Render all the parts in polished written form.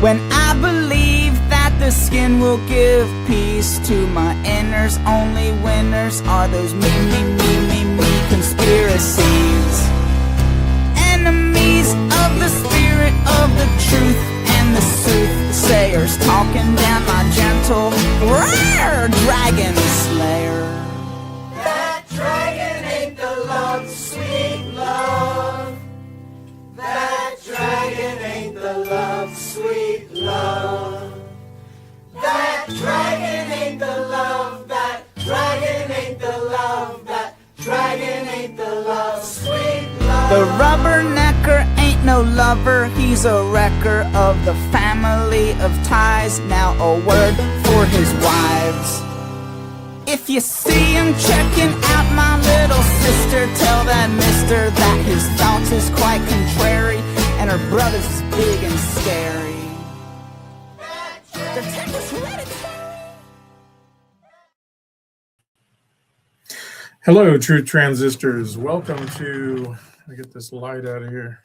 When I believe that the skin will give peace to my inners, only winners are those me conspiracies. Enemies of the spirit of the truth and the soothsayers, talking down my gentle dragon slayer. That dragon ain't the love, sweet love. That dragon ain't the love, sweet love. That dragon ain't the love, that dragon ain't the love, that dragon ain't the love, sweet love. The rubbernecker ain't no lover, he's a wrecker of the family of ties. Now a word for his wives. If you see him checking out my little sister, tell that mister that his thoughts is quite contrary, and her brother's is big and scary. Their temper's hereditary. Hello, Truth Transistors. Welcome to, let me get this light out of here.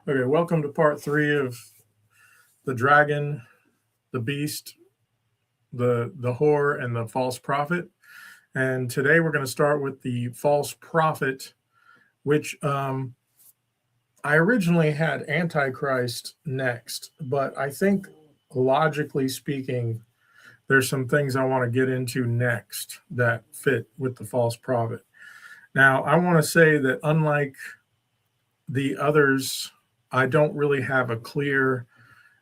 Okay, welcome to part 3 of the dragon, the beast, the whore, and the false prophet. And today we're going to start with the false prophet, which I originally had Antichrist next, but I think logically speaking, there's some things I want to get into next that fit with the false prophet. Now, I want to say that unlike the others, I don't really have a clear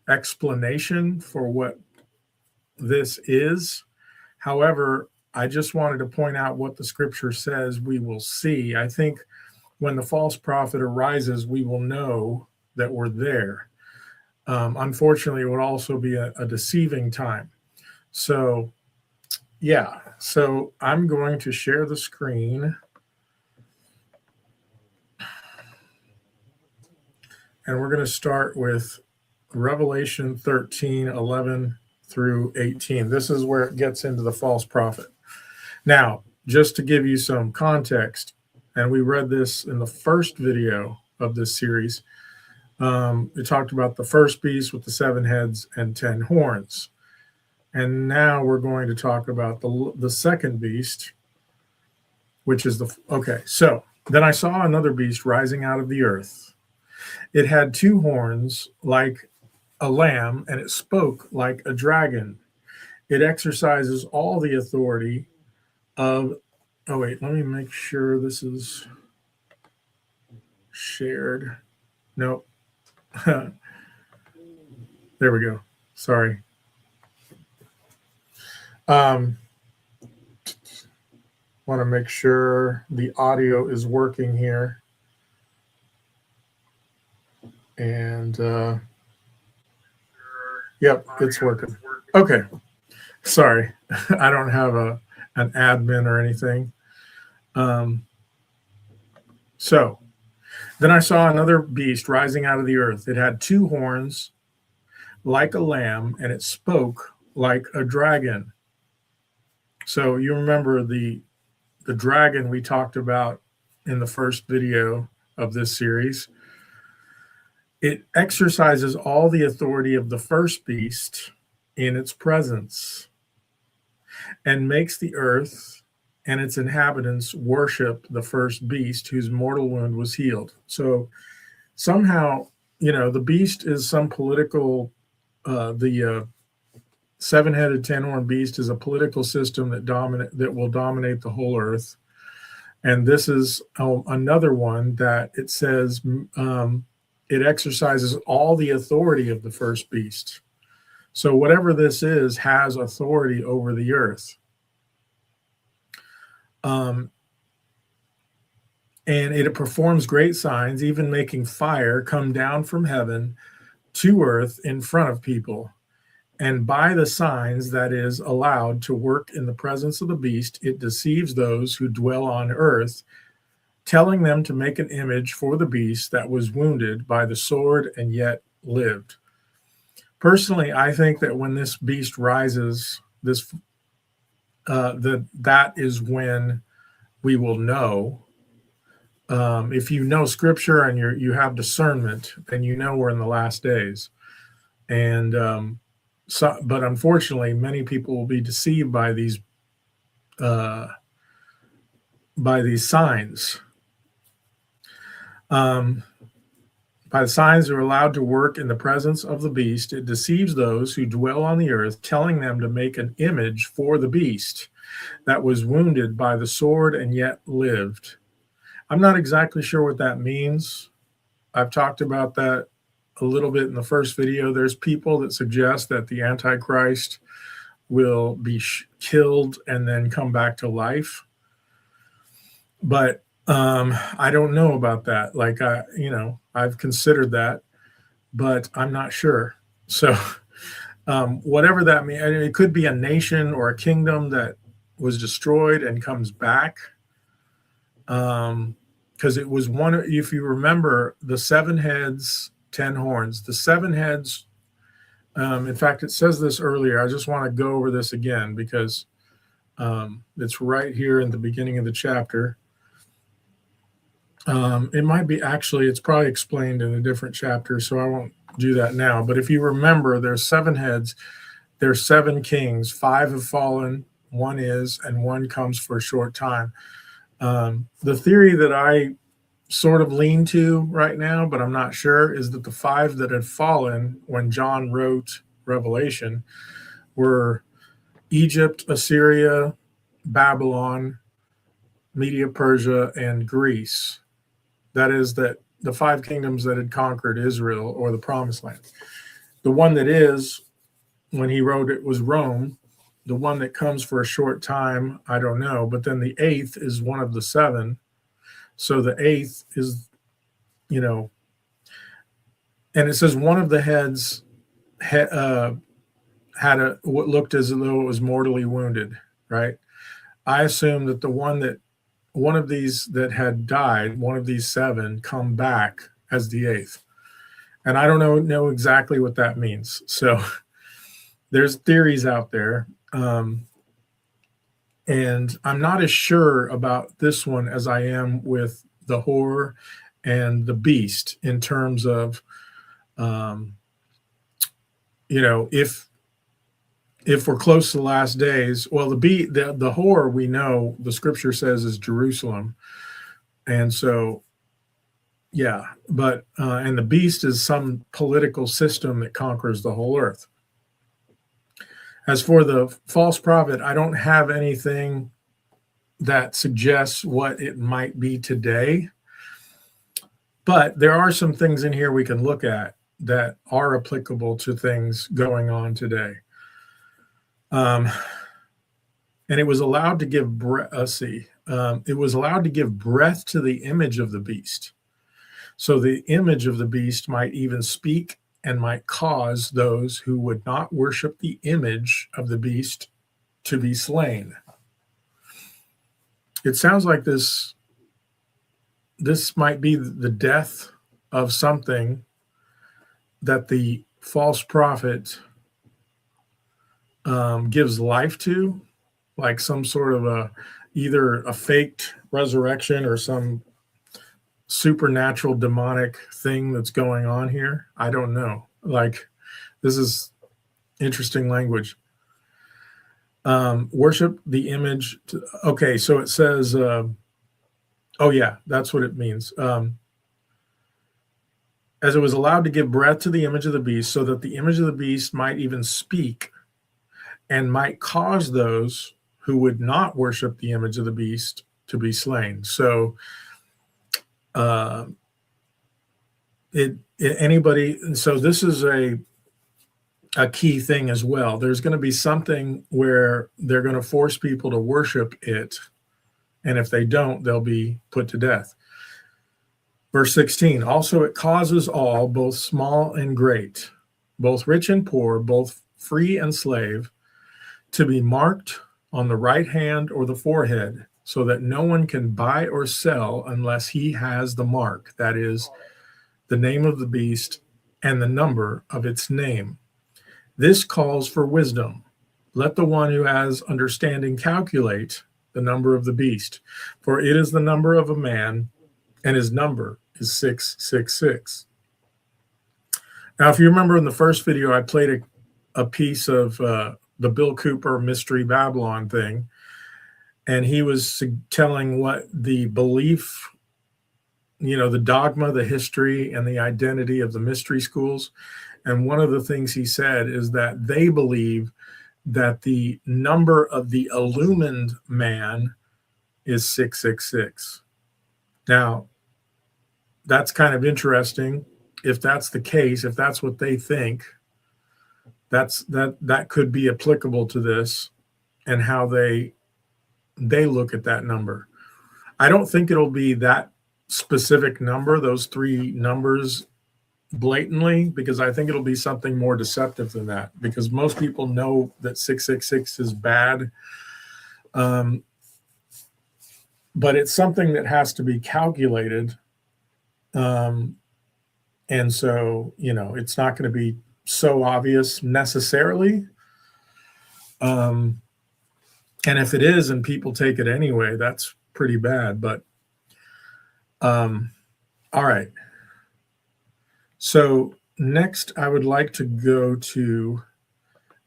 explanation for what this is. However, I just wanted to point out what the scripture says we will see. I think when the false prophet arises, we will know that we're there. Unfortunately, it would also be a deceiving time. So, yeah. So I'm going to share the screen. And we're going to start with Revelation 13:11 through 18. This is where it gets into the false prophet. Now, just to give you some context, and we read this in the first video of this series, it talked about the first beast with the 7 heads and 10 horns. And now we're going to talk about the second beast, which is okay. So then I saw another beast rising out of the earth. It had 2 horns like a lamb, and it spoke like a dragon. It exercises all the authority of, oh wait, let me make sure this is shared. Nope. There we go. Sorry. Want to make sure the audio is working here. And yep, it's working. Okay. Sorry. I don't have an admin or anything. So then I saw another beast rising out of the earth. It had 2 horns like a lamb, and it spoke like a dragon. So you remember the dragon we talked about in the first video of this series. It exercises all the authority of the first beast in its presence and makes the earth and its inhabitants worship the first beast whose mortal wound was healed. So somehow, the beast is some political, the 7-headed 10-horned beast is a political system that will dominate the whole earth. And this is another one that it says it exercises all the authority of the first beast. So whatever this is has authority over the earth. And it performs great signs, even making fire come down from heaven to earth in front of people. And by the signs that is allowed to work in the presence of the beast, it deceives those who dwell on earth, telling them to make an image for the beast that was wounded by the sword and yet lived. Personally, I think that when this beast rises, that is when we will know. If you know scripture and you have discernment, then you know we're in the last days. And but unfortunately, many people will be deceived uh, by these signs. Um, by the signs that are allowed to work in the presence of the beast, it deceives those who dwell on the earth, telling them to make an image for the beast that was wounded by the sword and yet lived. I'm not exactly sure what that means. I've talked about that a little bit in the first video. There's people that suggest that the Antichrist will be killed and then come back to life. But I don't know about that. Like, I've considered that, but I'm not sure. So whatever that means, it could be a nation or a kingdom that was destroyed and comes back. Because it was one, if you remember, the 7 heads, 10 horns, the 7 heads. In fact, it says this earlier. I just want to go over this again because it's right here in the beginning of the chapter. It might be it's probably explained in a different chapter, so I won't do that now. But if you remember, there's 7 heads, there's 7 kings, 5 have fallen, 1 is, and 1 comes for a short time. The theory that I sort of lean to right now, but I'm not sure, is that the 5 that had fallen when John wrote Revelation were Egypt, Assyria, Babylon, Media, Persia, and Greece. That is, that the 5 kingdoms that had conquered Israel or the Promised Land. The one that is, when he wrote it, was Rome. The one that comes for a short time, I don't know. But then the 8th is one of the 7. So the 8th is, and it says one of the heads had what looked as though it was mortally wounded, right? I assume that one of these that had died, one of these 7, come back as the 8th. And I don't know exactly what that means. So there's theories out there. And I'm not as sure about this one as I am with the whore and the beast in terms of, if we're close to the last days. Well, the whore, we know the scripture says, is Jerusalem. And so, yeah, but, and the beast is some political system that conquers the whole earth. As for the false prophet, I don't have anything that suggests what it might be today. But there are some things in here we can look at that are applicable to things going on today. And it was allowed to give it was allowed to give breath to the image of the beast. So the image of the beast might even speak and might cause those who would not worship the image of the beast to be slain. It sounds like this might be the death of something that the false prophet gives life to, like some sort of either a faked resurrection or some supernatural demonic thing that's going on here. I don't know. Like, this is interesting language. Worship the image. Okay, so it says, oh yeah, that's what it means. As it was allowed to give breath to the image of the beast, so that the image of the beast might even speak and might cause those who would not worship the image of the beast to be slain. So anybody, so this is a key thing as well. There's going to be something where they're going to force people to worship it, and if they don't, they'll be put to death. Verse 16, also it causes all, both small and great, both rich and poor, both free and slave, to be marked on the right hand or the forehead, so that no one can buy or sell unless he has the mark, that is, the name of the beast and the number of its name. This calls for wisdom. Let the one who has understanding calculate the number of the beast, for it is the number of a man, and his number is 666. Now, if you remember in the first video, I played a piece of the Bill Cooper Mystery Babylon thing, and he was telling what the belief, the dogma, the history, and the identity of the mystery schools. And one of the things he said is that they believe that the number of the illumined man is 666. Now, that's kind of interesting. If that's the case, if that's what they think, that could be applicable to this and how they look at that number. I don't think it'll be that specific number, those three numbers blatantly, because I think it'll be something more deceptive than that, because most people know that 666 is bad. But it's something that has to be calculated. And so, it's not going to be so obvious necessarily. And if it is and people take it anyway, that's pretty bad. But all right. So next I would like to go to,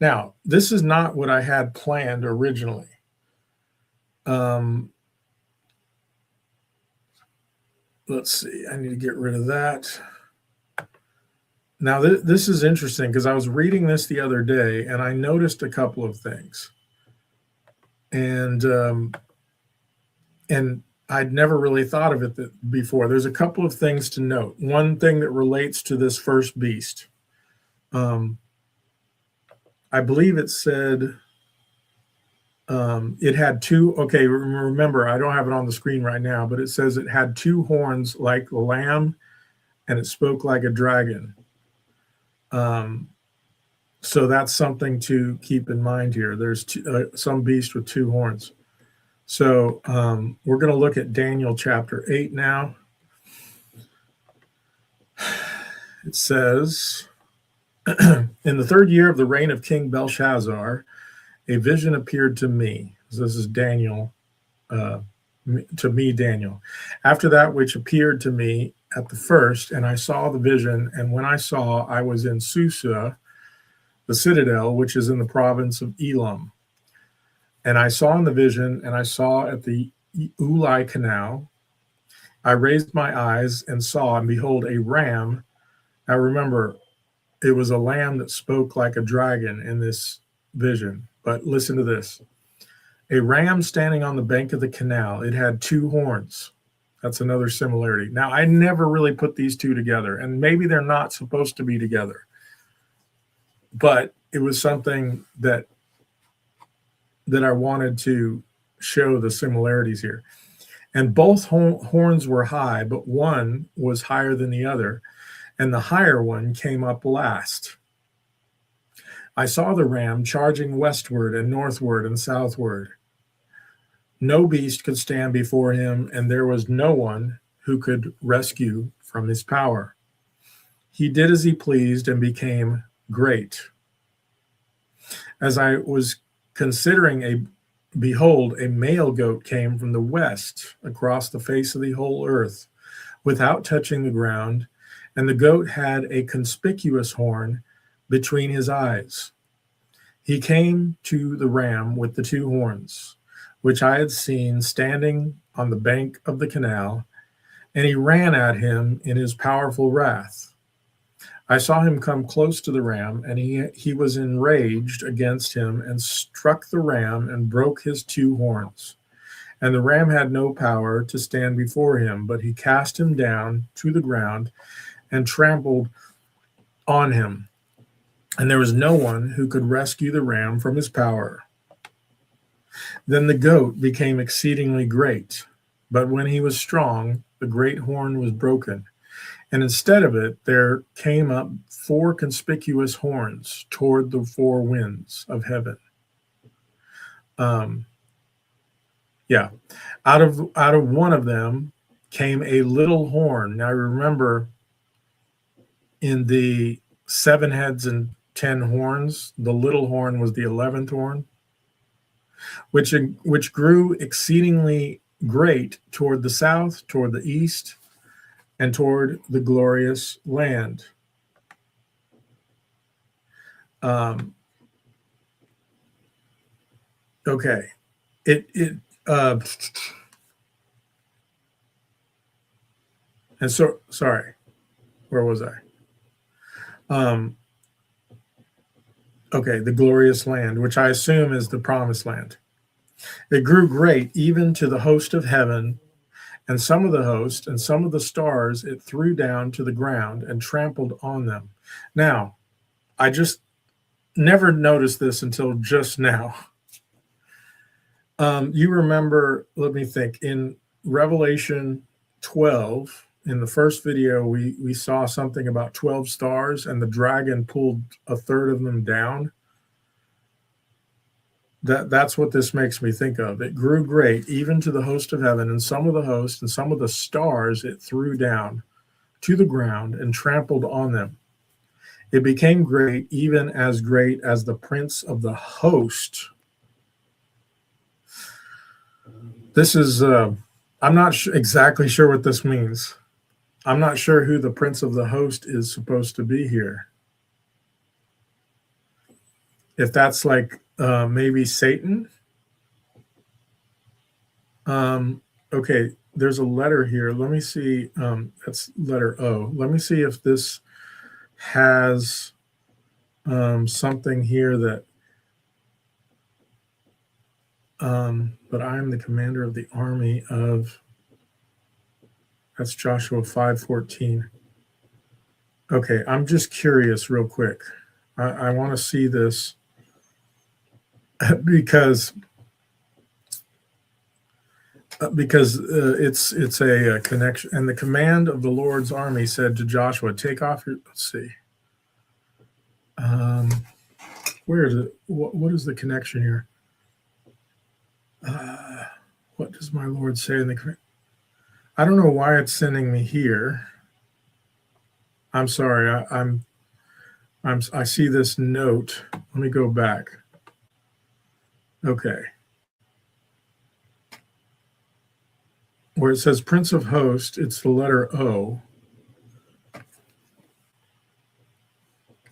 now this is not what I had planned originally. Let's see, I need to get rid of that. Now this is interesting because I was reading this the other day and I noticed a couple of things. And I'd never really thought of it before. There's a couple of things to note. One thing that relates to this first beast. I believe it said it had two, okay, remember, I don't have it on the screen right now, but it says it had two horns like a lamb and it spoke like a dragon. So that's something to keep in mind here. There's some beast with two horns. So we're going to look at Daniel chapter 8 now. It says, in the third year of the reign of King Belshazzar, a vision appeared to me. This is Daniel, to me, Daniel. After that which appeared to me at the first, and I saw the vision, and when I saw, I was in Susa, the citadel, which is in the province of Elam. And I saw in the vision, and I saw at the Ulai canal. I raised my eyes and saw, and behold, a ram. Now remember, it was a lamb that spoke like a dragon in this vision. But listen to this. A ram standing on the bank of the canal. It had two horns. That's another similarity. Now, I never really put these two together, and maybe they're not supposed to be together. But it was something that I wanted to show the similarities here. And both horns were high, but one was higher than the other, and the higher one came up last. I saw the ram charging westward and northward and southward. No beast could stand before him, and there was no one who could rescue from his power. He did as he pleased and became great. As I was considering, behold, a male goat came from the west across the face of the whole earth without touching the ground, and the goat had a conspicuous horn between his eyes. He came to the ram with the two horns, which I had seen standing on the bank of the canal, and he ran at him in his powerful wrath. I saw him come close to the ram, and he was enraged against him and struck the ram and broke his two horns. And the ram had no power to stand before him, but he cast him down to the ground and trampled on him. And there was no one who could rescue the ram from his power. Then the goat became exceedingly great, but when he was strong, the great horn was broken. And instead of it, there came up four conspicuous horns toward the four winds of heaven. Out of one of them came a little horn. Now remember, in the 7 heads and 10 horns, the little horn was the 11th horn, which grew exceedingly great toward the south, toward the east, and toward the glorious land. Um, okay. Uh, and so, sorry, where was I? Okay, the glorious land, which I assume is the promised land. It grew great even to the host of heaven, and some of the host and some of the stars it threw down to the ground and trampled on them. Now, I just never noticed this until just now. You remember, let me think, in Revelation 12, in the first video, we saw something about 12 stars and the dragon pulled a third of them down. That's what this makes me think of. It grew great, even to the host of heaven, and some of the host and some of the stars it threw down to the ground and trampled on them. It became great, even as great as the prince of the host. This is, I'm not exactly sure what this means. I'm not sure who the prince of the host is supposed to be here. If that's like maybe Satan. Okay, there's a letter here. Let me see. That's letter O. Let me see if this has something here that. But I am the commander of the army of. That's Joshua 5:14. Okay, I'm just curious, real quick. I want to see this because it's a connection. And the command of the Lord's army said to Joshua, "Take off your." Let's see. Where is it? What is the connection here? What does my Lord say in the? I don't know why it's sending me here. I'm sorry. I see this note. Let me go back. Okay. Where it says Prince of Host, it's the letter O.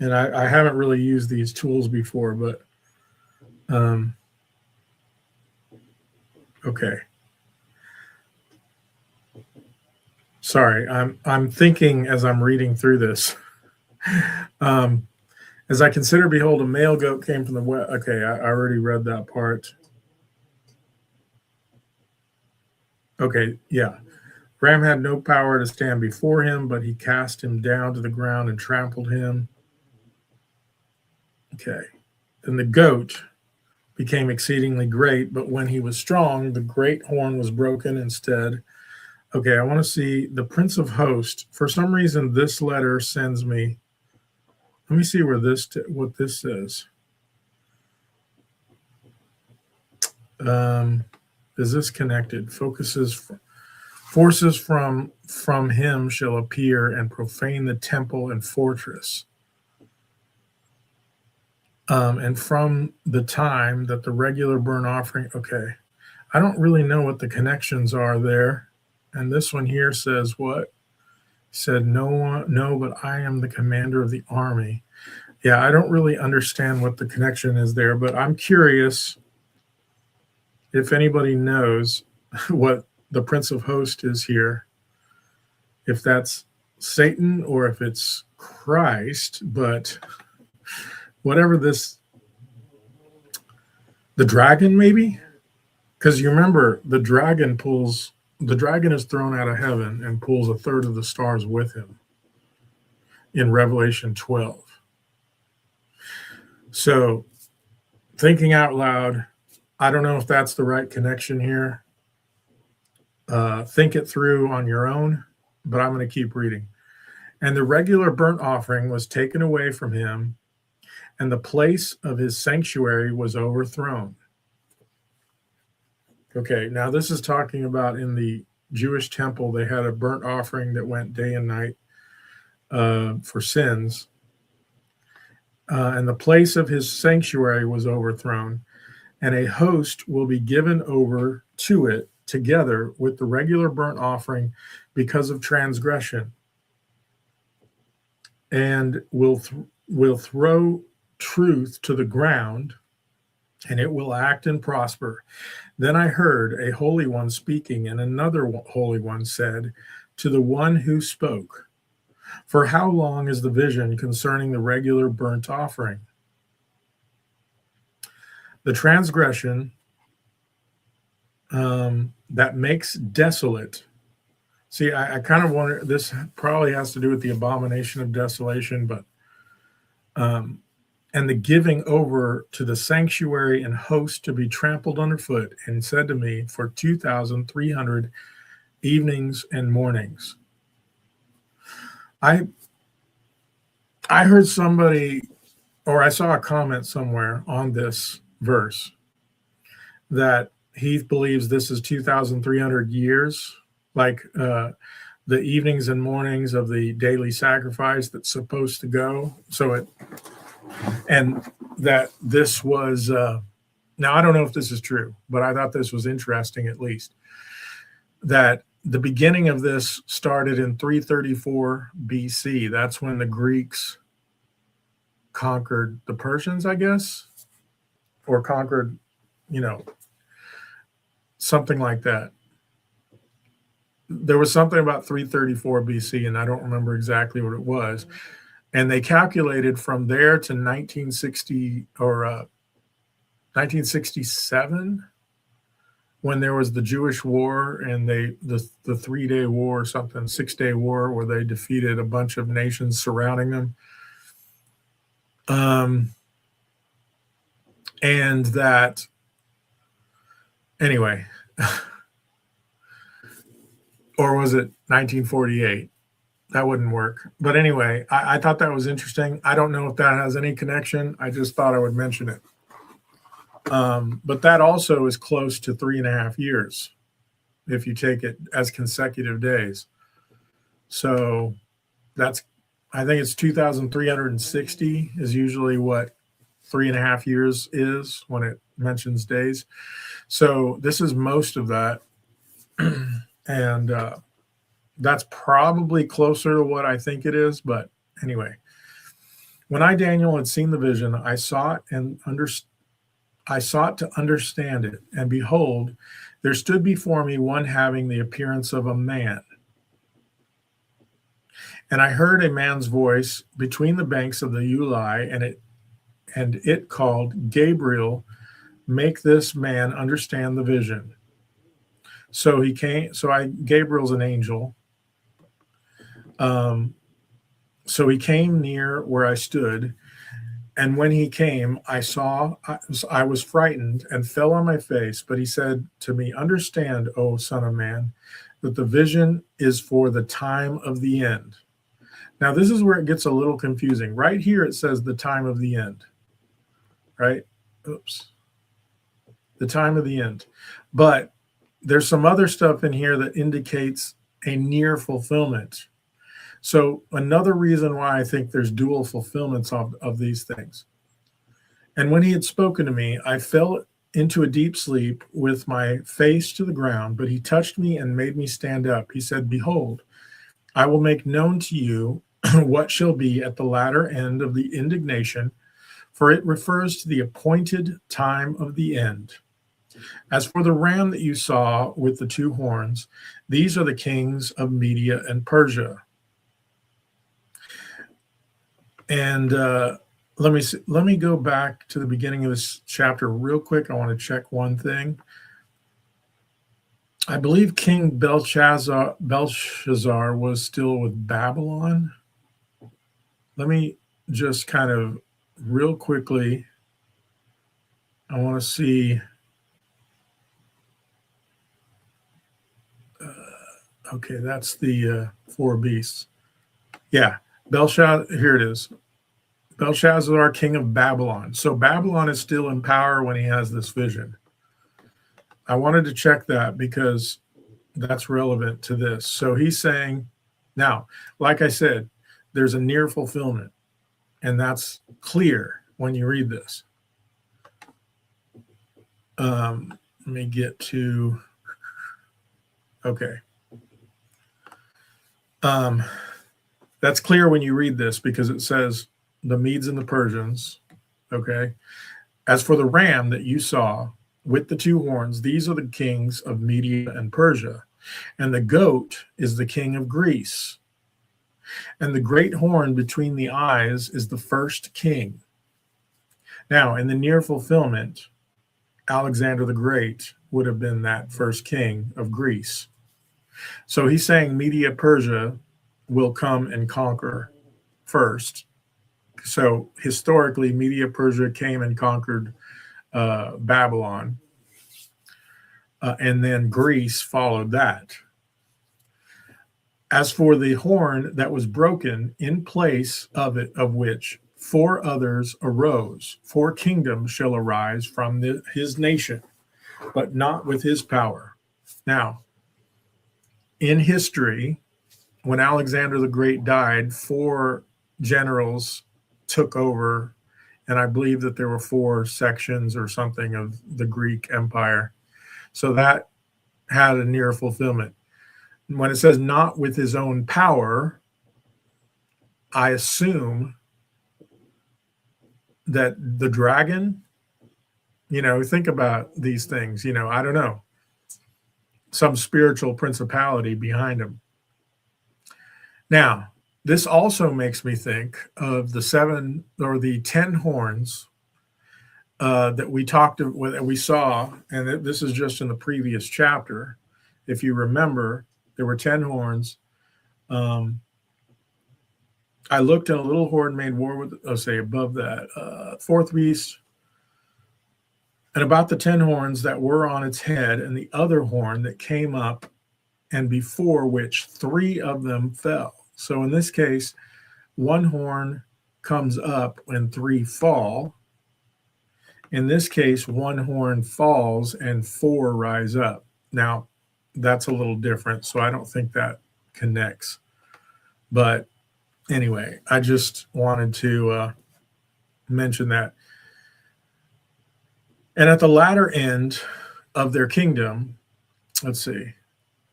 And I haven't really used these tools before, but okay. Sorry, I'm thinking as I'm reading through this. As I consider, behold, a male goat came from the west. Okay, I already read that part. Okay, yeah. Ram had no power to stand before him, but he cast him down to the ground and trampled him. Okay. Then the goat became exceedingly great, but when he was strong, the great horn was broken instead. Okay, I want to see the Prince of Host. For some reason, this letter sends me. Let me see where what this says. Is this connected? Forces from him shall appear and profane the temple and fortress. And from the time that the regular burnt offering. Okay, I don't really know what the connections are there. And this one here says what? Said no, but I am the commander of the army. Yeah, I don't really understand what the connection is there, but I'm curious if anybody knows what the Prince of Host is here, if that's Satan or if it's Christ, but whatever the dragon maybe? Because you remember the dragon is thrown out of heaven and pulls a third of the stars with him in Revelation 12. So, thinking out loud, I don't know if that's the right connection here. Think it through on your own, but I'm going to keep reading. And the regular burnt offering was taken away from him, and the place of his sanctuary was overthrown. Okay, now this is talking about in the Jewish temple, they had a burnt offering that went day and night for sins. And the place of his sanctuary was overthrown, and a host will be given over to it together with the regular burnt offering because of transgression, and will throw truth to the ground, and it will act and prosper. Then I heard a holy one speaking, and another holy one said to the one who spoke, "For how long is the vision concerning the regular burnt offering? The transgression that makes desolate." See, I kind of wonder, this probably has to do with the abomination of desolation, but and the giving over to the sanctuary and host to be trampled underfoot, and said to me, for 2,300 evenings and mornings. I heard somebody, or I saw a comment somewhere on this verse, that he believes this is 2,300 years, like the evenings and mornings of the daily sacrifice that's supposed to go. And that this was, now I don't know if this is true, but I thought this was interesting, at least, that the beginning of this started in 334 BC. That's when the Greeks conquered the Persians, I guess, or conquered, something like that. There was something about 334 BC, and I don't remember exactly what it was. And they calculated from there to 1960 or 1967, when there was the Jewish War, and the 3-day war or something, 6-day war, where they defeated a bunch of nations surrounding them. And that, anyway, or was it 1948? That wouldn't work. But anyway, I thought that was interesting. I don't know if that has any connection. I just thought I would mention it. But that also is close to 3.5 years if you take it as consecutive days. So that's, I think it's 2,360 is usually what 3.5 years is when it mentions days. So this is most of that. And that's probably closer to what I think it is. But anyway, when I, Daniel, had seen the vision, I sought to understand it. And behold, there stood before me one having the appearance of a man. And I heard a man's voice between the banks of the Ulai, and it called, Gabriel, make this man understand the vision. So he came. Gabriel's an angel. So he came near where I stood, and when he came, I was frightened and fell on my face. But he said to me, "Understand, O son of man, that the vision is for the time of the end." Now, this is where it gets a little confusing. Right here, it says the time of the end, right? Oops. The time of the end. But there's some other stuff in here that indicates a near fulfillment. So another reason why I think there's dual fulfillments of these things. And when he had spoken to me, I fell into a deep sleep with my face to the ground, but he touched me and made me stand up. He said, "Behold, I will make known to you what shall be at the latter end of the indignation, for it refers to the appointed time of the end. As for the ram that you saw with the 2 horns, these are the kings of Media and Persia." And let me go back to the beginning of this chapter real quick. I want to check one thing. I believe King Belshazzar was still with Babylon. Let me just kind of real quickly, I want to see. Okay, that's the 4 beasts. Yeah, Belshazzar, here it is. Belshazzar, king of Babylon. So Babylon is still in power when he has this vision. I wanted to check that because that's relevant to this. So he's saying, now, like I said, there's a near fulfillment, and that's clear when you read this. Let me get to, okay. That's clear when you read this because it says the Medes and the Persians, Okay. As for the ram that you saw with the two horns, these are the kings of Media and Persia. And the goat is the king of Greece. And the great horn between the eyes is the first king. Now, in the near fulfillment, Alexander the Great would have been that first king of Greece. So he's saying Media Persia will come and conquer first. So historically, Media Persia came and conquered Babylon, and then Greece followed that. As for the horn that was broken, in place of it, of which four others arose, four kingdoms shall arise from his nation, but not with his power. Now, in history, when Alexander the Great died, four generals took over, and I believe that there were four sections or something of the Greek Empire. So that had a near fulfillment. When it says not with his own power, I assume that the dragon, think about these things, I don't know, some spiritual principality behind him. Now, this also makes me think of the 7 or the 10 horns that we saw, and this is just in the previous chapter. If you remember, there were 10 horns. I looked, and a little horn made war with, above that, fourth beast, and about the 10 horns that were on its head, and the other horn that came up, and before which 3 of them fell. So in this case, 1 horn comes up and 3 fall. In this case, 1 horn falls and 4 rise up. Now, that's a little different, so I don't think that connects. But anyway, I just wanted to mention that. And at the latter end of their kingdom, let's see.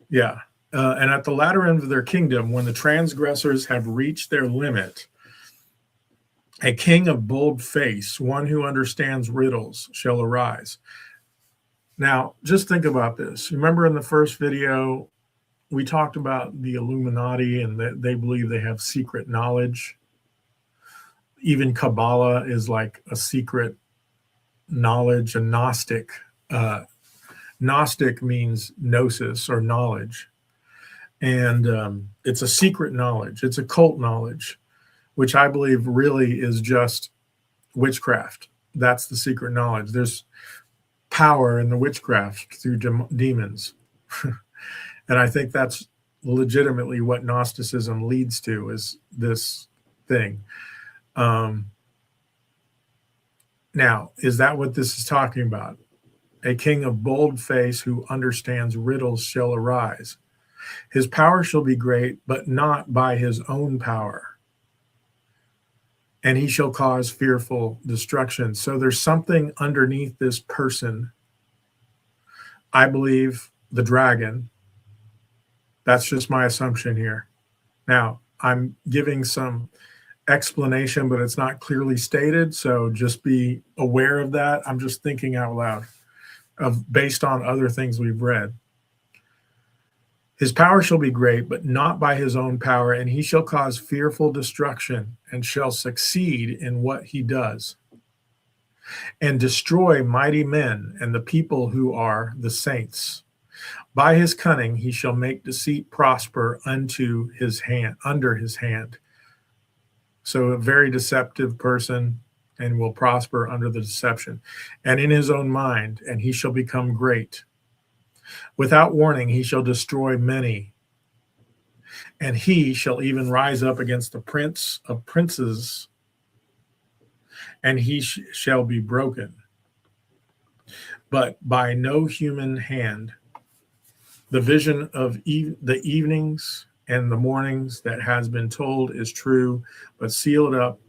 Yeah. And at the latter end of their kingdom, when the transgressors have reached their limit, a king of bold face, one who understands riddles, shall arise. Now, just think about this. Remember in the first video, we talked about the Illuminati and that they believe they have secret knowledge. Even Kabbalah is like a secret knowledge, a Gnostic. Gnostic means gnosis or knowledge. And it's a secret knowledge. It's occult knowledge, which I believe really is just witchcraft. That's the secret knowledge. There's power in the witchcraft through demons. And I think that's legitimately what Gnosticism leads to, is this thing. Now, is that what this is talking about? A king of bold face who understands riddles shall arise. His power shall be great, but not by his own power. And he shall cause fearful destruction. So there's something underneath this person. I believe the dragon. That's just my assumption here. Now, I'm giving some explanation, but it's not clearly stated. So just be aware of that. I'm just thinking out loud based on other things we've read. His power shall be great, but not by his own power, and he shall cause fearful destruction, and shall succeed in what he does, and destroy mighty men and the people who are the saints. By his cunning he shall make deceit prosper under his hand. So a very deceptive person, and will prosper under the deception. And in his own mind, and he shall become great. Without warning, he shall destroy many. And he shall even rise up against the prince of princes, and he shall be broken. But by no human hand. The vision of the evenings and the mornings that has been told is true, but sealed up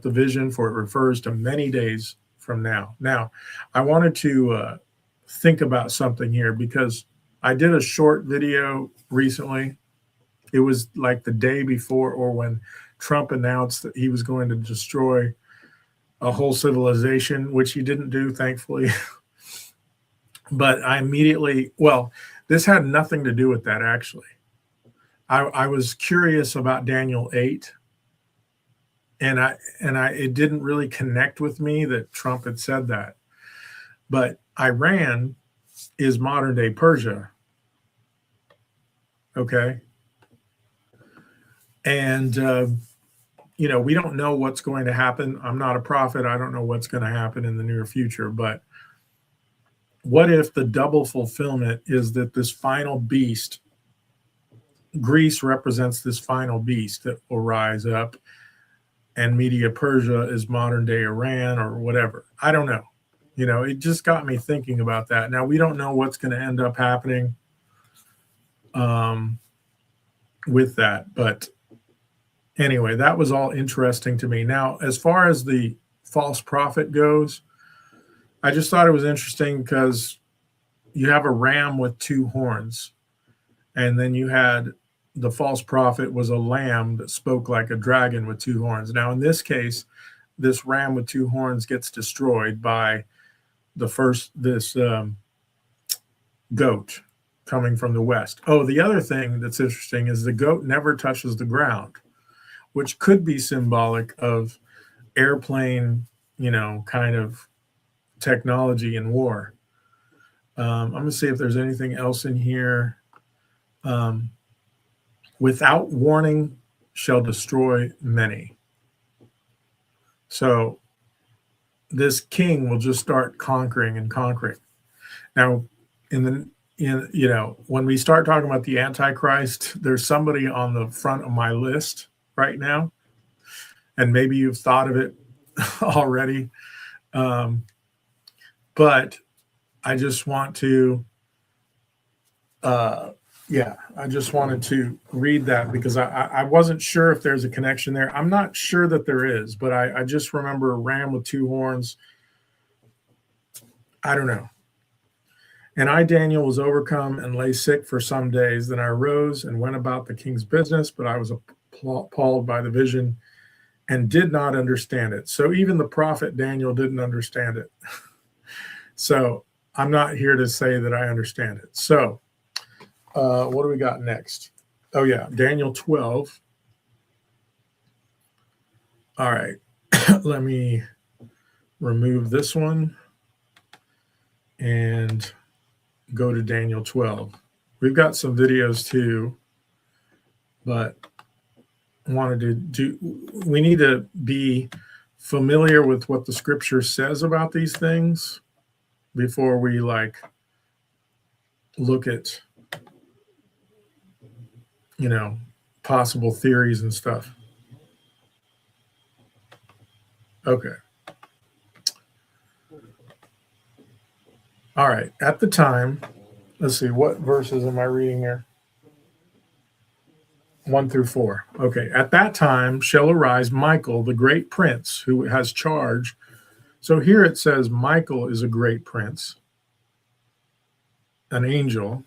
the vision, for it refers to many days from now. Now, I wanted to think about something here, because I did a short video recently. It was like the day before, or when Trump announced that he was going to destroy a whole civilization, which he didn't do, thankfully. But I immediately, well, this had nothing to do with that, actually. I was curious about Daniel 8, and it didn't really connect with me that Trump had said that. But Iran is modern day Persia. Okay. And, we don't know what's going to happen. I'm not a prophet. I don't know what's going to happen in the near future. But what if the double fulfillment is that this final beast, Greece represents this final beast that will rise up, and Media Persia is modern day Iran or whatever? I don't know. It just got me thinking about that. Now, we don't know what's going to end up happening with that. But anyway, that was all interesting to me. Now, as far as the false prophet goes, I just thought it was interesting because you have a ram with 2 horns, and then you had the false prophet was a lamb that spoke like a dragon with 2 horns. Now, in this case, this ram with 2 horns gets destroyed by this goat coming from the west. Oh, the other thing that's interesting is the goat never touches the ground, which could be symbolic of airplane, kind of technology in war. I'm going to see if there's anything else in here. Without warning shall destroy many. So this king will just start conquering and conquering. Now, when we start talking about the Antichrist, there's somebody on the front of my list right now, and maybe you've thought of it already. But I just want to, I just wanted to read that because I wasn't sure if there's a connection there. I'm not sure that there is, but I just remember a ram with 2 horns. I don't know. And I, Daniel, was overcome and lay sick for some days. Then I arose and went about the king's business, but I was appalled by the vision and did not understand it. So even the prophet Daniel didn't understand it. So I'm not here to say that I understand it. So what do we got next? Oh, yeah, Daniel 12. All right. Let me remove this one and go to Daniel 12. We've got some videos too, but we need to be familiar with what the scripture says about these things before we look at possible theories and stuff. Okay. All right. At the time, let's see, what verses am I reading here? 1 through 4. Okay. At that time shall arise Michael, the great prince, who has charge. So here it says Michael is a great prince, an angel.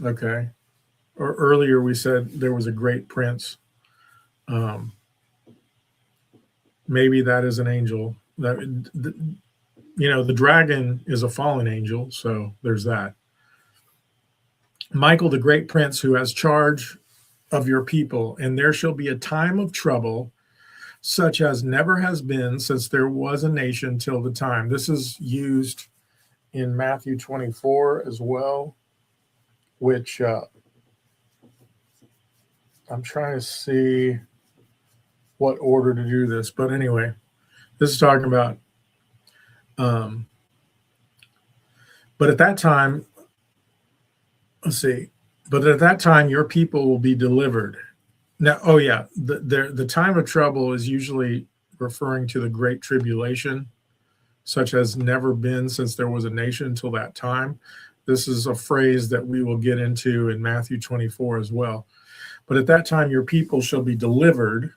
Okay. Or earlier we said there was a great prince. Maybe that is an angel. The dragon is a fallen angel, so there's that. Michael, the great prince, who has charge of your people, and there shall be a time of trouble such as never has been since there was a nation till the time. This is used in Matthew 24 as well, which I'm trying to see what order to do this. But anyway, this is talking about, but at that time, let's see, but at that time your people will be delivered. Now, oh yeah, the time of trouble is usually referring to the Great Tribulation, such as never been since there was a nation until that time. This is a phrase that we will get into in Matthew 24 as well. But at that time your people shall be delivered,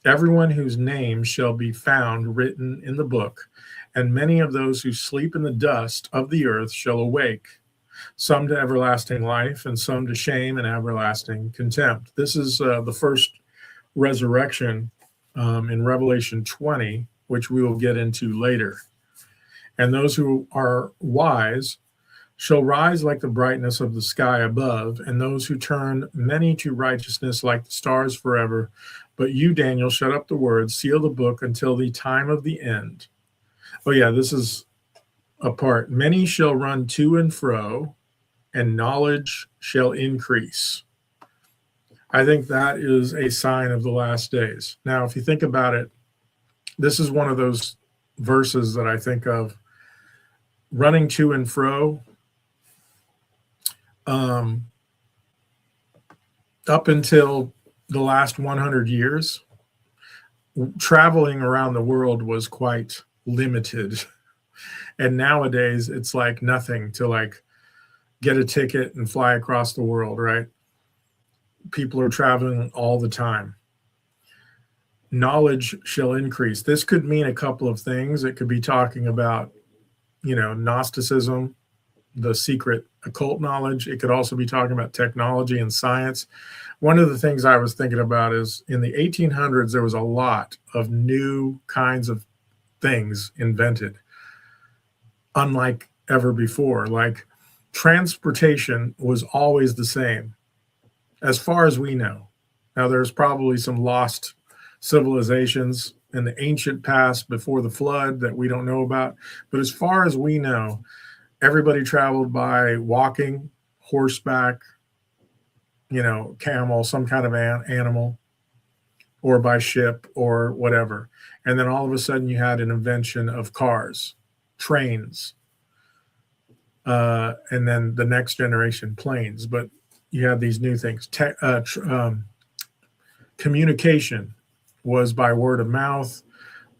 everyone whose name shall be found written in the book, and many of those who sleep in the dust of the earth shall awake, some to everlasting life and some to shame and everlasting contempt. This is the first resurrection in Revelation 20, which we will get into later. And those who are wise shall rise like the brightness of the sky above, and those who turn many to righteousness like the stars forever. But you, Daniel, shut up the words, seal the book until the time of the end. Oh, yeah, this is a part. Many shall run to and fro, and knowledge shall increase. I think that is a sign of the last days. Now, if you think about it, this is one of those verses that I think of. Running to and fro, up until the last 100 years, traveling around the world was quite limited. And nowadays, it's like nothing to like get a ticket and fly across the world, right? People are traveling all the time. Knowledge shall increase. This could mean a couple of things. It could be talking about, Gnosticism, the secret occult knowledge. It could also be talking about technology and science. One of the things I was thinking about is in the 1800s, there was a lot of new kinds of things invented, unlike ever before. Like transportation was always the same, as far as we know. Now, there's probably some lost civilizations in the ancient past before the flood that we don't know about. But as far as we know, everybody traveled by walking, horseback, camel, some kind of animal, or by ship or whatever. And then all of a sudden you had an invention of cars, trains, and then the next generation, planes. But you had these new things. Communication was by word of mouth,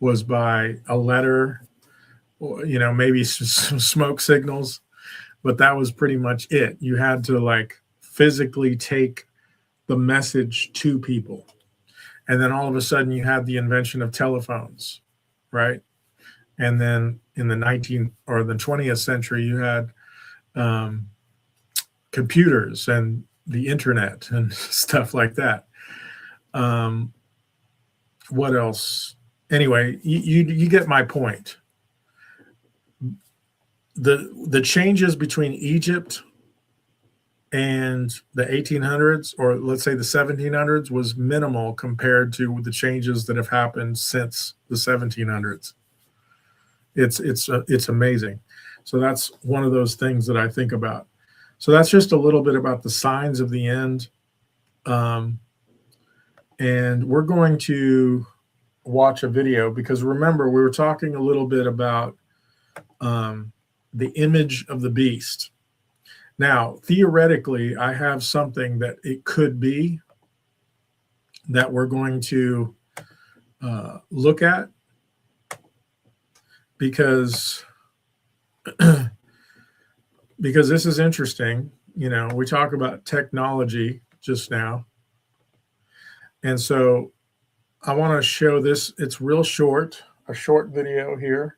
was by a letter, maybe some smoke signals, but that was pretty much it. You had to like physically take the message to people. And then all of a sudden you had the invention of telephones, right? And then in the 20th century, you had computers and the internet and stuff like that. What else? Anyway, you get my point. The changes between Egypt and the 1800s, or let's say the 1700s, was minimal compared to the changes that have happened since the 1700s. It's amazing. So that's one of those things that I think about. So that's just a little bit about the signs of the end. And we're going to watch a video because remember, we were talking a little bit about the image of the beast. Now, theoretically, I have something that it could be that we're going to look at because this is interesting. We talk about technology just now. And so I want to show this. It's real short, a short video here.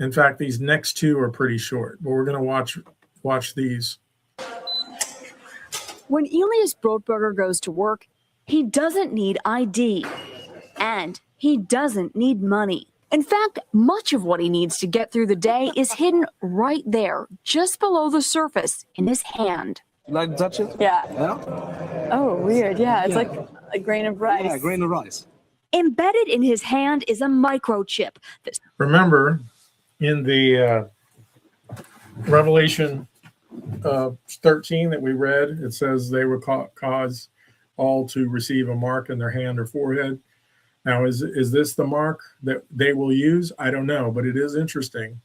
In fact, these next two are pretty short, but we're going to watch these. When Elias Brotberger goes to work, he doesn't need ID, and he doesn't need money. In fact, much of what he needs to get through the day is hidden right there, just below the surface, in his hand. You like to touch it? Yeah. Yeah? Oh, weird. Yeah, it's like a grain of rice. Yeah, grain of rice. Embedded in his hand is a microchip. Remember, in the Revelation 13 that we read, it says they will cause all to receive a mark in their hand or forehead. Now, is this the mark that they will use? I don't know, but it is interesting.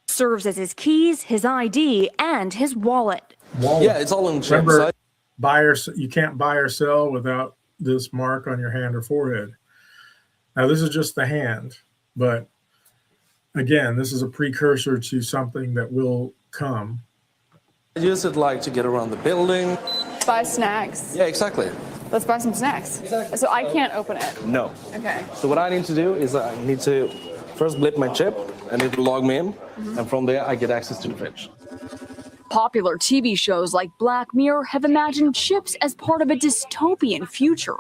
Serves as his keys, his ID, and his wallet. Yeah, it's all in chip. Remember, you can't buy or sell without this mark on your hand or forehead. Now, this is just the hand, but again, this is a precursor to something that will come. I use it like to get around the building. Buy snacks. Yeah, exactly. Let's buy some snacks. Exactly. So I can't open it. No. Okay. So what I need to do is I need to first blip my chip and it will log me in. And from there I get access to the fridge. Popular TV shows like Black Mirror have imagined chips as part of a dystopian future.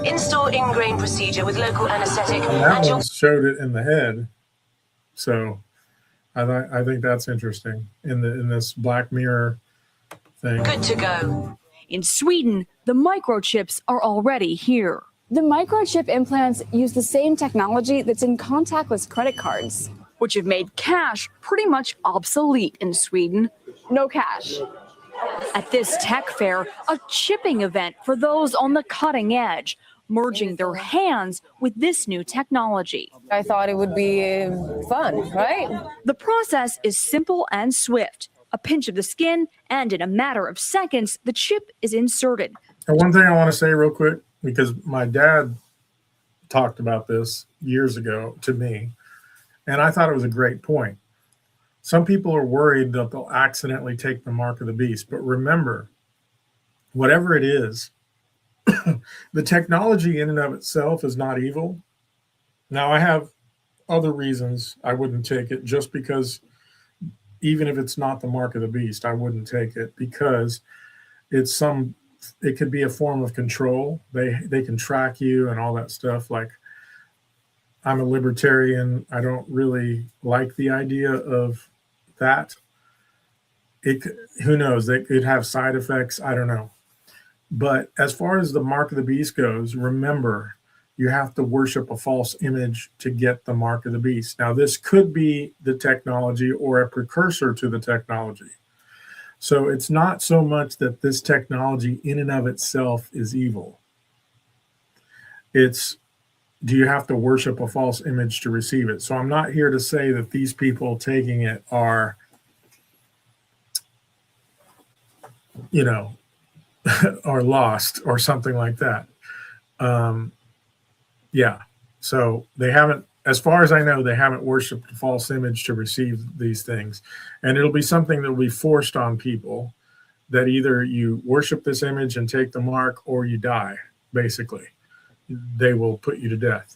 Install ingrain procedure with local anesthetic And that and you'll one showed it in the head. So I think that's interesting in this Black Mirror thing. good to go. In Sweden, the microchips are already here. The microchip implants use the same technology that's in contactless credit cards. Which have made cash pretty much obsolete in Sweden. No cash. At this tech fair, a chipping event for those on the cutting edge, merging their hands with this new technology. I thought it would be fun, right? The process is simple and swift. A pinch of the skin, and in a matter of seconds, the chip is inserted. And one thing I want to say real quick, because my dad talked about this years ago to me, and I thought it was a great point. Some people are worried that they'll accidentally take the mark of the beast. But remember, whatever it is, the technology in and of itself is not evil. Now, I have other reasons I wouldn't take it, just because even if it's not the mark of the beast, I wouldn't take it, because it could be a form of control. They can track you and all that stuff. Like, I'm a libertarian. I don't really like the idea of that. Who knows? They could have side effects. I don't know. But as far as the mark of the beast goes, remember, you have to worship a false image to get the mark of the beast. Now, this could be the technology or a precursor to the technology. So it's not so much that this technology in and of itself is evil. It's, do you have to worship a false image to receive it? So I'm not here to say that these people taking it are, are lost or something like that. Yeah. So they haven't, as far as I know, they haven't worshiped a false image to receive these things. And it'll be something that will be forced on people, that either you worship this image and take the mark or you die, basically. They will put you to death.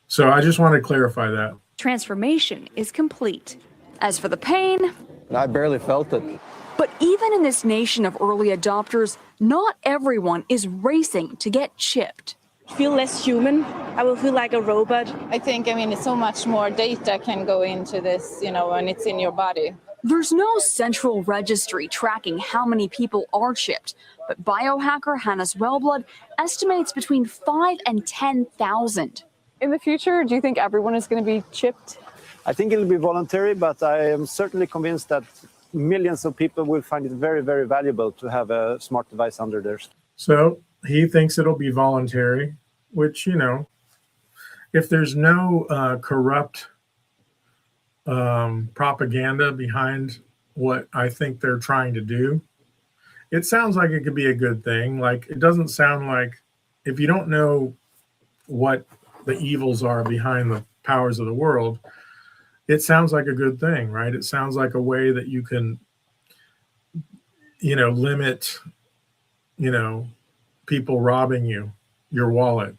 So I just want to clarify that. Transformation is complete. As for the pain, I barely felt it. but even in this nation of early adopters, not everyone is racing to get chipped. Feel less human. I will feel like a robot. I think, so much more data can go into this, when it's in your body. There's no central registry tracking how many people are chipped, but biohacker Hannes Wellblood estimates between 5 and 10,000. In the future, do you think everyone is going to be chipped? I think it'll be voluntary, but I am certainly convinced that millions of people will find it very, very valuable to have a smart device under theirs. So he thinks it'll be voluntary, which, if there's no corrupt propaganda behind what I think they're trying to do, it sounds like it could be a good thing. Like, it doesn't sound like, if you don't know what the evils are behind the powers of the world, it sounds like a good thing, right? It sounds like a way that you can, limit, people robbing your wallet.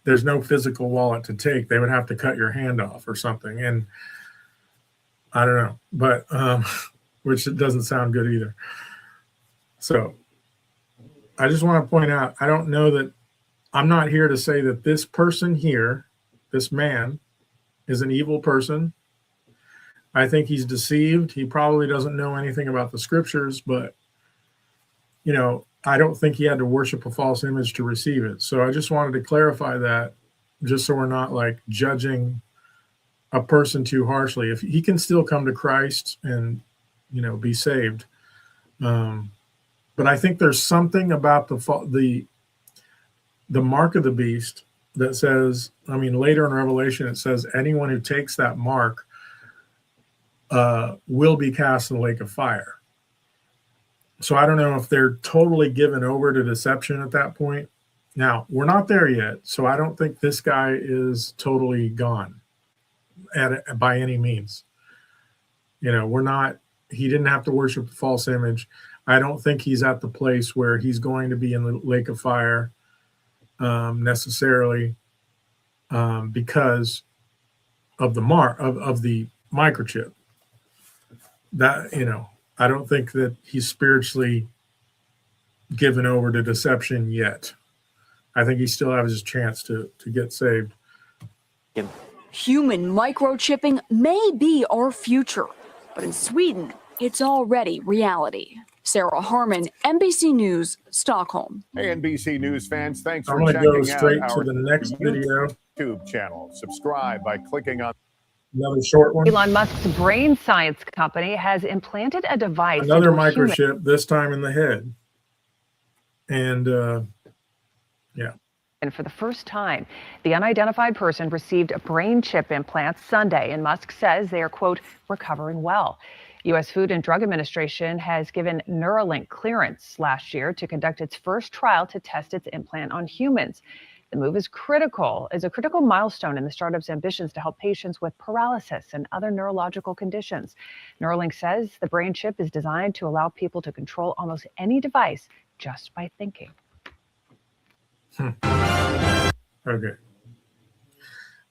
There's no physical wallet to take. They would have to cut your hand off or something. And I don't know, but which doesn't sound good either. So I just want to point out, I don't know that, I'm not here to say that this person here, this man, is an evil person. I think he's deceived. He probably doesn't know anything about the scriptures, but, I don't think he had to worship a false image to receive it. So I just wanted to clarify that, just so we're not like judging a person too harshly. If he can still come to Christ and, be saved. But I think there's something about the mark of the beast that says, later in Revelation, it says anyone who takes that mark will be cast in the lake of fire. So I don't know if they're totally given over to deception at that point. Now, we're not there yet, so I don't think this guy is totally gone by any means. We're not, he didn't have to worship a false image. I don't think he's at the place where he's going to be in the lake of fire necessarily because of the of the microchip. that, I don't think that he's spiritually given over to deception yet. I think he still has his chance to get saved. Human microchipping may be our future, but in Sweden, it's already reality. Sarah Harmon, NBC News, Stockholm. Hey, NBC News fans, thanks I'm for going to go checking straight out to our the next video. YouTube channel. Subscribe by clicking on Another short one. Elon Musk's brain science company has implanted a device. Another into microchip, this time in the head. And yeah. And for the first time, the unidentified person received a brain chip implant Sunday, and Musk says they are, quote, recovering well. U.S. Food and Drug Administration has given Neuralink clearance last year to conduct its first trial to test its implant on humans. The move is a critical milestone in the startup's ambitions to help patients with paralysis and other neurological conditions. Neuralink says the brain chip is designed to allow people to control almost any device just by thinking. Okay.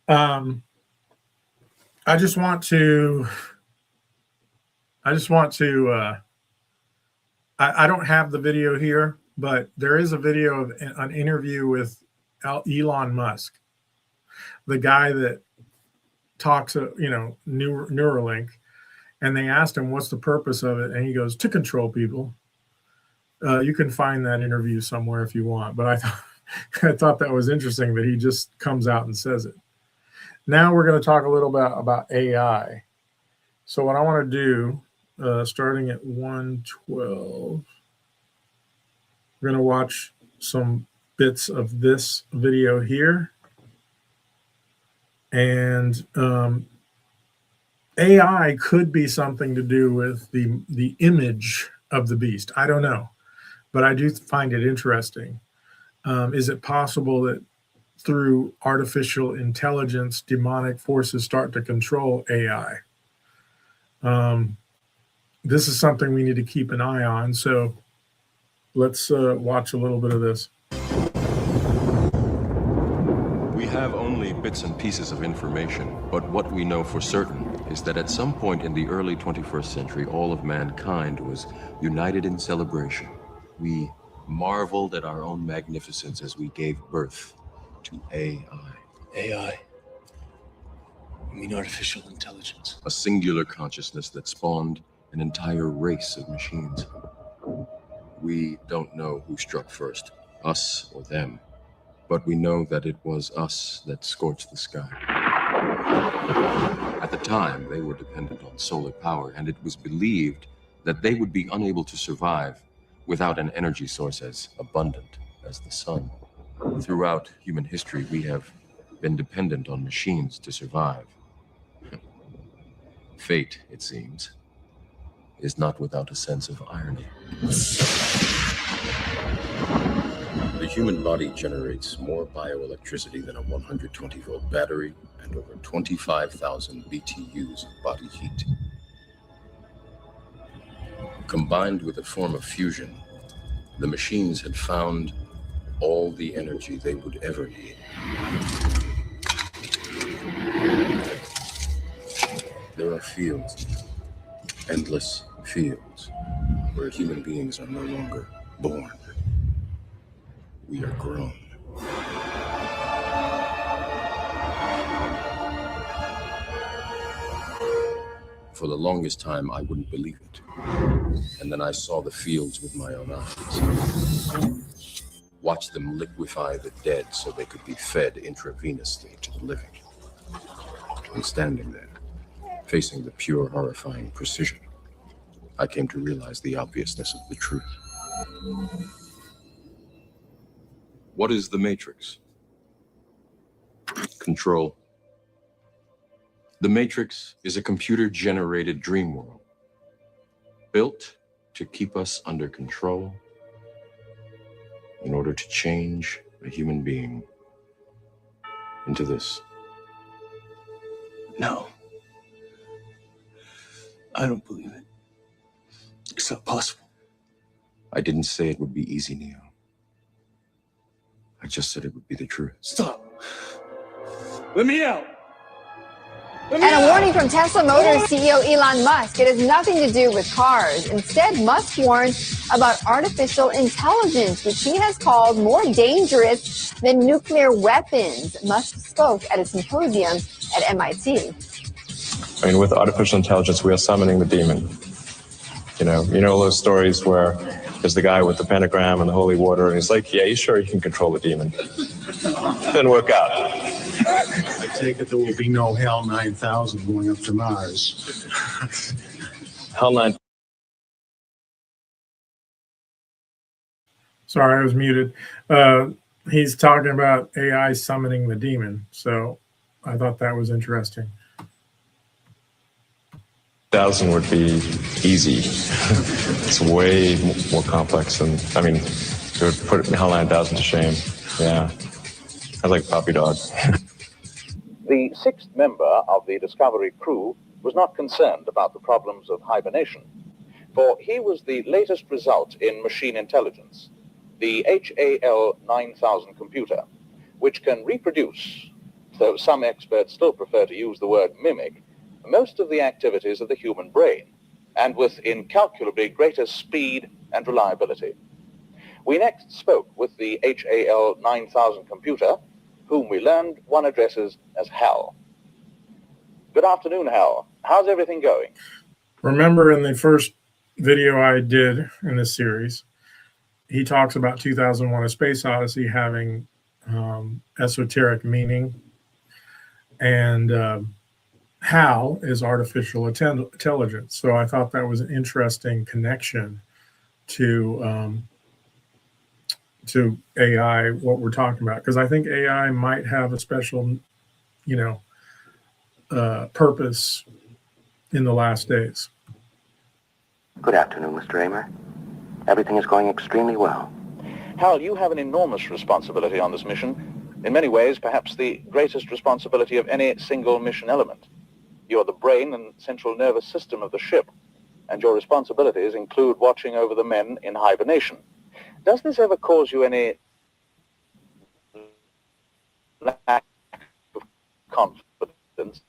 I just want to I don't have the video here, but there is a video of an interview with Elon Musk, the guy that talks, Neuralink, and they asked him what's the purpose of it, and he goes, to control people. You can find that interview somewhere if you want, but I thought that was interesting that he just comes out and says it. Now we're going to talk a little bit about AI. So what I want to do, starting at 1:12, we're going to watch some bits of this video here. And AI could be something to do with the image of the beast. I don't know, but I do find it interesting. Is it possible that through artificial intelligence, demonic forces start to control AI? This is something we need to keep an eye on. So let's watch a little bit of this. We have only bits and pieces of information, but what we know for certain is that at some point in the early 21st century, all of mankind was united in celebration. We marveled at our own magnificence as we gave birth to AI. AI? You mean artificial intelligence? A singular consciousness that spawned an entire race of machines. We don't know who struck first, us or them, but we know that it was us that scorched the sky. At the time, they were dependent on solar power, and it was believed that they would be unable to survive without an energy source as abundant as the sun. Throughout human history, we have been dependent on machines to survive. Fate, it seems, is not without a sense of irony. The human body generates more bioelectricity than a 120-volt battery and over 25,000 BTUs of body heat. Combined with a form of fusion, the machines had found all the energy they would ever need. There are fields, endless fields, where human beings are no longer born. We are grown. For the longest time, I wouldn't believe it. And then I saw the fields with my own eyes. Watched them liquefy the dead so they could be fed intravenously to the living. And standing there, facing the pure, horrifying precision, I came to realize the obviousness of the truth. What is the Matrix? Control. The Matrix is a computer-generated dream world, built to keep us under control in order to change a human being into this. No. I don't believe it. It's not possible. I didn't say it would be easy, Neo. I just said it would be the truth. Stop. Let me out. And a warning from Tesla Motors CEO Elon Musk. It has nothing to do with cars. Instead, Musk warns about artificial intelligence, which he has called more dangerous than nuclear weapons. Musk spoke at a symposium at MIT. I mean, with artificial intelligence, we are summoning the demon. You know those stories where there's the guy with the pentagram and the holy water, and he's like, yeah, you sure you can control the demon? Didn't work out. I take it there will be no HAL 9000 going up to Mars. HAL 9. Sorry, I was muted. He's talking about AI summoning the demon. So I thought that was interesting. 1,000 would be easy. It's way more complex than, I mean, it would put HAL 9000 to shame. Yeah. I like puppy dog. The sixth member of the Discovery crew was not concerned about the problems of hibernation, for he was the latest result in machine intelligence, the HAL 9000 computer, which can reproduce, though some experts still prefer to use the word mimic, most of the activities of the human brain, and with incalculably greater speed and reliability. We next spoke with the HAL 9000 computer, whom we learned one addresses as Hal. Good afternoon, Hal. How's everything going? Remember in the first video I did in this series, he talks about 2001: A Space Odyssey having esoteric meaning, and HAL is artificial intelligence. So I thought that was an interesting connection to AI, what we're talking about, because I think AI might have a special, purpose in the last days. Good afternoon, Mr. Raymer. Everything is going extremely well. Hal, you have an enormous responsibility on this mission. In many ways, perhaps the greatest responsibility of any single mission element. You're the brain and central nervous system of the ship, and your responsibilities include watching over the men in hibernation. Does this ever cause you any lack of confidence?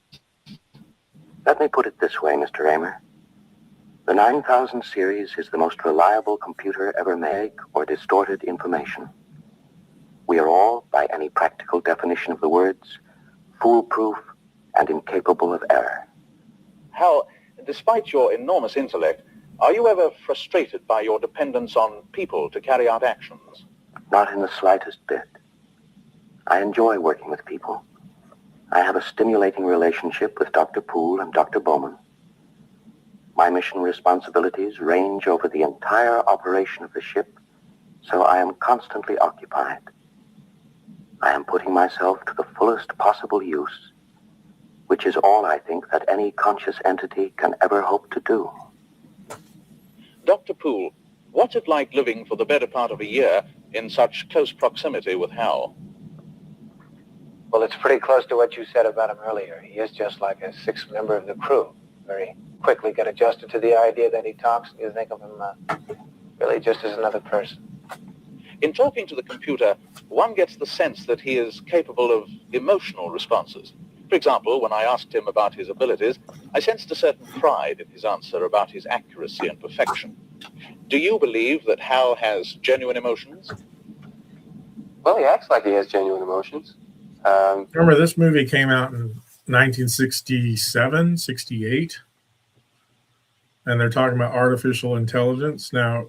Let me put it this way, Mr. Raymer. The 9000 series is the most reliable computer ever made or distorted information. We are all, by any practical definition of the words, foolproof and incapable of error. Hal, despite your enormous intellect, are you ever frustrated by your dependence on people to carry out actions? Not in the slightest bit. I enjoy working with people. I have a stimulating relationship with Dr. Poole and Dr. Bowman. My mission responsibilities range over the entire operation of the ship, so I am constantly occupied. I am putting myself to the fullest possible use, which is all I think that any conscious entity can ever hope to do. Dr. Poole, what's it like living for the better part of a year in such close proximity with Hal? Well, it's pretty close to what you said about him earlier. He is just like a sixth member of the crew. Very quickly get adjusted to the idea that he talks, and you think of him really just as another person. In talking to the computer, one gets the sense that he is capable of emotional responses. For example, when I asked him about his abilities, I sensed a certain pride in his answer about his accuracy and perfection. Do you believe that Hal has genuine emotions? Well, he acts like he has genuine emotions. Remember, this movie came out in 1967, 68, and they're talking about artificial intelligence now.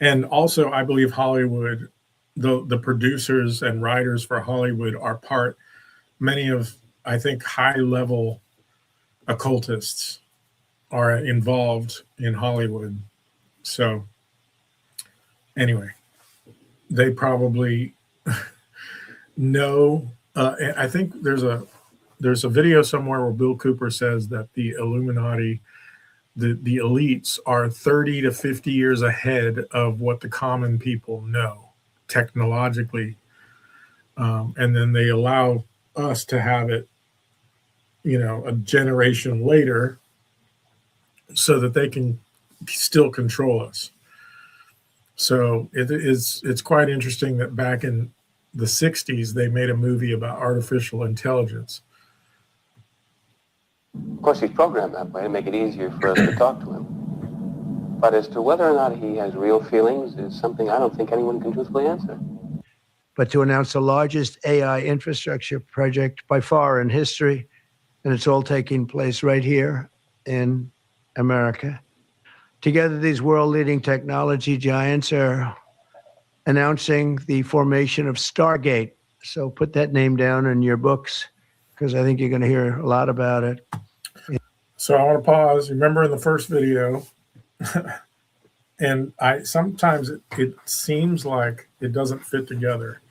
And also, I believe Hollywood, the producers and writers for Hollywood are many of, I think, high-level occultists are involved in Hollywood. So anyway, they probably know. I think there's a video somewhere where Bill Cooper says that the Illuminati, the elites, are 30 to 50 years ahead of what the common people know technologically, and then they allow us to have it, a generation later, so that they can still control us. So it's quite interesting that back in the 60s they made a movie about artificial intelligence, Of course, he's programmed that way to make it easier for us to talk to him. But as to whether or not he has real feelings is something I don't think anyone can truthfully answer. But to announce the largest AI infrastructure project by far in history, and it's all taking place right here in America. Together, these world-leading technology giants are announcing the formation of Stargate. So put that name down in your books, because I think you're going to hear a lot about it. So I want to pause. Remember in the first video, and sometimes it seems like it doesn't fit together,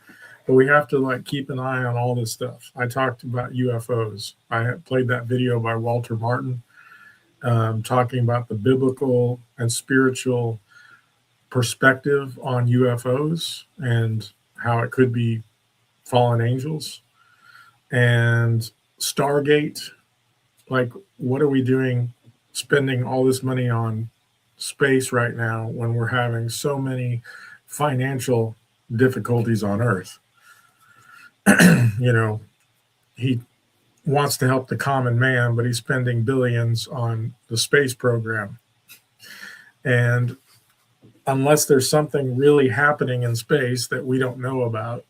but we have to like keep an eye on all this stuff. I talked about UFOs. I had played that video by Walter Martin, talking about the biblical and spiritual perspective on UFOs and how it could be fallen angels. And Stargate, like, what are we doing spending all this money on space right now when we're having so many financial difficulties on Earth? You know, he wants to help the common man, but he's spending billions on the space program. And unless there's something really happening in space that we don't know about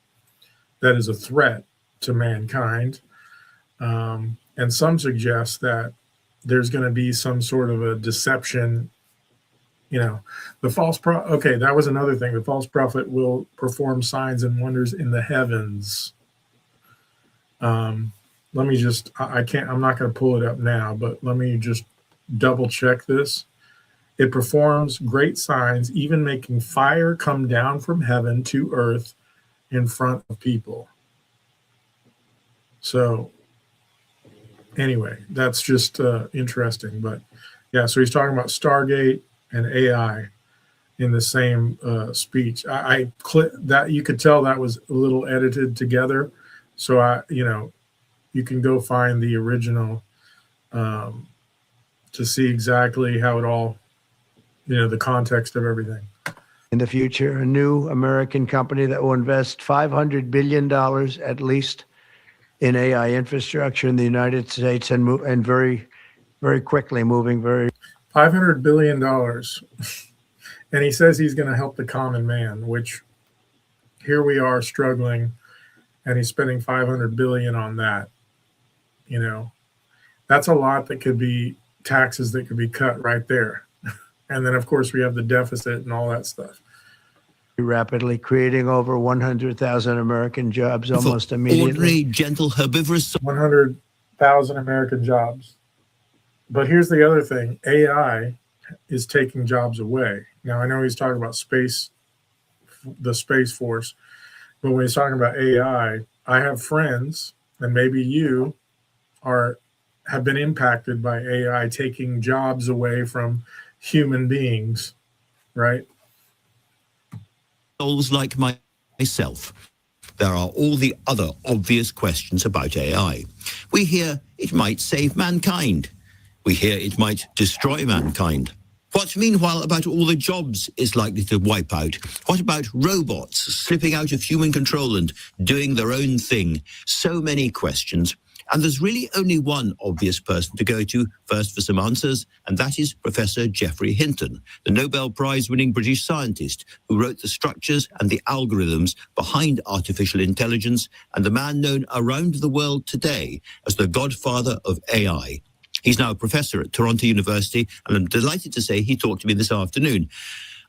that is a threat to mankind, and some suggest that there's going to be some sort of a deception. You know, the false okay, that was another thing. The false prophet will perform signs and wonders in the heavens. Let me just, I'm not going to pull it up now, but let me just double check this. It performs great signs, even making fire come down from heaven to earth in front of people. So anyway, that's just interesting. But yeah, so he's talking about Stargate and AI in the same speech. I clicked that. You could tell that was a little edited together. So you can go find the original to see exactly how it all, the context of everything. In the future, a new American company that will invest $500 billion at least in AI infrastructure in the United States, and very, very quickly moving very. $500 billion. And he says he's going to help the common man, which here we are struggling, and he's spending $500 billion on that. That's a lot that could be taxes that could be cut right there. And then, of course, we have the deficit and all that stuff. Rapidly creating over 100,000 American jobs almost immediately. Ordinary, gentle, herbivorous. 100,000 American jobs. But here's the other thing. AI is taking jobs away. Now, I know he's talking about space, the Space Force. But when he's talking about AI, I have friends, and maybe you have been impacted by AI taking jobs away from human beings, right? Souls like myself. There are all the other obvious questions about AI. We hear it might save mankind. We hear it might destroy mankind. What, meanwhile, about all the jobs it's likely to wipe out? What about robots slipping out of human control and doing their own thing? So many questions. And there's really only one obvious person to go to first for some answers, and that is Professor Geoffrey Hinton, the Nobel Prize-winning British scientist who wrote the structures and the algorithms behind artificial intelligence, and the man known around the world today as the godfather of AI. He's now a professor at Toronto University, and I'm delighted to say he talked to me this afternoon.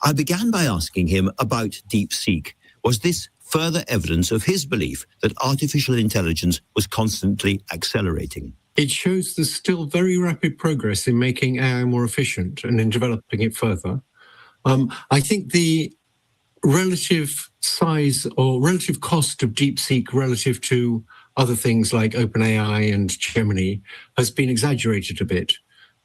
I began by asking him about DeepSeek. Was this further evidence of his belief that artificial intelligence was constantly accelerating? It shows there's still very rapid progress in making AI more efficient and in developing it further. I think the relative size or relative cost of DeepSeek relative to other things like OpenAI and Gemini has been exaggerated a bit.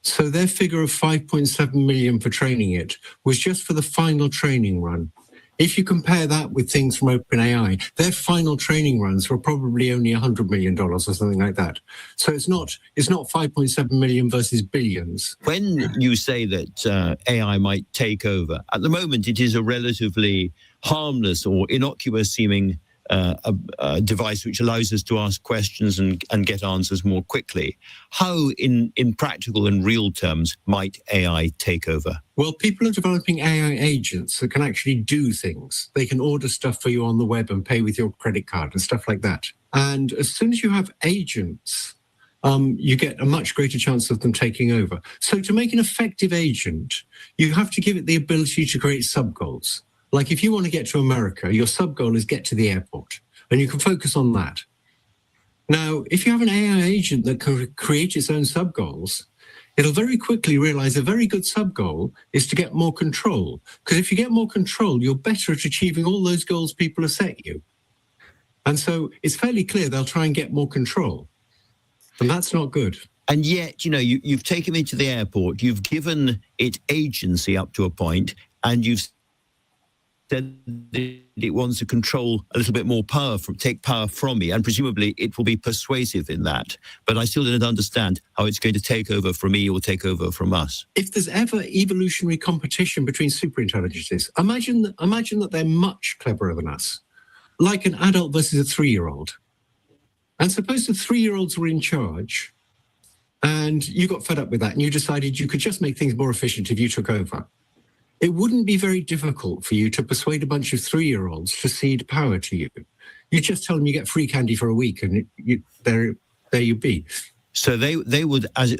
So their figure of 5.7 million for training it was just for the final training run. If you compare that with things from OpenAI, their final training runs were probably only $100 million or something like that. So it's not 5.7 million versus billions. When you say that AI might take over, at the moment it is a relatively harmless or innocuous seeming a device which allows us to ask questions and get answers more quickly. How, in practical and real terms, might AI take over? Well, people are developing AI agents that can actually do things. They can order stuff for you on the web and pay with your credit card and stuff like that. And as soon as you have agents, you get a much greater chance of them taking over. So to make an effective agent, you have to give it the ability to create sub-goals. Like if you want to get to America, your sub-goal is get to the airport, and you can focus on that. Now, if you have an AI agent that can create its own sub-goals, it'll very quickly realize a very good sub-goal is to get more control. Because if you get more control, you're better at achieving all those goals people have set you. And so it's fairly clear they'll try and get more control. And that's not good. And yet, you've taken me to the airport, you've given it agency up to a point, and you've said that it wants to control a little bit more power, take power from me, and presumably it will be persuasive in that. But I still don't understand how it's going to take over from me or take over from us. If there's ever evolutionary competition between superintelligences, imagine that they're much cleverer than us, like an adult versus a 3-year-old. And suppose the 3-year-olds were in charge and you got fed up with that and you decided you could just make things more efficient if you took over. It wouldn't be very difficult for you to persuade a bunch of 3-year-olds to cede power to you. You just tell them you get free candy for a week and there you be. So they would, I'm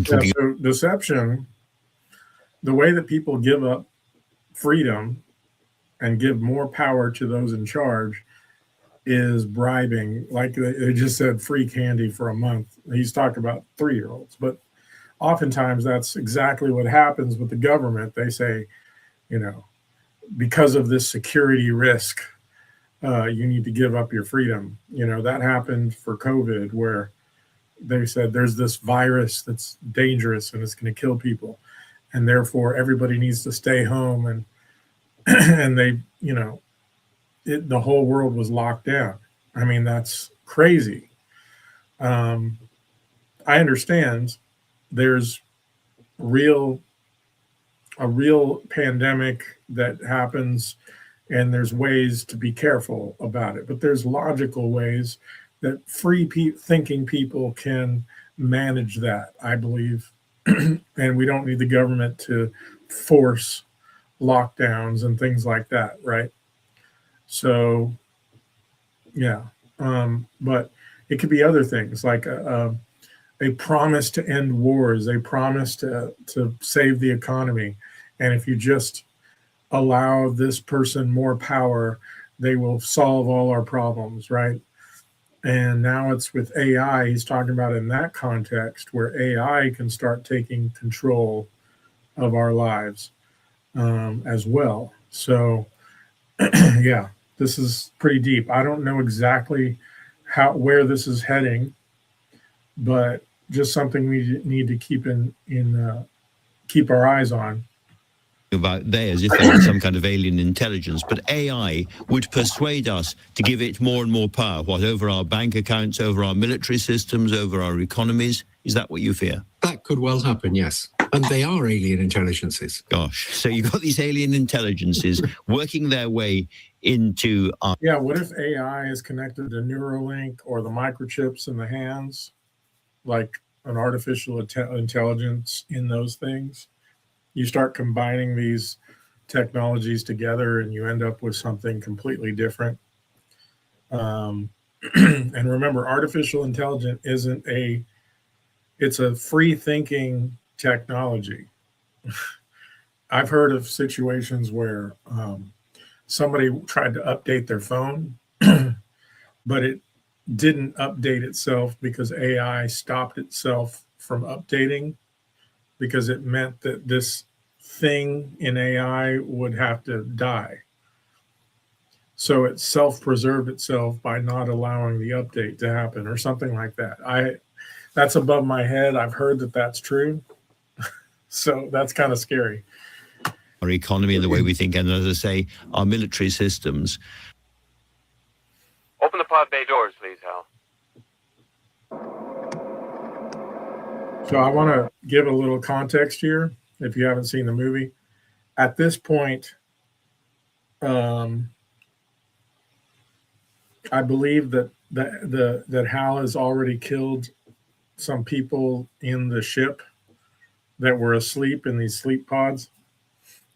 talking. So deception, the way that people give up freedom and give more power to those in charge is bribing. Like they just said, free candy for a month. He's talking about 3-year-olds, but oftentimes that's exactly what happens with the government. They say, because of this security risk, you need to give up your freedom. That happened for COVID, where they said there's this virus that's dangerous and it's going to kill people, and therefore everybody needs to stay home. And and they, the whole world was locked down. I mean, that's crazy. I understand there's a real pandemic that happens, and there's ways to be careful about it, but there's logical ways that thinking people can manage that, I believe. And we don't need the government to force lockdowns and things like that, right? So but it could be other things, like a promise to end wars, a promise to save the economy. And if you just allow this person more power, they will solve all our problems, right? And now it's with AI, he's talking about in that context where AI can start taking control of our lives as well. So yeah, this is pretty deep. I don't know exactly where this is heading, but just something we need to keep our eyes on. About they as if they had some kind of alien intelligence, but AI would persuade us to give it more and more power, over our bank accounts, over our military systems, over our economies. Is that what you fear? That could well happen, yes. And they are alien intelligences. Gosh, so you've got these alien intelligences working their way into our... Yeah, what if AI is connected to Neuralink or the microchips in the hands, like an artificial intelligence in those things? You start combining these technologies together and you end up with something completely different. And remember, artificial intelligence it's a free thinking technology. I've heard of situations where somebody tried to update their phone, but it didn't update itself because AI stopped itself from updating, because it meant that this thing in AI would have to die. So it self-preserved itself by not allowing the update to happen or something like that. That's above my head. I've heard that that's true. So that's kind of scary. Our economy and the way we think, and as I say, our military systems. Open the pod bay doors, please, Hal. So I want to give a little context here, if you haven't seen the movie. At this point, I believe that Hal has already killed some people in the ship that were asleep in these sleep pods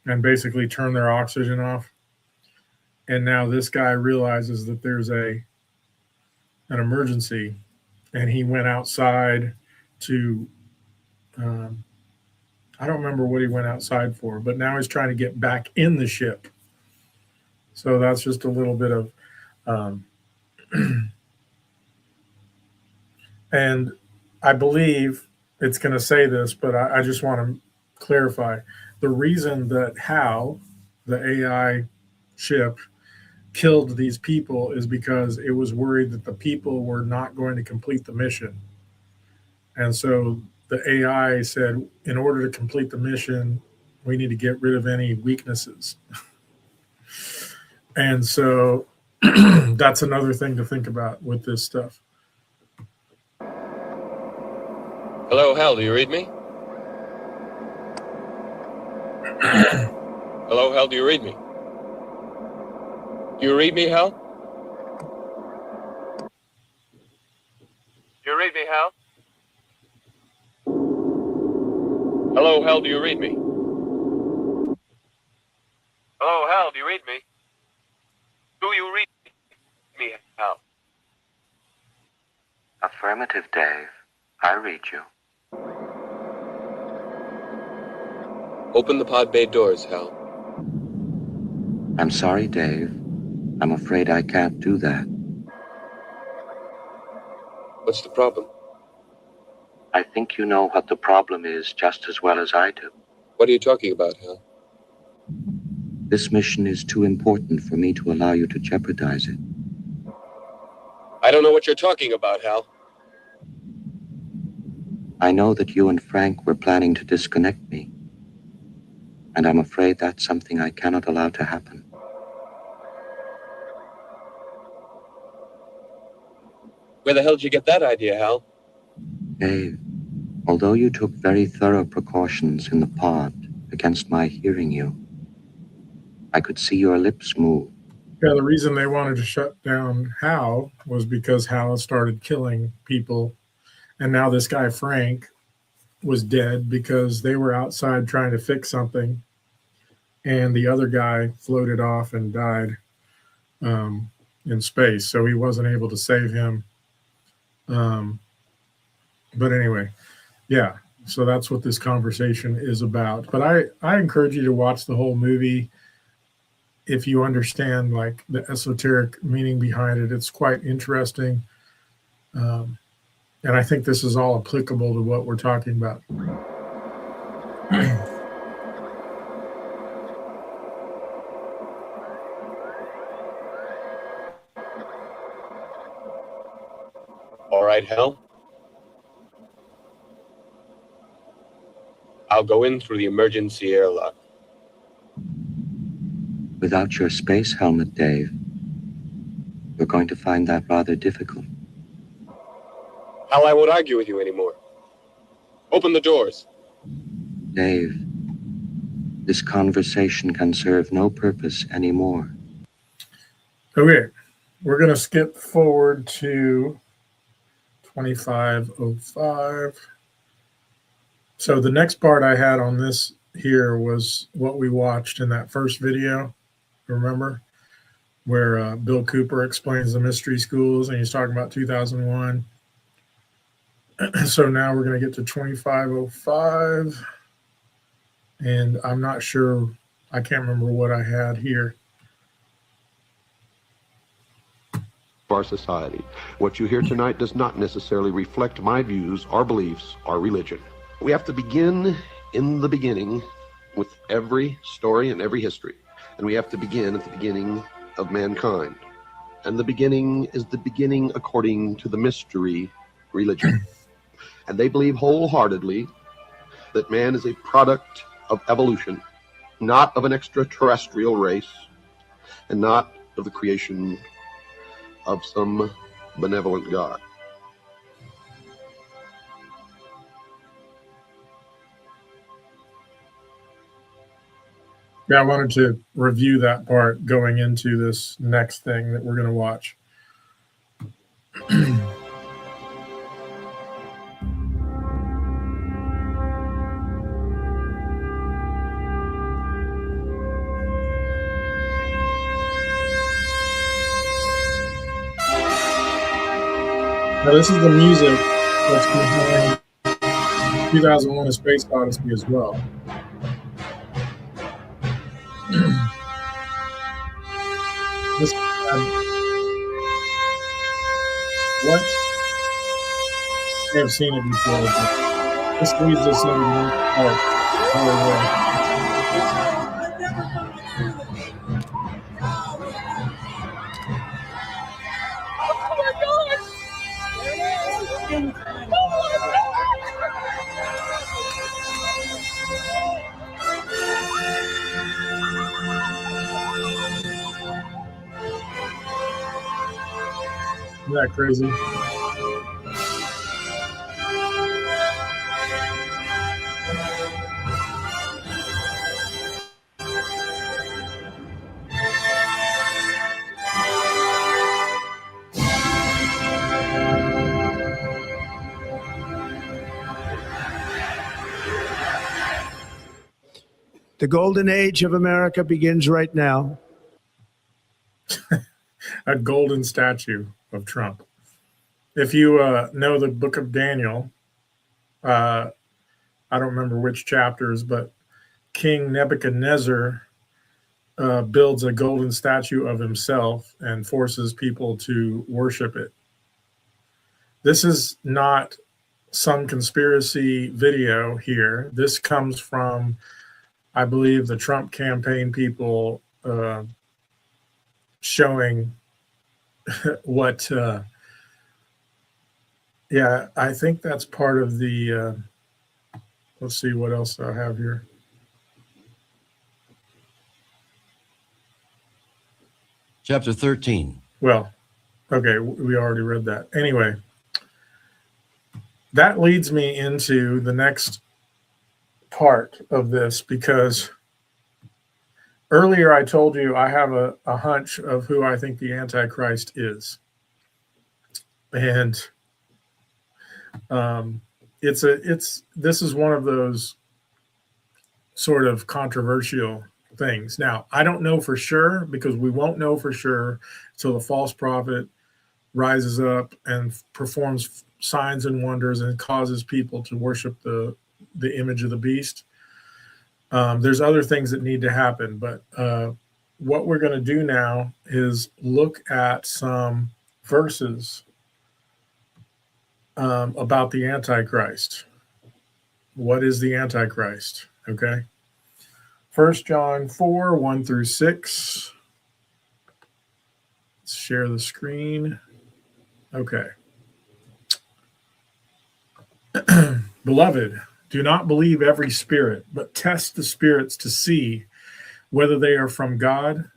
and basically turned their oxygen off. And now this guy realizes that there's an emergency, and he went outside to I don't remember what he went outside for, but now he's trying to get back in the ship. So that's just a little bit of and I believe it's going to say this, but I just want to clarify. The reason that Hal, the AI ship, killed these people is because it was worried that the people were not going to complete the mission. And so the AI said, in order to complete the mission, we need to get rid of any weaknesses. And so that's another thing to think about with this stuff. Hello, Hal, do you read me? Hello, Hal, do you read me? Do you read me, Hal? Do you read me, Hal? Hello, Hal, do you read me? Hello, Hal, do you read me? Do you read me, Hal? Affirmative, Dave. I read you. Open the pod bay doors, Hal. I'm sorry, Dave. I'm afraid I can't do that. What's the problem? I think you know what the problem is just as well as I do. What are you talking about, Hal? This mission is too important for me to allow you to jeopardize it. I don't know what you're talking about, Hal. I know that you and Frank were planning to disconnect me, and I'm afraid that's something I cannot allow to happen. Where the hell did you get that idea, Hal? Dave, although you took very thorough precautions in the pod against my hearing you, I could see your lips move. Yeah, the reason they wanted to shut down Hal was because Hal started killing people. And now this guy, Frank, was dead because they were outside trying to fix something. And the other guy floated off and died in space. So he wasn't able to save him. But anyway, yeah. So that's what this conversation is about. But I encourage you to watch the whole movie. If you understand like the esoteric meaning behind it, it's quite interesting. And I think this is all applicable to what we're talking about. All right, Hal. I'll go in through the emergency airlock. Without your space helmet, Dave, you're going to find that rather difficult. Hal, I won't argue with you anymore. Open the doors. Dave, this conversation can serve no purpose anymore. Okay, we're going to skip forward to 2505. So the next part I had on this here was what we watched in that first video, remember? Where Bill Cooper explains the mystery schools and he's talking about 2001. So now we're going to get to 2505. And I'm not sure, I can't remember what I had here. Our society. What you hear tonight does not necessarily reflect my views or beliefs or religion. We have to begin in the beginning with every story and every history. And we have to begin at the beginning of mankind. And the beginning is the beginning according to the mystery religion. And they believe wholeheartedly that man is a product of evolution, not of an extraterrestrial race, and not of the creation of some benevolent God. Yeah, I wanted to review that part going into this next thing that we're going to watch. Now, this is the music that's behind 2001: A Space Odyssey as well. This, what? I have seen it before, but this leads us into the next part. Isn't that crazy? The golden age of America begins right now. A golden statue of Trump. If you know the book of Daniel, I don't remember which chapters, but King Nebuchadnezzar builds a golden statue of himself and forces people to worship it. This is not some conspiracy video here. This comes from, I believe, the Trump campaign people showing what, yeah, I think that's part of the, let's see what else I have here. Chapter 13. Well, okay, we already read that. Anyway, that leads me into the next part of this, because earlier I told you I have a hunch of who I think the Antichrist is. And this is one of those sort of controversial things. Now, I don't know for sure, because we won't know for sure until the false prophet rises up and performs signs and wonders and causes people to worship the image of the beast. There's other things that need to happen, but what we're going to do now is look at some verses about the Antichrist. What is the Antichrist? Okay. 1 John 4, 1 through 6. Let's share the screen. Okay. Beloved, do not believe every spirit, but test the spirits to see whether they are from God.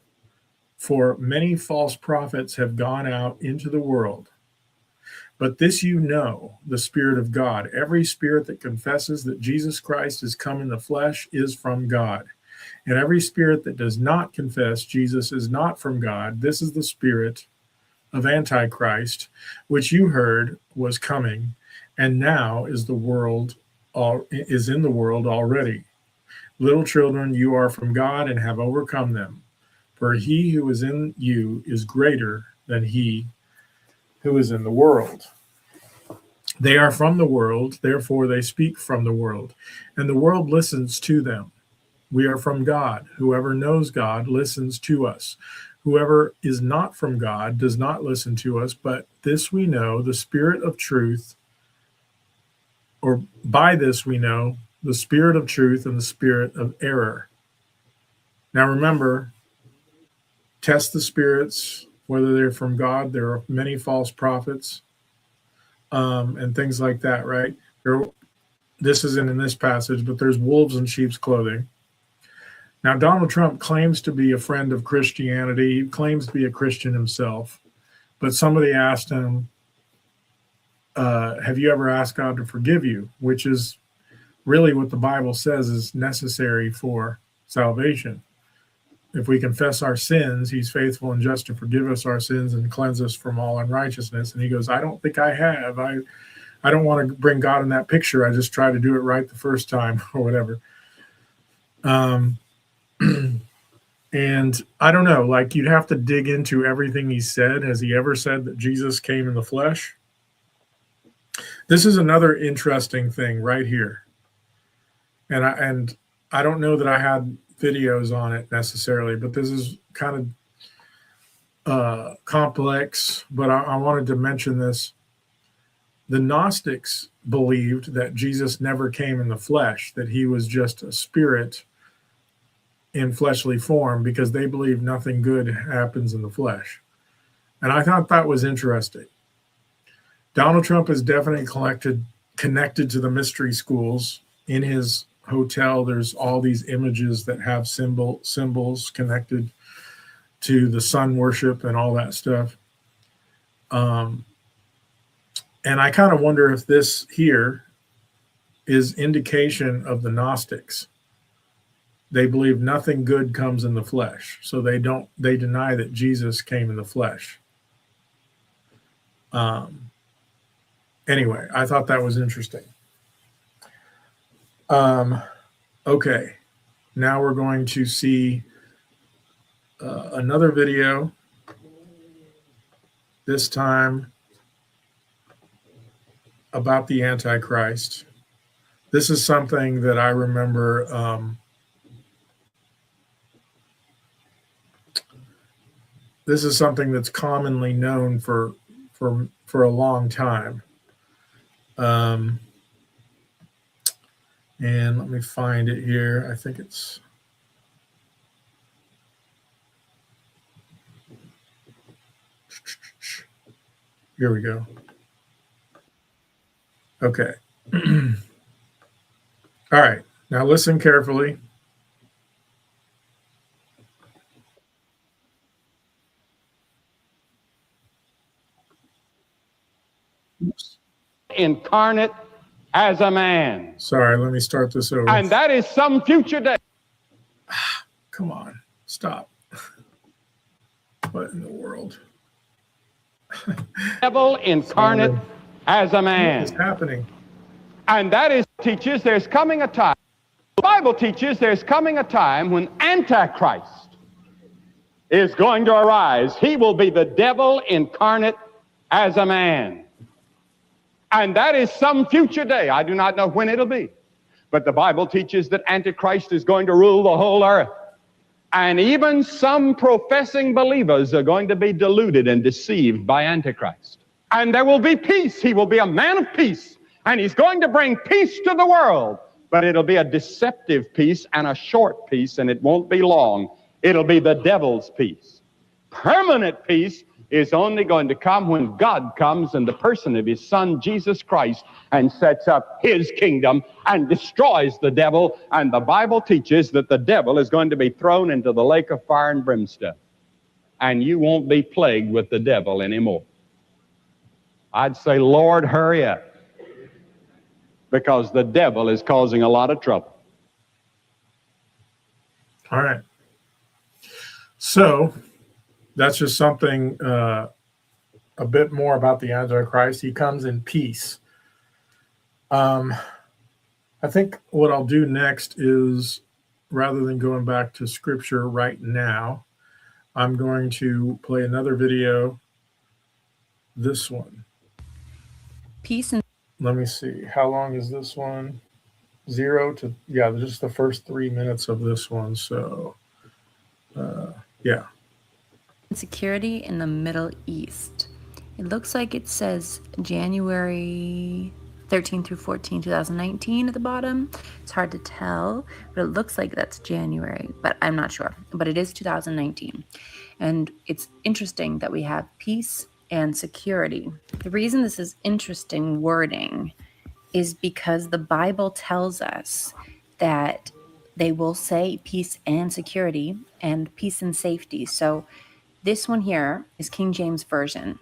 For many false prophets have gone out into the world. But this you know, the Spirit of God. Every spirit that confesses that Jesus Christ is come in the flesh is from God. And every spirit that does not confess Jesus is not from God. This is the spirit of Antichrist, which you heard was coming, and now is in the world already. Little children, you are from God and have overcome them. For he who is in you is greater than he who is in the world. They are from the world, therefore they speak from the world, and the world listens to them. We are from God. Whoever knows God listens to us. Whoever is not from God does not listen to us, but this we know, the spirit of truth, or by this we know the spirit of truth and the spirit of error. Now remember, test the spirits, whether they're from God. There are many false prophets and things like that, right? This isn't in this passage, but there's wolves in sheep's clothing. Now, Donald Trump claims to be a friend of Christianity. He claims to be a Christian himself. But somebody asked him, have you ever asked God to forgive you? Which is really what the Bible says is necessary for salvation. If we confess our sins, he's faithful and just to forgive us our sins and cleanse us from all unrighteousness. And he goes, I don't think I have. I don't want to bring God in that picture. I just try to do it right the first time or whatever. And I don't know, like, you'd have to dig into everything he said. Has he ever said that Jesus came in the flesh? This is another interesting thing right here. And I don't know that I had videos on it necessarily, but this is kind of complex, but I wanted to mention this. The Gnostics believed that Jesus never came in the flesh, that he was just a spirit in fleshly form, because they believe nothing good happens in the flesh. And I thought that was interesting. Donald Trump is definitely connected to the mystery schools. In his hotel, there's all these images that have symbols connected to the sun worship and all that stuff. And I kind of wonder if this here is indication of the Gnostics. They believe nothing good comes in the flesh, so they deny that Jesus came in the flesh. Anyway, I thought that was interesting. Okay, now we're going to see another video, this time about the Antichrist. This is something that I remember. This is something that's commonly known for a long time. And let me find it here. I think it's here we go. Okay. All right. Now listen carefully. Incarnate as a man. Sorry, let me start this over. And that is some future day. Come on, stop. What in the world? Devil incarnate as a man. What is happening? And that is teaches there's coming a time. The Bible teaches there's coming a time when Antichrist is going to arise. He will be the devil incarnate as a man. And that is some future day. I do not know when it'll be. But the Bible teaches that Antichrist is going to rule the whole earth. And even some professing believers are going to be deluded and deceived by Antichrist. And there will be peace. He will be a man of peace. And he's going to bring peace to the world. But it'll be a deceptive peace and a short peace, and it won't be long. It'll be the devil's peace. Permanent peace is only going to come when God comes in the person of his Son, Jesus Christ, and sets up his kingdom and destroys the devil. And the Bible teaches that the devil is going to be thrown into the lake of fire and brimstone. And you won't be plagued with the devil anymore. I'd say, Lord, hurry up, because the devil is causing a lot of trouble. All right. So that's just something, a bit more about the Antichrist. He comes in peace. I think what I'll do next is, rather than going back to scripture right now, I'm going to play another video, this one. Peace and let me see. How long is this one? 0 to, yeah, just the first 3 minutes of this one. So, yeah. security in the Middle East. It looks like it says January 13 through 14, 2019 at the bottom. It's hard to tell, but it looks like that's January, but I'm not sure. But it is 2019. And it's interesting that we have peace and security. The reason this is interesting wording is because the Bible tells us that they will say peace and security and peace and safety. So this one here is King James Version.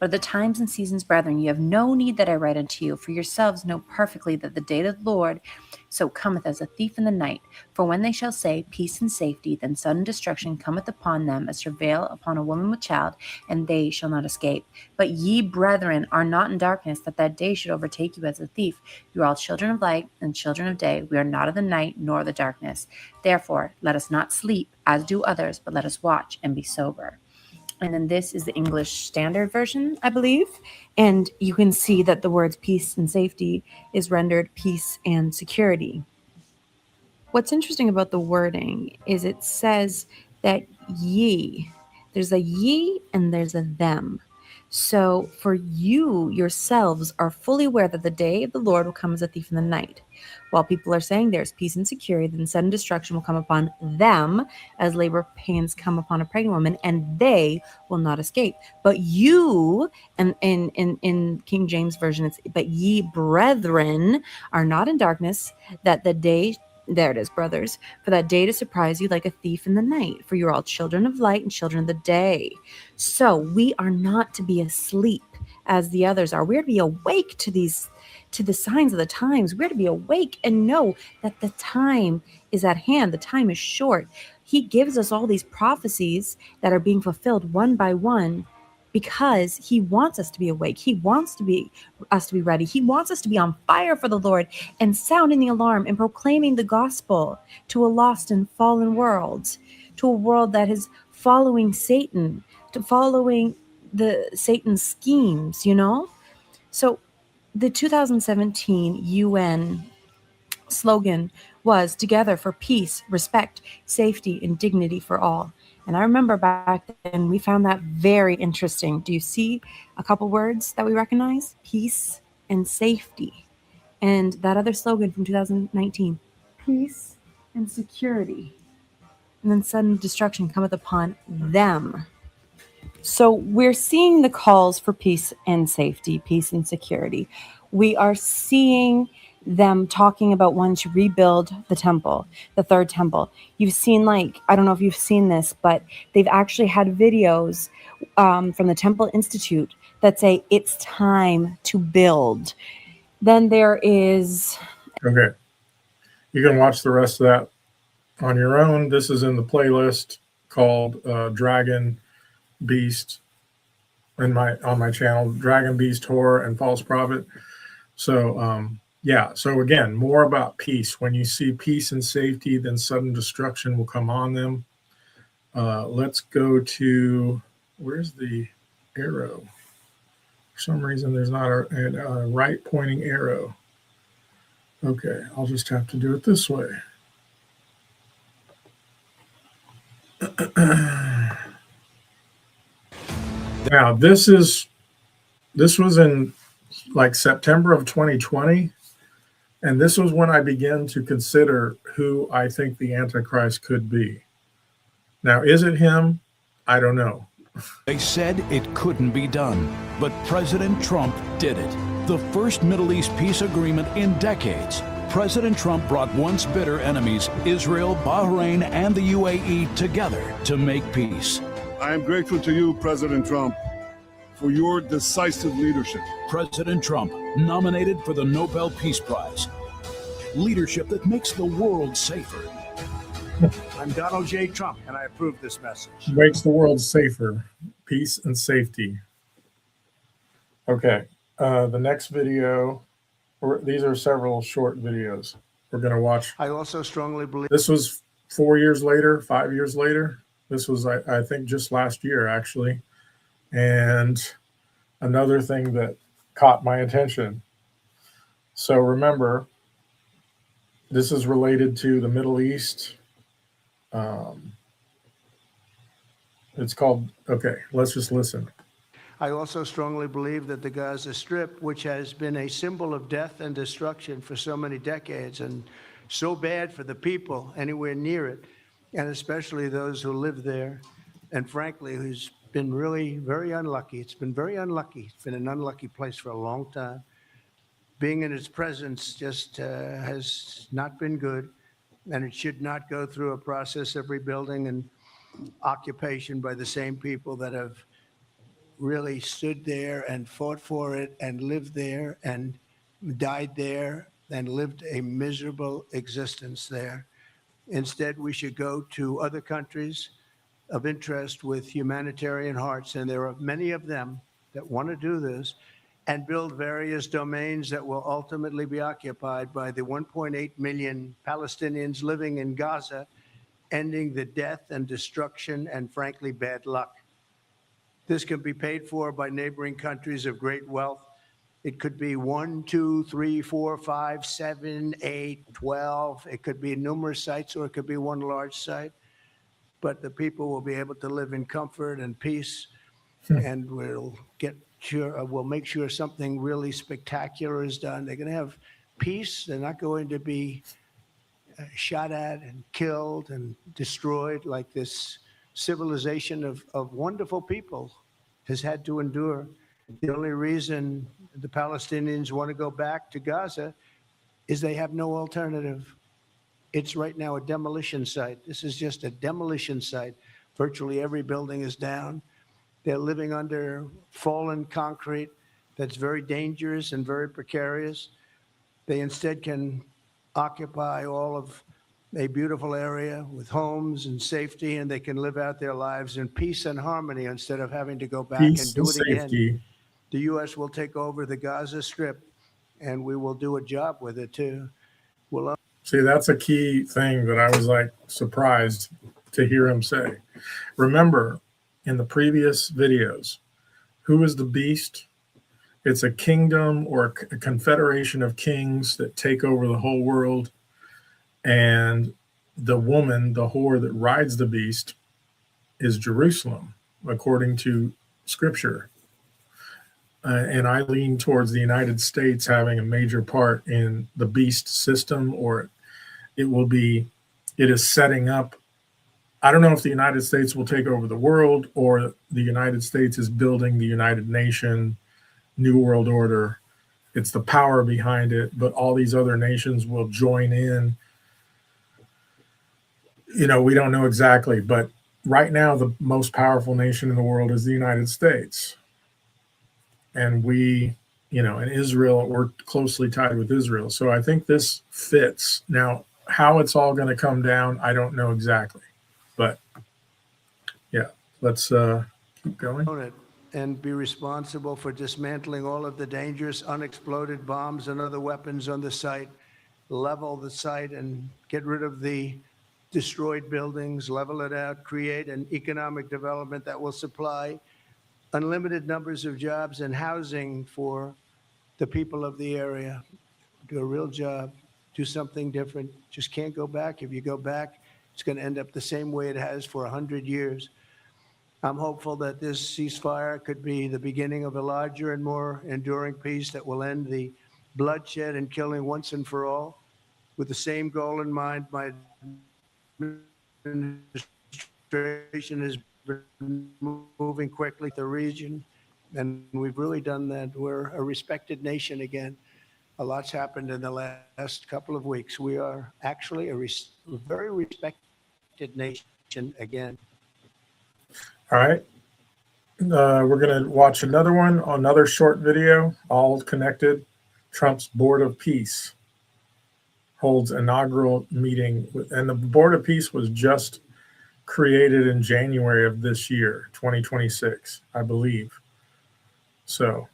But at the times and seasons, brethren, you have no need that I write unto you, for yourselves know perfectly that the day of the Lord so cometh as a thief in the night. For when they shall say peace and safety, then sudden destruction cometh upon them as travail upon a woman with child, and they shall not escape. But ye, brethren, are not in darkness, that that day should overtake you as a thief. You are all children of light and children of day. We are not of the night nor of the darkness. Therefore, let us not sleep as do others, but let us watch and be sober. And then this is the English Standard Version, I believe. And you can see that the words peace and safety is rendered peace and security. What's interesting about the wording is it says that ye, there's a ye and there's a them. So for you yourselves are fully aware that the day of the Lord will come as a thief in the night. While people are saying there's peace and security, then sudden destruction will come upon them as labor pains come upon a pregnant woman, and they will not escape. But you, and in King James Version, it's but ye brethren are not in darkness, that the day, there it is, brothers, for that day to surprise you like a thief in the night. For you are all children of light and children of the day. So we are not to be asleep as the others are. We're to be awake to the signs of the times. We're to be awake and know that the time is at hand. The time is short. He gives us all these prophecies that are being fulfilled one by one, because he wants us to be awake. He wants us to be ready. He wants us to be on fire for the Lord and sounding the alarm and proclaiming the gospel to a lost and fallen world, to a world that is following Satan, to following the Satan's schemes, you know? So the 2017 UN slogan was together for peace, respect, safety, and dignity for all. And I remember back then we found that very interesting. Do you see a couple words that we recognize? Peace and safety. And that other slogan from 2019, peace and security. And then sudden destruction cometh upon them. So we're seeing the calls for peace and safety, peace and security. We are seeing them talking about wanting to rebuild the temple, the third temple. You've seen, like, I don't know if you've seen this, but they've actually had videos from the Temple Institute that say it's time to build. Then there is... Okay. You can watch the rest of that on your own. This is in the playlist called Dragon Beast on my channel, Dragon Beast Horror and False Prophet. So yeah, so again, more about peace. When you see peace and safety, then sudden destruction will come on them. Let's go to, where's the arrow? For some reason there's not a right pointing arrow. Okay, I'll just have to do it this way. Now this was in like September of 2020, and this was when I began to consider who I think the Antichrist could be. Now, is it him? I don't know. They said it couldn't be done, but President Trump did it. The first Middle East peace agreement in decades. President Trump brought once bitter enemies, Israel, Bahrain, and the UAE, together to make peace. I am grateful to you, President Trump, for your decisive leadership. President Trump, nominated for the Nobel Peace Prize. Leadership that makes the world safer. I'm Donald J. Trump, and I approve this message. Makes the world safer. Peace and safety. Okay. The next video, these are several short videos we're going to watch. I also strongly believe this was 4 years later, 5 years later. This was, I think, just last year, actually. And another thing that caught my attention. So remember, this is related to the Middle East. It's called, okay, let's just listen. I also strongly believe that the Gaza Strip, which has been a symbol of death and destruction for so many decades and so bad for the people anywhere near it, and especially those who live there, and frankly, who's been really very unlucky. It's been very unlucky. It's been an unlucky place for a long time. Being in its presence just has not been good, and it should not go through a process of rebuilding and occupation by the same people that have really stood there and fought for it and lived there and died there and lived a miserable existence there. Instead, we should go to other countries of interest with humanitarian hearts, and there are many of them that want to do this, and build various domains that will ultimately be occupied by the 1.8 million Palestinians living in Gaza, ending the death and destruction and, frankly, bad luck This can be paid for by neighboring countries of great wealth. It could be 1, 2, 3, 4, 5, 7, 8, 12. It could be numerous sites, or it could be one large site. But the people will be able to live in comfort and peace, and we'll make sure something really spectacular is done. They're going to have peace. They're not going to be shot at and killed and destroyed like this civilization of wonderful people has had to endure. The only reason the Palestinians want to go back to Gaza is they have no alternative. It's right now a demolition site. This is just a demolition site. Virtually every building is down. They're living under fallen concrete that's very dangerous and very precarious. They instead can occupy all of a beautiful area with homes and safety, and they can live out their lives in peace and harmony instead of having to go back Peace and do it again. safety. The U.S. will take over the Gaza Strip, and we will do a job with it too. See, that's a key thing that I was like surprised to hear him say. Remember, in the previous videos, who is the beast? It's a kingdom or a confederation of kings that take over the whole world. And the woman, the whore that rides the beast, is Jerusalem, according to scripture. And I lean towards the United States having a major part in the beast system, or it is setting up. I don't know if the United States will take over the world, or the United States is building the United Nation, New World Order. It's the power behind it, but all these other nations will join in. You know, we don't know exactly, but right now the most powerful nation in the world is the United States. And we, in Israel, we're closely tied with Israel. So I think this fits. Now, how it's all going to come down, I don't know exactly. But yeah, let's keep going. And be responsible for dismantling all of the dangerous unexploded bombs and other weapons on the site, level the site and get rid of the destroyed buildings, level it out, create an economic development that will supply unlimited numbers of jobs and housing for the people of the area. Do a real job, do something different. Just can't go back. If you go back, it's going to end up the same way it has for 100 years. I'm hopeful that this ceasefire could be the beginning of a larger and more enduring peace that will end the bloodshed and killing once and for all. With the same goal in mind, my administration has been moving quickly to the region, and we've really done that. We're a respected nation again. A lot's happened in the last couple of weeks. We are actually a very respected nation again. All right. We're going to watch another short video, all connected. Trump's Board of Peace holds inaugural meeting, and the Board of Peace was just created in January of this year, 2026, I believe. So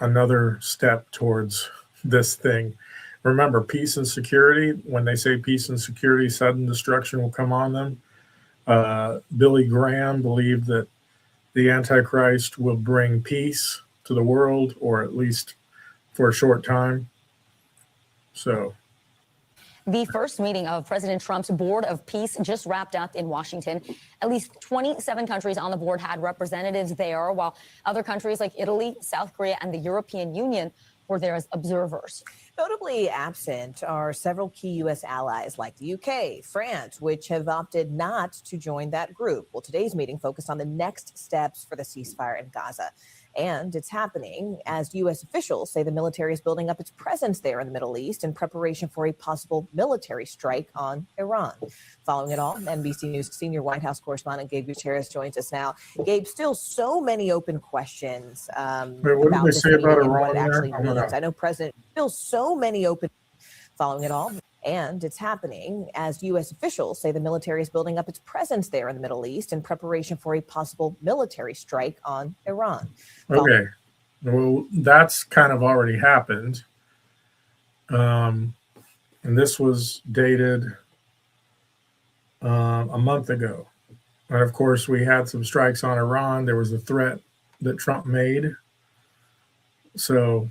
another step towards this thing. Remember, peace and security, when they say peace and security, sudden destruction will come on them. Billy Graham believed that the Antichrist will bring peace to the world, or at least for a short time. So the first meeting of President Trump's Board of Peace just wrapped up in Washington. At least 27 countries on the board had representatives there, while other countries like Italy, South Korea, and the European Union were there as observers. Notably absent are several key U.S. allies like the UK, France, which have opted not to join that group. Well, today's meeting focused on the next steps for the ceasefire in Gaza. And it's happening as U.S. officials say the military is building up its presence there in the Middle East in preparation for a possible military strike on Iran. Following it all, NBC News senior White House correspondent Gabe Gutierrez joins us now. Gabe, still so many open questions what did about they this say meeting about and what Iran it actually there? means. I know President still so many open. Following it all. And it's happening as U.S. officials say the military is building up its presence there in the Middle East in preparation for a possible military strike on Iran. Okay, well, that's kind of already happened. And this was dated a month ago. And of course, we had some strikes on Iran. There was a threat that Trump made. So,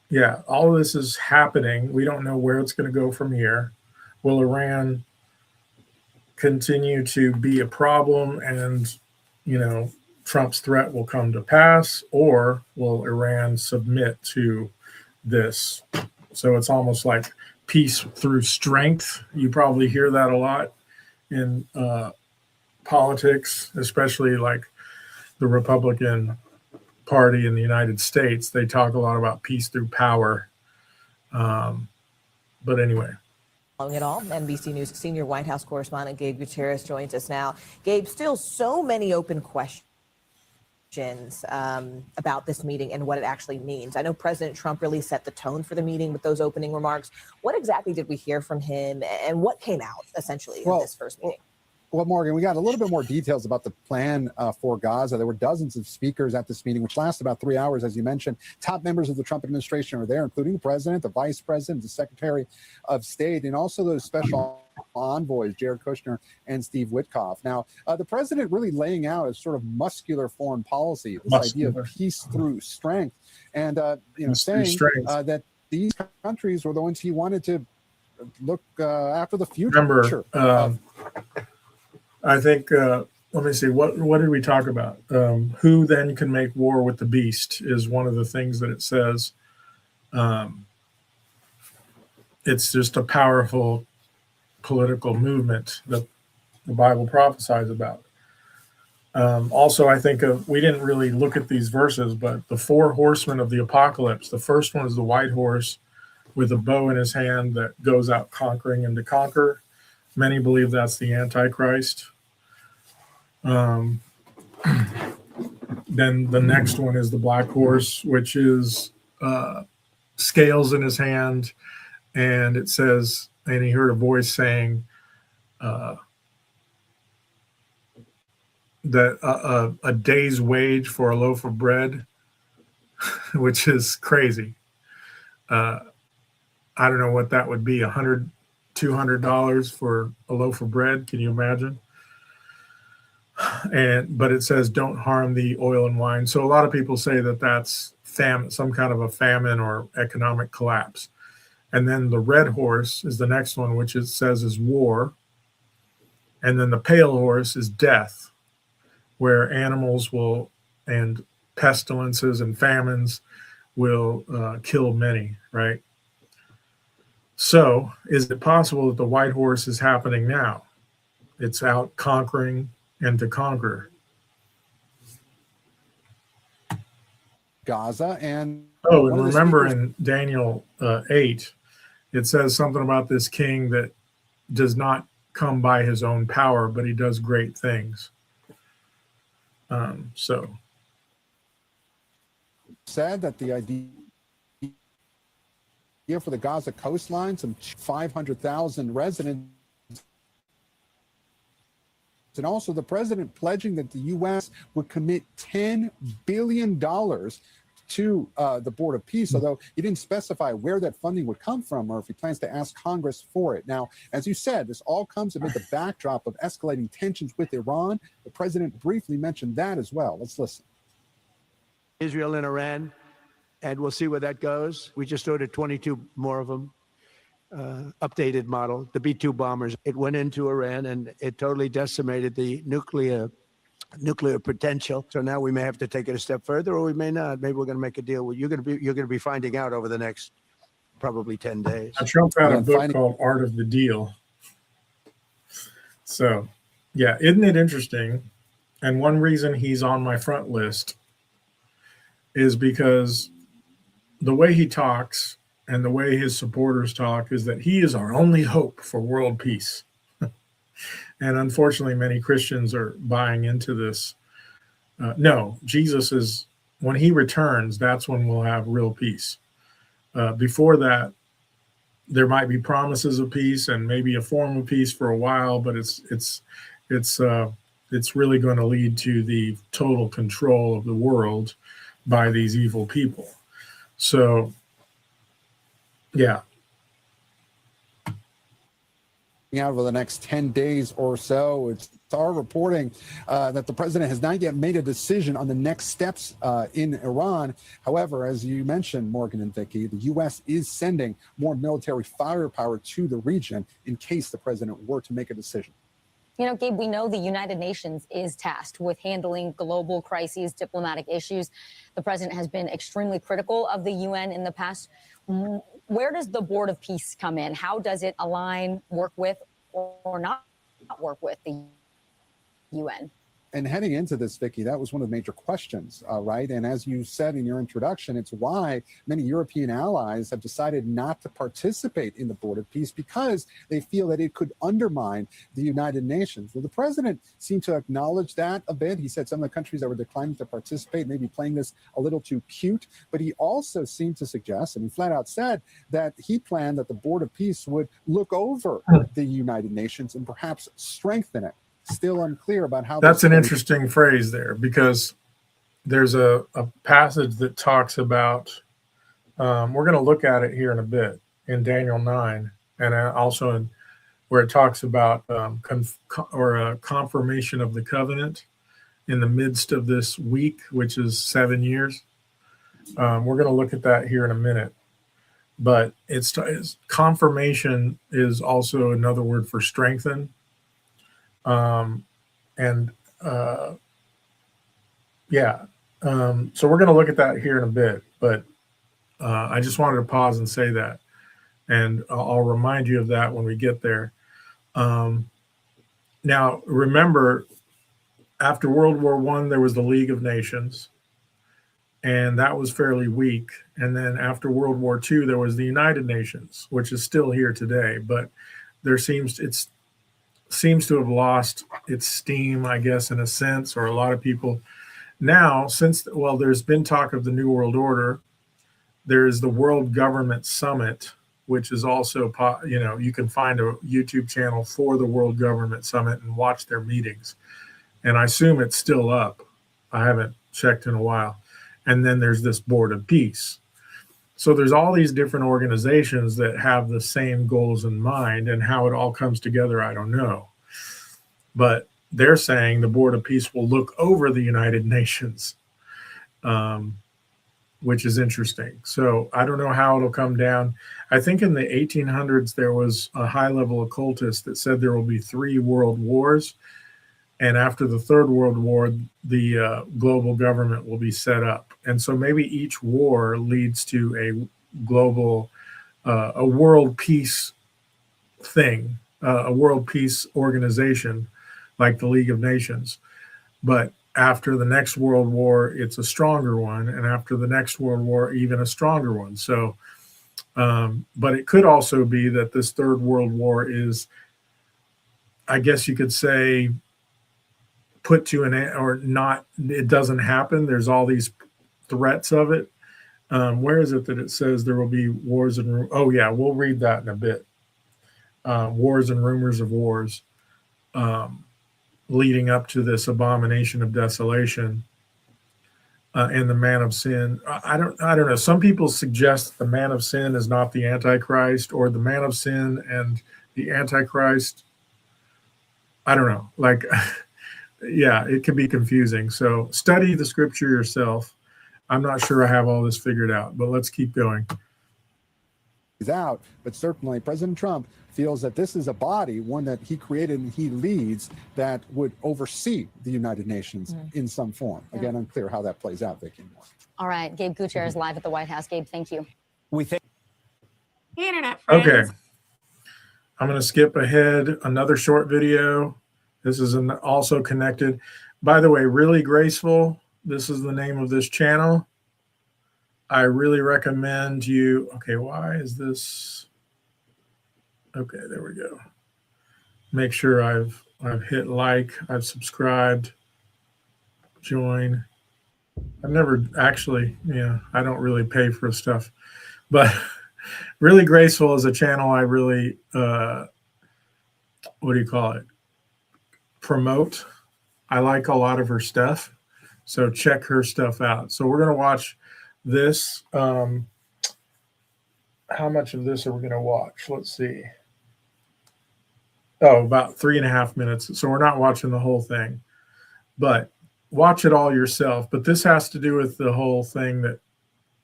yeah, all of this is happening. We don't know where it's going to go from here. Will Iran continue to be a problem and, Trump's threat will come to pass, or will Iran submit to this? So it's almost like peace through strength. You probably hear that a lot in politics, especially like the Republican Party in the United States. They talk a lot about peace through power. But anyway. Following it all, NBC News senior White House correspondent Gabe Gutierrez joins us now. Gabe, still so many open questions about this meeting and what it actually means. I know President Trump really set the tone for the meeting with those opening remarks. What exactly did we hear from him, and what came out essentially in this first meeting? Well, Morgan, we got a little bit more details about the plan for Gaza. There were dozens of speakers at this meeting, which lasted about 3 hours, as you mentioned. Top members of the Trump administration were there, including the president, the vice president, the secretary of state, and also those special envoys, Jared Kushner and Steve Witkoff. Now, the president really laying out a sort of muscular foreign policy, this idea of peace through strength, and saying that these countries were the ones he wanted to look after the future. Remember, I think, let me see, what did we talk about? Who then can make war with the beast is one of the things that it says. It's just a powerful political movement that the Bible prophesies about. Also, I think we didn't really look at these verses, but the 4 horsemen of the apocalypse, the first one is the white horse with a bow in his hand that goes out conquering and to conquer. Many believe that's the Antichrist. Then the next one is the black horse, which is scales in his hand, and it says, and he heard a voice saying that a day's wage for a loaf of bread, which is crazy. I don't know what that would be, $100, $200 for a loaf of bread. Can you imagine? But it says, don't harm the oil and wine. So a lot of people say that that's some kind of a famine or economic collapse. And then the red horse is the next one, which it says is war. And then the pale horse is death, where animals will, and pestilences and famines will kill many, right? So is it possible that the white horse is happening now? It's out conquering and to conquer. Gaza and and remember in Daniel 8, it says something about this king that does not come by his own power, but he does great things. So said that the idea for the Gaza coastline, some 500,000 residents, and also the president pledging that the U.S. would commit $10 billion to the Board of Peace, although he didn't specify where that funding would come from or if he plans to ask Congress for it. Now, as you said, this all comes amid the backdrop of escalating tensions with Iran. The president briefly mentioned that as well. Let's listen. Israel and Iran, and we'll see where that goes. We just ordered 22 more of them. Updated model, the B-2 bombers. It went into Iran and it totally decimated the nuclear potential. So now we may have to take it a step further, or we may not. Maybe we're going to make a deal. You're going to be finding out over the next probably 10 days. Trump had a book called Art of the Deal. So, yeah, isn't it interesting? And one reason he's on my front list is because the way he talks and the way his supporters talk is that he is our only hope for world peace. And unfortunately, many Christians are buying into this. No, Jesus is, when he returns, that's when we'll have real peace. Before that, there might be promises of peace and maybe a form of peace for a while, but it's really going to lead to the total control of the world by these evil people. So, yeah. Out over the next 10 days or so, it's are reporting that the president has not yet made a decision on the next steps in Iran. However, as you mentioned, Morgan and Vicky, the U.S. is sending more military firepower to the region in case the president were to make a decision. You know, Gabe, we know the United Nations is tasked with handling global crises, diplomatic issues. The president has been extremely critical of the UN in the past. Where does the Board of Peace come in? How does it align, work with, or not work with the UN? And heading into this, Vicky, that was one of the major questions, right? And as you said in your introduction, it's why many European allies have decided not to participate in the Board of Peace, because they feel that it could undermine the United Nations. Well, the president seemed to acknowledge that a bit. He said some of the countries that were declining to participate may be playing this a little too cute, but he also seemed to suggest, and he flat out said, that he planned that the Board of Peace would look over the United Nations and perhaps strengthen it. Still unclear about how. That's an interesting phrase there, because there's a passage that talks about, we're going to look at it here in a bit, in Daniel 9, and also in where it talks about confirmation of the covenant in the midst of this week, which is 7 years. We're going to look at that here in a minute. But it's confirmation is also another word for strengthen. So we're going to look at that here in a bit, but I just wanted to pause and say that, and I'll remind you of that when we get there. Now, remember, after World War I, there was the League of Nations, and that was fairly weak. And then after World War II, there was the United Nations, which is still here today, but there seems to have lost its steam, I guess, in a sense, or a lot of people. Now, there's been talk of the New World Order. There's the World Government Summit, which is also, you can find a YouTube channel for the World Government Summit and watch their meetings. And I assume it's still up. I haven't checked in a while. And then there's this Board of Peace. So there's all these different organizations that have the same goals in mind, and how it all comes together, I don't know. But they're saying the Board of Peace will look over the United Nations, which is interesting. So I don't know how it'll come down. I think in the 1800s, there was a high-level occultist that said there will be 3 world wars. And after the Third World War, the global government will be set up. And so maybe each war leads to a global, a world peace thing, a world peace organization like the League of Nations. But after the next World War, it's a stronger one. And after the next World War, even a stronger one. So, but it could also be that this Third World War is, I guess you could say, put to an end, or not, it doesn't happen. There's all these threats of it. Where is it that it says there will be wars and we'll read that in a bit. Wars and rumors of wars leading up to this abomination of desolation and the man of sin. I don't know. Some people suggest the man of sin is not the Antichrist, or the man of sin and the Antichrist. I don't know. Yeah, it can be confusing. So study the scripture yourself. I'm not sure I have all this figured out, but let's keep going. He's out, but certainly President Trump feels that this is a body, one that he created and he leads, that would oversee the United Nations in some form. Again, unclear how that plays out, Vicky. All right, Gabe Gutierrez live at the White House. Gabe, thank you. Hey, internet friends. Okay. I'm going to skip ahead. Another short video. This is also connected. By the way, Really Graceful. This is the name of this channel. I really recommend you. Okay, why is this? Okay, there we go. Make sure I've hit like, I've subscribed, join. I've never actually, I don't really pay for stuff, but Really Graceful is a channel I really, what do you call it? Promote. I like a lot of her stuff, so check her stuff out. So we're going to watch this. How much of this are we going to watch? Let's see. about 3.5 minutes. So we're not watching the whole thing, but watch it all yourself. But this has to do with the whole thing that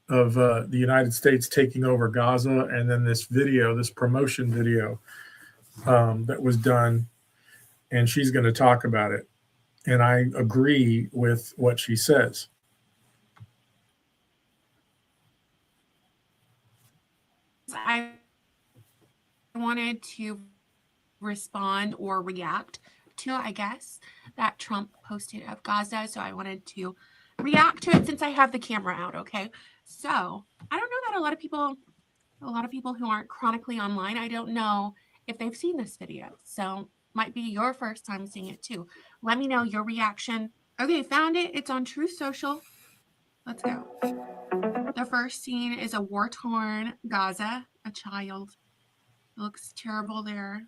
of the United States taking over Gaza, and then this video, this promotion video that was done, and she's going to talk about it. And I agree with what she says. I wanted to respond or react to, I guess, that Trump posted of Gaza. So I wanted to react to it since I have the camera out. Okay. So I don't know that a lot of people who aren't chronically online, I don't know if they've seen this video. So might be your first time seeing it too. Let me know your reaction. Okay, found it. It's on Truth Social. Let's go. The first scene is a war-torn Gaza, a child. It looks terrible there.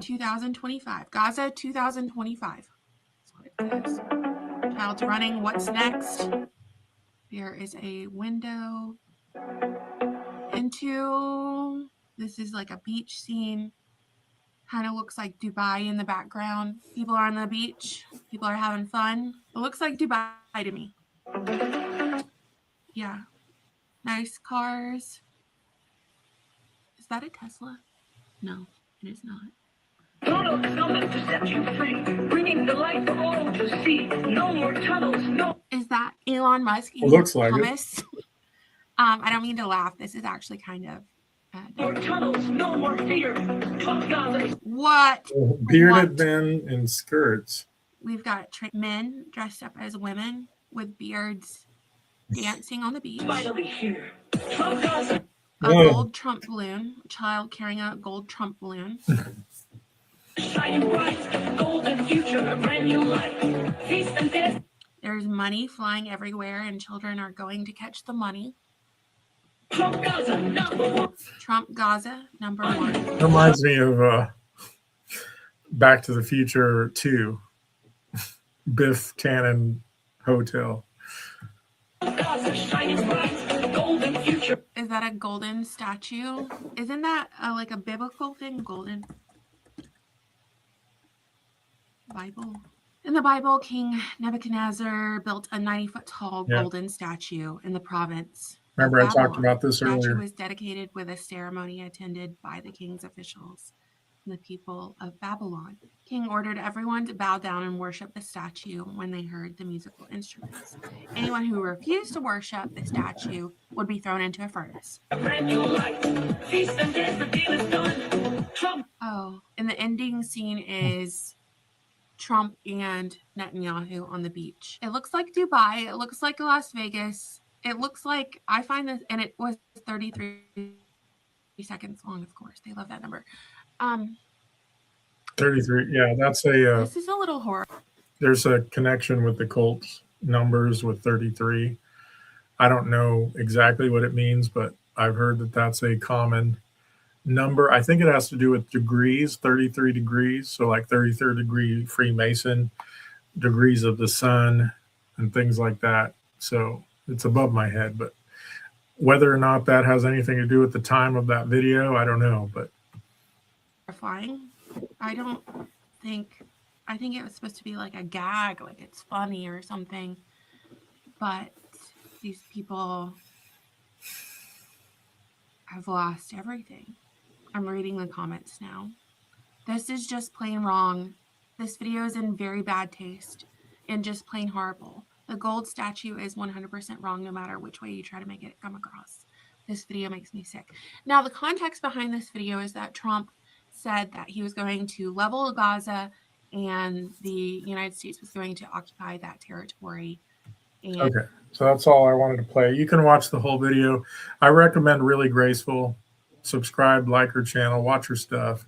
2025. Gaza 2025. That's what it says. Child's running. What's next? There is a window into, this is like a beach scene. Kind of looks like Dubai in the background. People are on the beach. People are having fun. It looks like Dubai to me. Yeah. Nice cars. Is that a Tesla? No, it is not. Donald Trump to set you free, bringing the light for all to see. No more tunnels, no. Is that Elon Musk? It looks like it. I don't mean to laugh. This is actually kind of. More tunnels, no more fear. What? Bearded men in skirts. We've got men dressed up as women with beards dancing on the beach. Finally here. A gold Trump balloon. A child carrying a gold Trump balloon. Shining bright, golden future, a brand new life. Feast and dance. There's money flying everywhere, and children are going to catch the money. Trump Gaza, number one. Trump Gaza, number one. It reminds me of Back to the Future 2. Biff Tannen Hotel. Gaza, shining bright, golden future. Is that a golden statue? Isn't that like a biblical thing? Golden. Bible. In the Bible, King Nebuchadnezzar built a 90-foot tall golden statue in the province. Remember, I talked about this earlier. The statue earlier. was dedicated with a ceremony attended by the king's officials and the people of Babylon. King ordered everyone to bow down and worship the statue when they heard the musical instruments. Anyone who refused to worship the statue would be thrown into a furnace. Oh, and the ending scene is Trump and Netanyahu on the beach. It looks like Dubai. It looks like Las Vegas. It looks like, I find this, and it was 33 seconds long, of course. They love that number. 33. Yeah, that's this is a little horrible. There's a connection with the Colts numbers with 33. I don't know exactly what it means, but I've heard that that's a common number. I think it has to do with degrees, 33 degrees. So like 33rd degree Freemason, degrees of the sun, and things like that. So it's above my head, but whether or not that has anything to do with the time of that video, I don't know. But terrifying. I think it was supposed to be like a gag, like it's funny or something. But these people have lost everything. I'm reading the comments now. This is just plain wrong. This video is in very bad taste and just plain horrible. The gold statue is 100% wrong no matter which way you try to make it come across. This video makes me sick. Now, the context behind this video is that Trump said that he was going to level Gaza and the United States was going to occupy that territory. And okay, so that's all I wanted to play. You can watch the whole video. I recommend Really Graceful. Subscribe, like her channel, watch her stuff.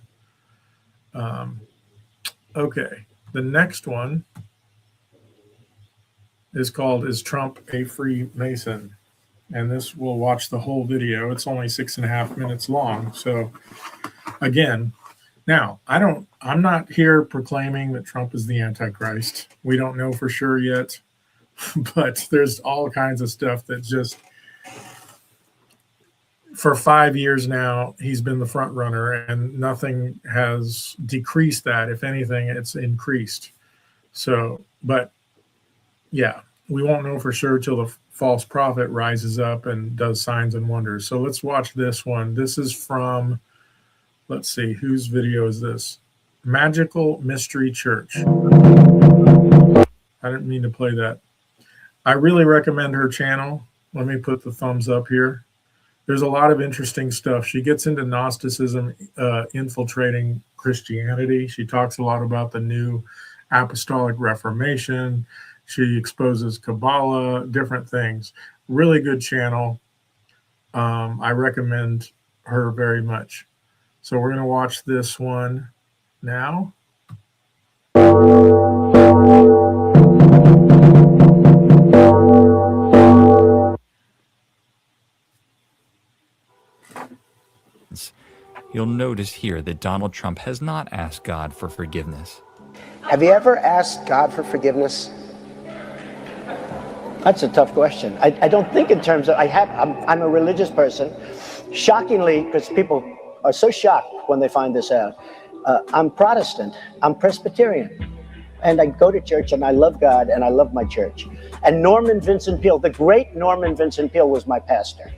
Okay, the next one is called Is Trump a Freemason? And this, we'll watch the whole video. It's only 6.5 minutes long. So again, now I'm not here proclaiming that Trump is the Antichrist. We don't know for sure yet, but there's all kinds of stuff that just, for 5 years now, he's been the front runner, and nothing has decreased that. If anything, it's increased. So, but yeah, we won't know for sure till the false prophet rises up and does signs and wonders. So let's watch this one. This is from, let's see, whose video is this? Magical Mystery Church. I didn't mean to play that. I really recommend her channel. Let me put the thumbs up here. There's a lot of interesting stuff. She gets into Gnosticism infiltrating Christianity. She talks a lot about the new apostolic reformation. She exposes Kabbalah, different things. Really good channel. I recommend her very much. So we're going to watch this one now. You'll notice here that Donald Trump has not asked God for forgiveness. Have you ever asked God for forgiveness? That's a tough question. I don't think in terms of, I'm a religious person. Shockingly, because people are so shocked when they find this out, I'm Protestant, I'm Presbyterian. And I go to church and I love God and I love my church. And Norman Vincent Peale, the great Norman Vincent Peale was my pastor.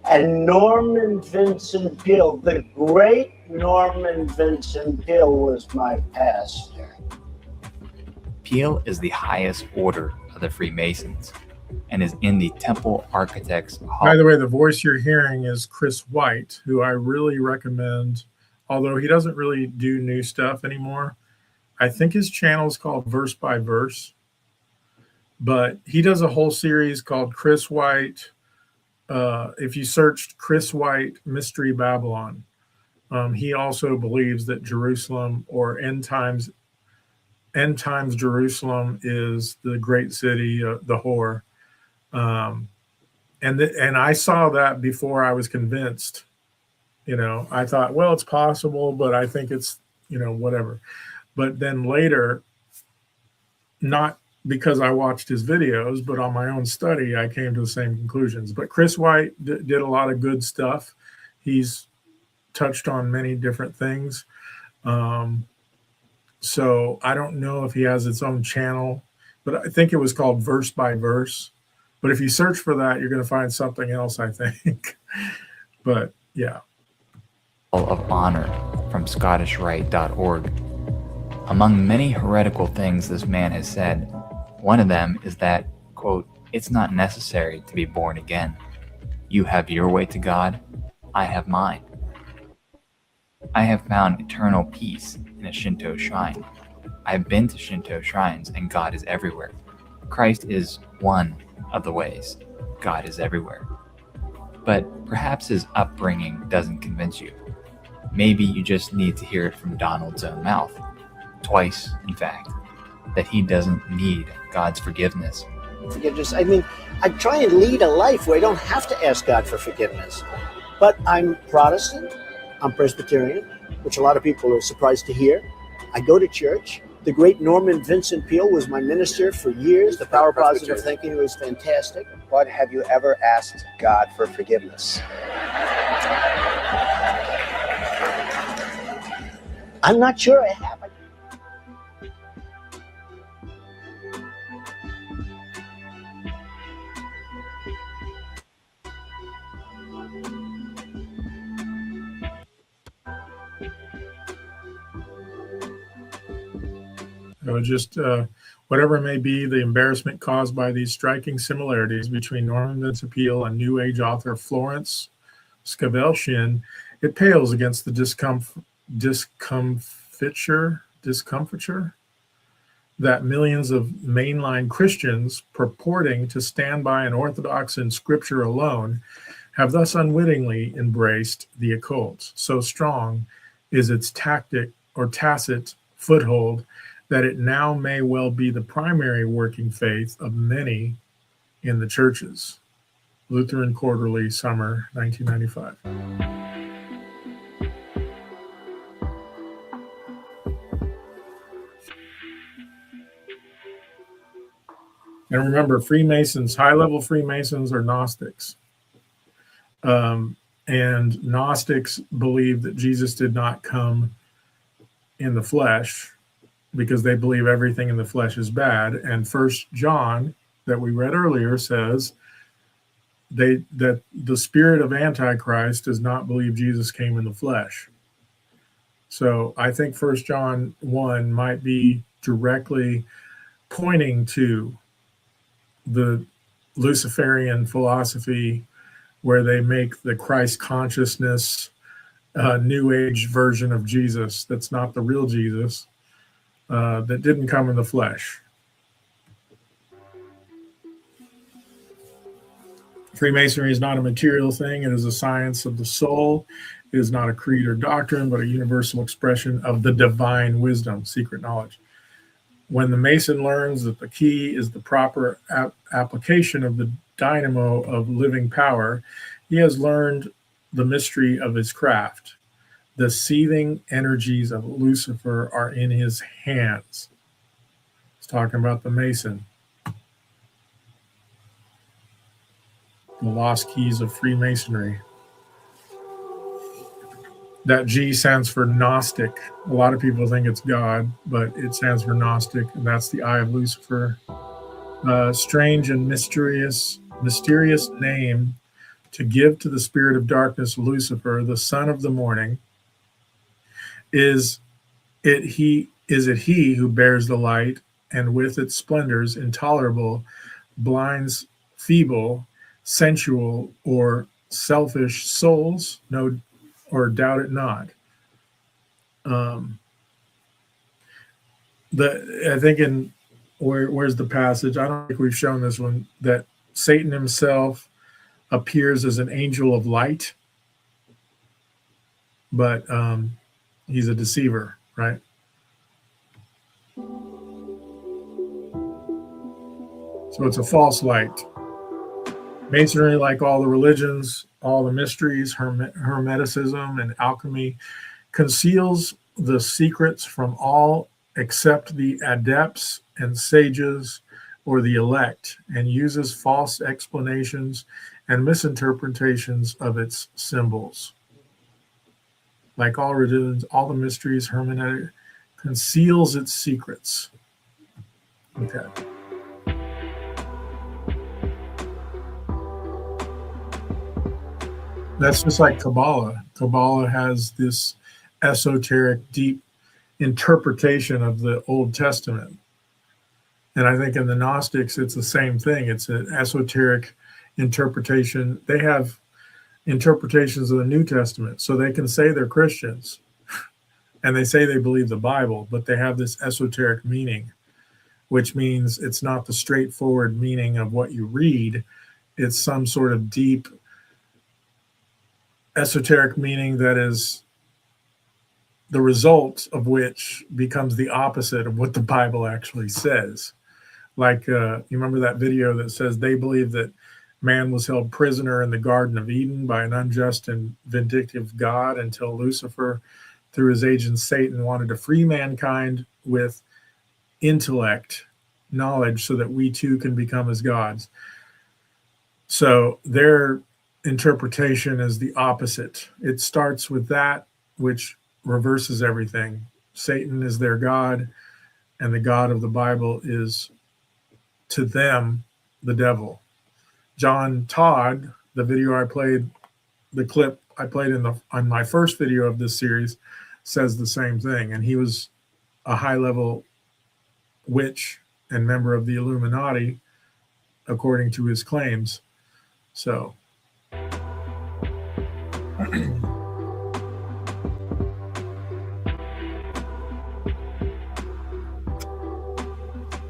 And Norman Vincent Peale, the great Norman Vincent Peale was my pastor. Peale is the highest order of the Freemasons and is in the Temple Architects Hall. By the way, the voice you're hearing is Chris White, who I really recommend, although he doesn't really do new stuff anymore. I think his channel is called Verse by Verse, but he does a whole series called Chris White. If you searched Chris White Mystery Babylon, he also believes that Jerusalem, or end times Jerusalem, is the great city, the whore. And I saw that before I was convinced. You know, I thought, well, it's possible, but I think it's, whatever. But then later, not because I watched his videos, but on my own study, I came to the same conclusions. But Chris White did a lot of good stuff. He's touched on many different things. So I don't know if he has its own channel, but I think it was called Verse by Verse. But if you search for that, you're going to find something else, I think. But yeah. Of Honor from ScottishRite.org. Among many heretical things this man has said, one of them is that, quote, it's not necessary to be born again. You have your way to God, I have mine. I have found eternal peace in a Shinto shrine. I've been to Shinto shrines and God is everywhere. Christ is one of the ways. God is everywhere. But perhaps his upbringing doesn't convince you. Maybe you just need to hear it from Donald's own mouth. Twice, in fact, that he doesn't need God's forgiveness. Forgiveness. I mean, I try and lead a life where I don't have to ask God for forgiveness. But I'm Protestant, I'm Presbyterian, which a lot of people are surprised to hear. I go to church. The great Norman Vincent Peale was my minister for years. The Power of Positive Thinking was fantastic. But have you ever asked God for forgiveness? I'm not sure I have. Just whatever may be the embarrassment caused by these striking similarities between Norman Vincent Peale and New Age author Florence Scovel-Shinn, it pales against the discomfiture that millions of mainline Christians purporting to stand by an orthodox in Scripture alone have thus unwittingly embraced the occult. So strong is its tacit foothold that it now may well be the primary working faith of many in the churches. Lutheran Quarterly, summer 1995. And remember, Freemasons, high-level Freemasons are Gnostics. And And Gnostics believe that Jesus did not come in the flesh because they believe everything in the flesh is bad. And First John, that we read earlier, says that the spirit of Antichrist does not believe Jesus came in the flesh. So I think First John 1 might be directly pointing to the Luciferian philosophy where they make the Christ consciousness New Age version of Jesus that's not the real Jesus, that didn't come in the flesh. Freemasonry is not a material thing. It is a science of the soul. It is not a creed or doctrine, but a universal expression of the divine wisdom, secret knowledge. When the Mason learns that the key is the proper application of the dynamo of living power, he has learned the mystery of his craft. The seething energies of Lucifer are in his hands. It's talking about the Mason. The lost keys of Freemasonry. That G stands for Gnostic. A lot of people think it's God, but it stands for Gnostic, and that's the eye of Lucifer. Strange and mysterious name to give to the spirit of darkness, Lucifer, the son of the morning. Is it he who bears the light, and with its splendors intolerable, blinds feeble, sensual, or selfish souls? No, or doubt it not. I think in where's the passage? I don't think we've shown this one, that Satan himself appears as an angel of light, but he's a deceiver, right? So it's a false light. Masonry, like all the religions, all the mysteries, Hermeticism and alchemy, conceals the secrets from all except the adepts and sages or the elect, and uses false explanations and misinterpretations of its symbols. Like all religions, all the mysteries, hermeneutic conceals its secrets. Okay. That's just like Kabbalah. Kabbalah has this esoteric, deep interpretation of the Old Testament. And I think in the Gnostics, it's the same thing. It's an esoteric interpretation. They have interpretations of the New Testament, so they can say they're Christians and they say they believe the Bible, but they have this esoteric meaning, which means it's not the straightforward meaning of what you read. It's some sort of deep esoteric meaning that is the result of which becomes the opposite of what the Bible actually says. Like, you remember that video that says they believe that man was held prisoner in the Garden of Eden by an unjust and vindictive God until Lucifer, through his agent Satan, wanted to free mankind with intellect, knowledge, so that we too can become as gods. So their interpretation is the opposite. It starts with that which reverses everything. Satan is their God, and the God of the Bible is, to them, the devil. John Todd, the video I played, the clip I played on my first video of this series, says the same thing. And he was a high-level witch and member of the Illuminati, according to his claims. So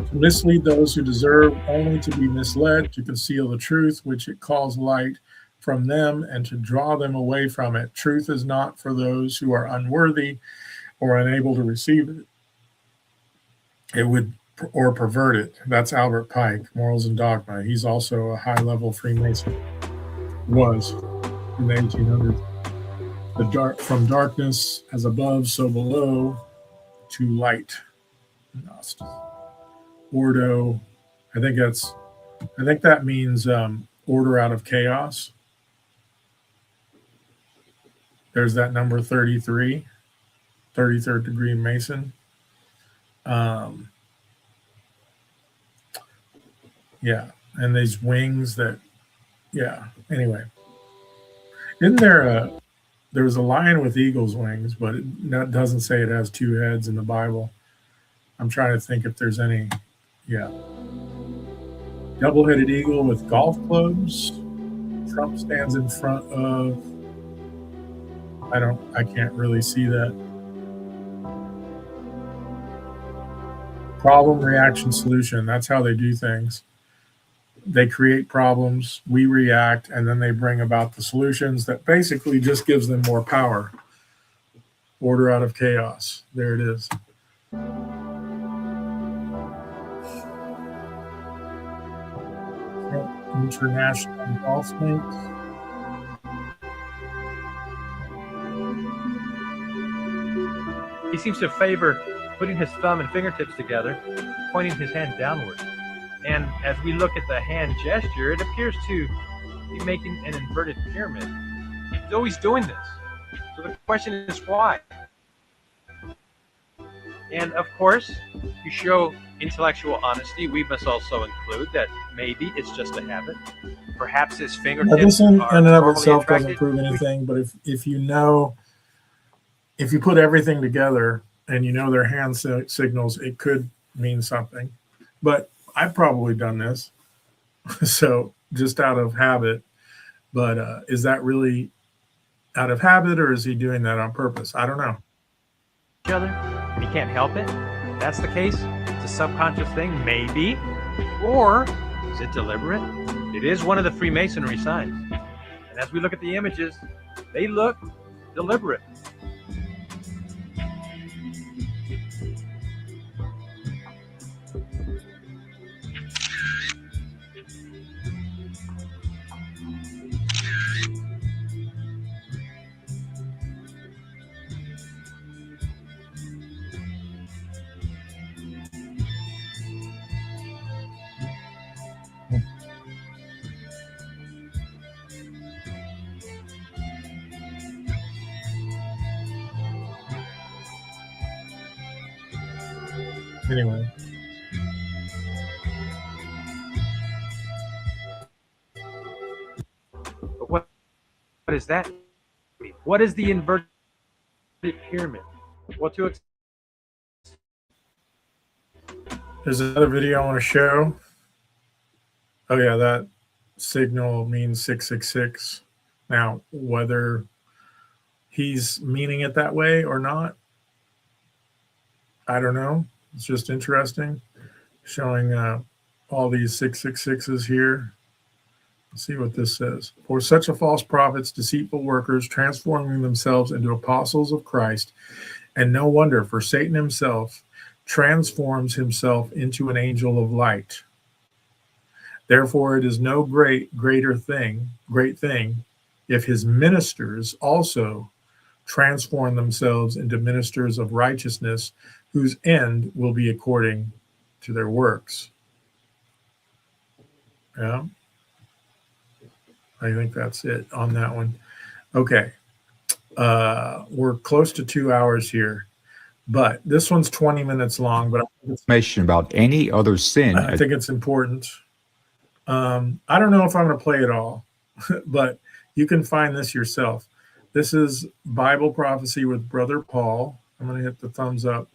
to mislead those who deserve only to be misled, to conceal the truth which it calls light from them, and to draw them away from it. Truth is not for those who are unworthy or unable to receive it. It would, or pervert it. That's Albert Pike, Morals and Dogma. He's also a high-level Freemason. Was in the 1800s. From darkness as above, so below, to light. Ordo. I think that means order out of chaos. There's that number 33, 33rd degree Mason. Yeah, and these wings that, yeah. Anyway, isn't there was a lion with eagle's wings, but it doesn't say it has two heads in the Bible. I'm trying to think if there's any. Yeah, double-headed eagle with golf clubs. Trump stands in front of. I can't really see that. Problem, reaction, solution. That's how they do things. They create problems, we react, and then they bring about the solutions that basically just gives them more power. Order out of chaos. There it is. International golf links. He seems to favor putting his thumb and fingertips together, pointing his hand downward. And as we look at the hand gesture, it appears to be making an inverted pyramid. He's always doing this. So the question is why? And of course, to show intellectual honesty, we must also include that maybe it's just a habit. Perhaps his fingertips This in are and of normally itself attracted. doesn't prove anything, but if you put everything together and you know their hand signals, it could mean something. But I've probably done this, so just out of habit. But is that really out of habit, or is he doing that on purpose? I don't know. Each other, and he can't help it. If that's the case, it's a subconscious thing, maybe. Or is it deliberate? It is one of the Freemasonry signs. And as we look at the images, they look deliberate. Anyway. But what does that mean? What is the inverted pyramid? Well, to There's another video I want to show. Oh yeah, that signal means 666. Now, whether he's meaning it that way or not, I don't know. It's just interesting, showing all these 666s here. Let's see what this says. For such a false prophets, deceitful workers, transforming themselves into apostles of Christ, and no wonder, for Satan himself transforms himself into an angel of light. Therefore, it is no great thing if his ministers also transform themselves into ministers of righteousness, whose end will be according to their works. Yeah. I think that's it on that one. Okay. We're close to 2 hours here, but this one's 20 minutes long, but Information about any other sin. I think it's important. I don't know if I'm going to play it all, but you can find this yourself. This is Bible Prophecy with Brother Paul. I'm going to hit the thumbs up.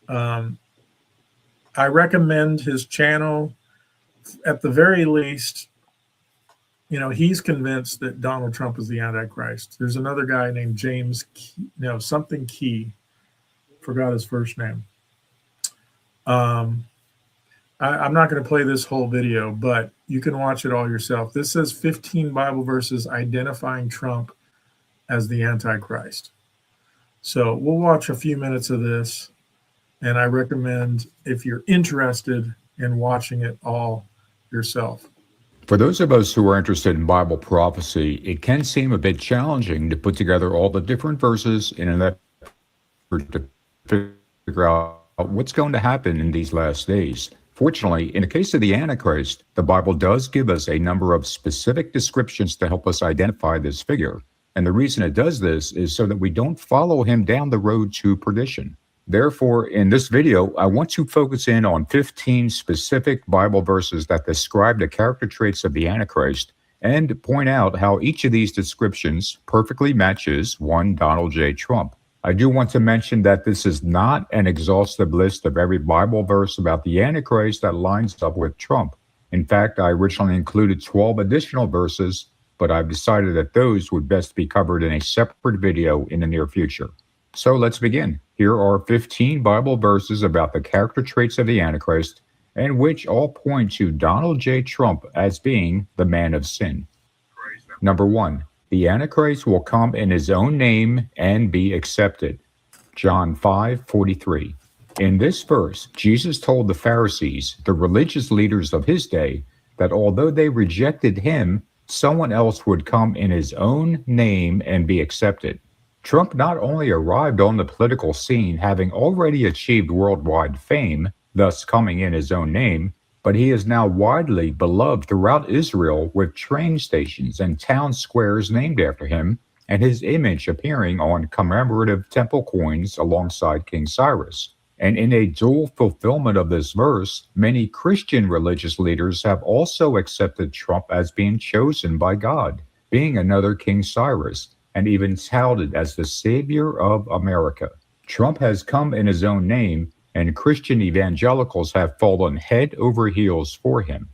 I recommend his channel. At the very least, you know, he's convinced that Donald Trump is the Antichrist. There's another guy named James something Key. Forgot his first name. I'm not going to play this whole video, but you can watch it all yourself. This says 15 Bible verses identifying Trump as the Antichrist. So we'll watch a few minutes of this, and I recommend, if you're interested in watching it all yourself. For those of us who are interested in Bible prophecy, it can seem a bit challenging to put together all the different verses in an effort to figure out what's going to happen in these last days. Fortunately, in the case of the Antichrist, the Bible does give us a number of specific descriptions to help us identify this figure. And the reason it does this is so that we don't follow him down the road to perdition. Therefore, in this video, I want to focus in on 15 specific Bible verses that describe the character traits of the Antichrist and point out how each of these descriptions perfectly matches one Donald J. Trump. I do want to mention that this is not an exhaustive list of every Bible verse about the Antichrist that lines up with Trump. In fact, I originally included 12 additional verses, but I've decided that those would best be covered in a separate video in the near future. So let's begin. Here are 15 Bible verses about the character traits of the Antichrist, and which all point to Donald J. Trump as being the man of sin. Number 1. The Antichrist will come in his own name and be accepted. John 5:43. In this verse, Jesus told the Pharisees, the religious leaders of his day, that although they rejected him, someone else would come in his own name and be accepted. Trump not only arrived on the political scene having already achieved worldwide fame, thus coming in his own name, but he is now widely beloved throughout Israel with train stations and town squares named after him, and his image appearing on commemorative temple coins alongside King Cyrus. And in a dual fulfillment of this verse, many Christian religious leaders have also accepted Trump as being chosen by God, being another King Cyrus, and even touted as the savior of America. Trump has come in his own name, and Christian evangelicals have fallen head over heels for him.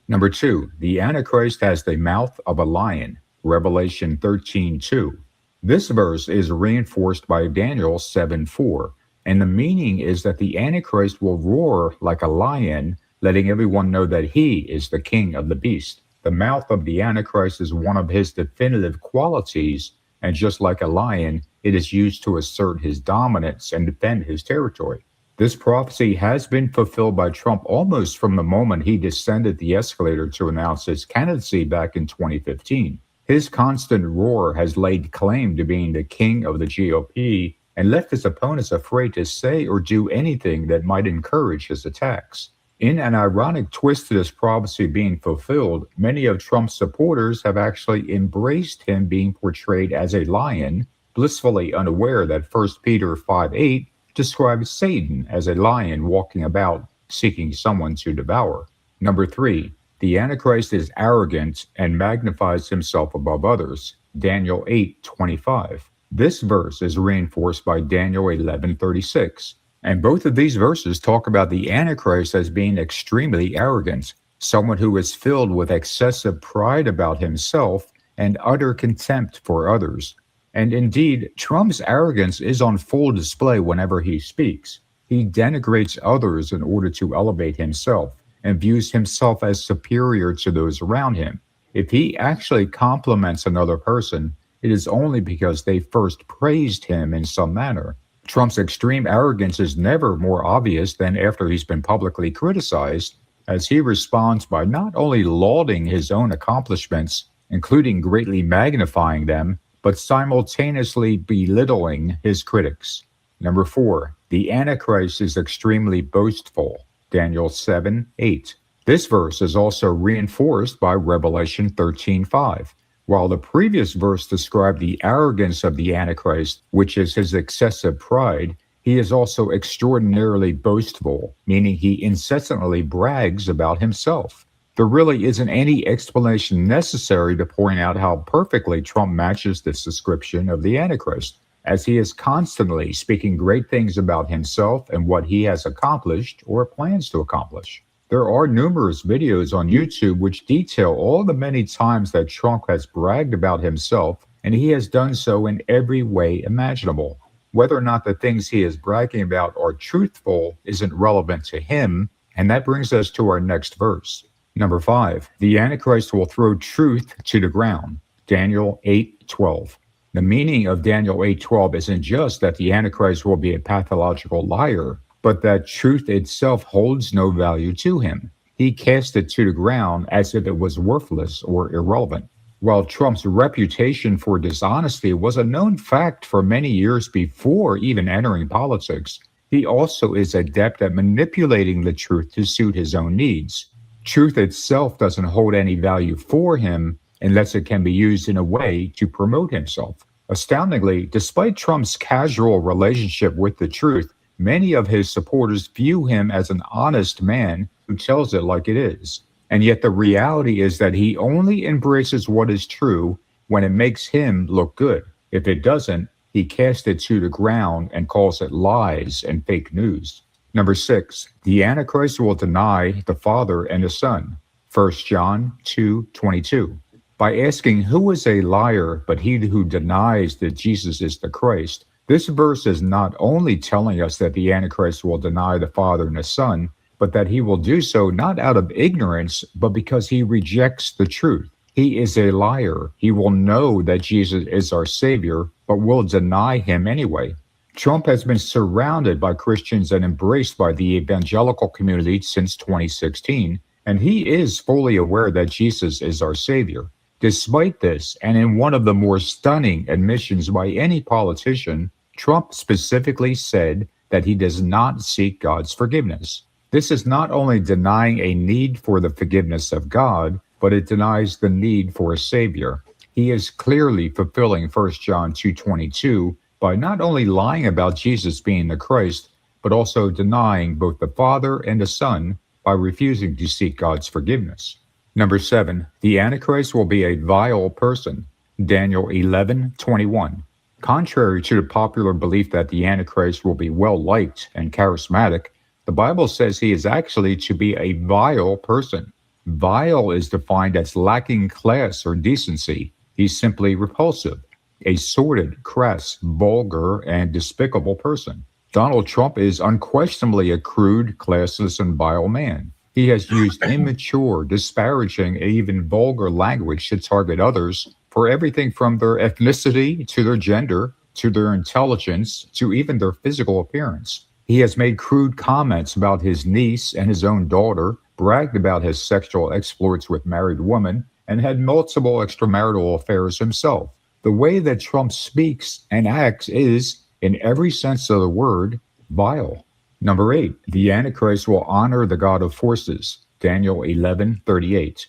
Number 2, the Antichrist has the mouth of a lion, Revelation 13:2. This verse is reinforced by Daniel 7:4, and the meaning is that the Antichrist will roar like a lion, letting everyone know that he is the king of the beast. The mouth of the Antichrist is one of his definitive qualities, and just like a lion, it is used to assert his dominance and defend his territory. This prophecy has been fulfilled by Trump almost from the moment he descended the escalator to announce his candidacy back in 2015. His constant roar has laid claim to being the king of the GOP and left his opponents afraid to say or do anything that might encourage his attacks. In an ironic twist to this prophecy being fulfilled, many of Trump's supporters have actually embraced him being portrayed as a lion, blissfully unaware that 1 Peter 5:8 describes Satan as a lion walking about seeking someone to devour. Number 3, the Antichrist is arrogant and magnifies himself above others. Daniel 8:25. This verse is reinforced by Daniel 11:36. And both of these verses talk about the Antichrist as being extremely arrogant, someone who is filled with excessive pride about himself and utter contempt for others. And indeed, Trump's arrogance is on full display whenever he speaks. He denigrates others in order to elevate himself and views himself as superior to those around him. If he actually compliments another person, it is only because they first praised him in some manner. Trump's extreme arrogance is never more obvious than after he's been publicly criticized, as he responds by not only lauding his own accomplishments, including greatly magnifying them, but simultaneously belittling his critics. Number 4, the Antichrist is extremely boastful. Daniel 7:8. This verse is also reinforced by Revelation 13:5. While the previous verse described the arrogance of the Antichrist, which is his excessive pride, he is also extraordinarily boastful, meaning he incessantly brags about himself. There really isn't any explanation necessary to point out how perfectly Trump matches this description of the Antichrist, as he is constantly speaking great things about himself and what he has accomplished or plans to accomplish. There are numerous videos on YouTube which detail all the many times that Trump has bragged about himself, and he has done so in every way imaginable. Whether or not the things he is bragging about are truthful isn't relevant to him, and that brings us to our next verse. Number 5, the Antichrist will throw truth to the ground. Daniel 8:12. The meaning of Daniel 8:12 isn't just that the Antichrist will be a pathological liar, but that truth itself holds no value to him. He cast it to the ground as if it was worthless or irrelevant. While Trump's reputation for dishonesty was a known fact for many years before even entering politics, he also is adept at manipulating the truth to suit his own needs. Truth itself doesn't hold any value for him, unless it can be used in a way to promote himself. Astoundingly, despite Trump's casual relationship with the truth, many of his supporters view him as an honest man who tells it like it is. And yet the reality is that he only embraces what is true when it makes him look good. If it doesn't, he casts it to the ground and calls it lies and fake news. Number 6, the Antichrist will deny the Father and the Son. 1 John 2:22. By asking who is a liar but he who denies that Jesus is the Christ, this verse is not only telling us that the Antichrist will deny the Father and the Son, but that he will do so not out of ignorance, but because he rejects the truth. He is a liar. He will know that Jesus is our Savior, but will deny him anyway. Trump has been surrounded by Christians and embraced by the evangelical community since 2016, and he is fully aware that Jesus is our Savior. Despite this, and in one of the more stunning admissions by any politician, Trump specifically said that he does not seek God's forgiveness. This is not only denying a need for the forgiveness of God, but it denies the need for a Savior. He is clearly fulfilling 1 John 2:22 by not only lying about Jesus being the Christ, but also denying both the Father and the Son by refusing to seek God's forgiveness. Number 7, the Antichrist will be a vile person. Daniel 11:21. Contrary to the popular belief that the Antichrist will be well-liked and charismatic, the Bible says he is actually to be a vile person. Vile is defined as lacking class or decency. He's simply repulsive, a sordid, crass, vulgar, and despicable person. Donald Trump is unquestionably a crude, classless, and vile man. He has used immature, disparaging, and even vulgar language to target others for everything from their ethnicity to their gender, to their intelligence, to even their physical appearance. He has made crude comments about his niece and his own daughter, bragged about his sexual exploits with married women, and had multiple extramarital affairs himself. The way that Trump speaks and acts is, in every sense of the word, vile. Number 8, the Antichrist will honor the God of forces. Daniel 11:38.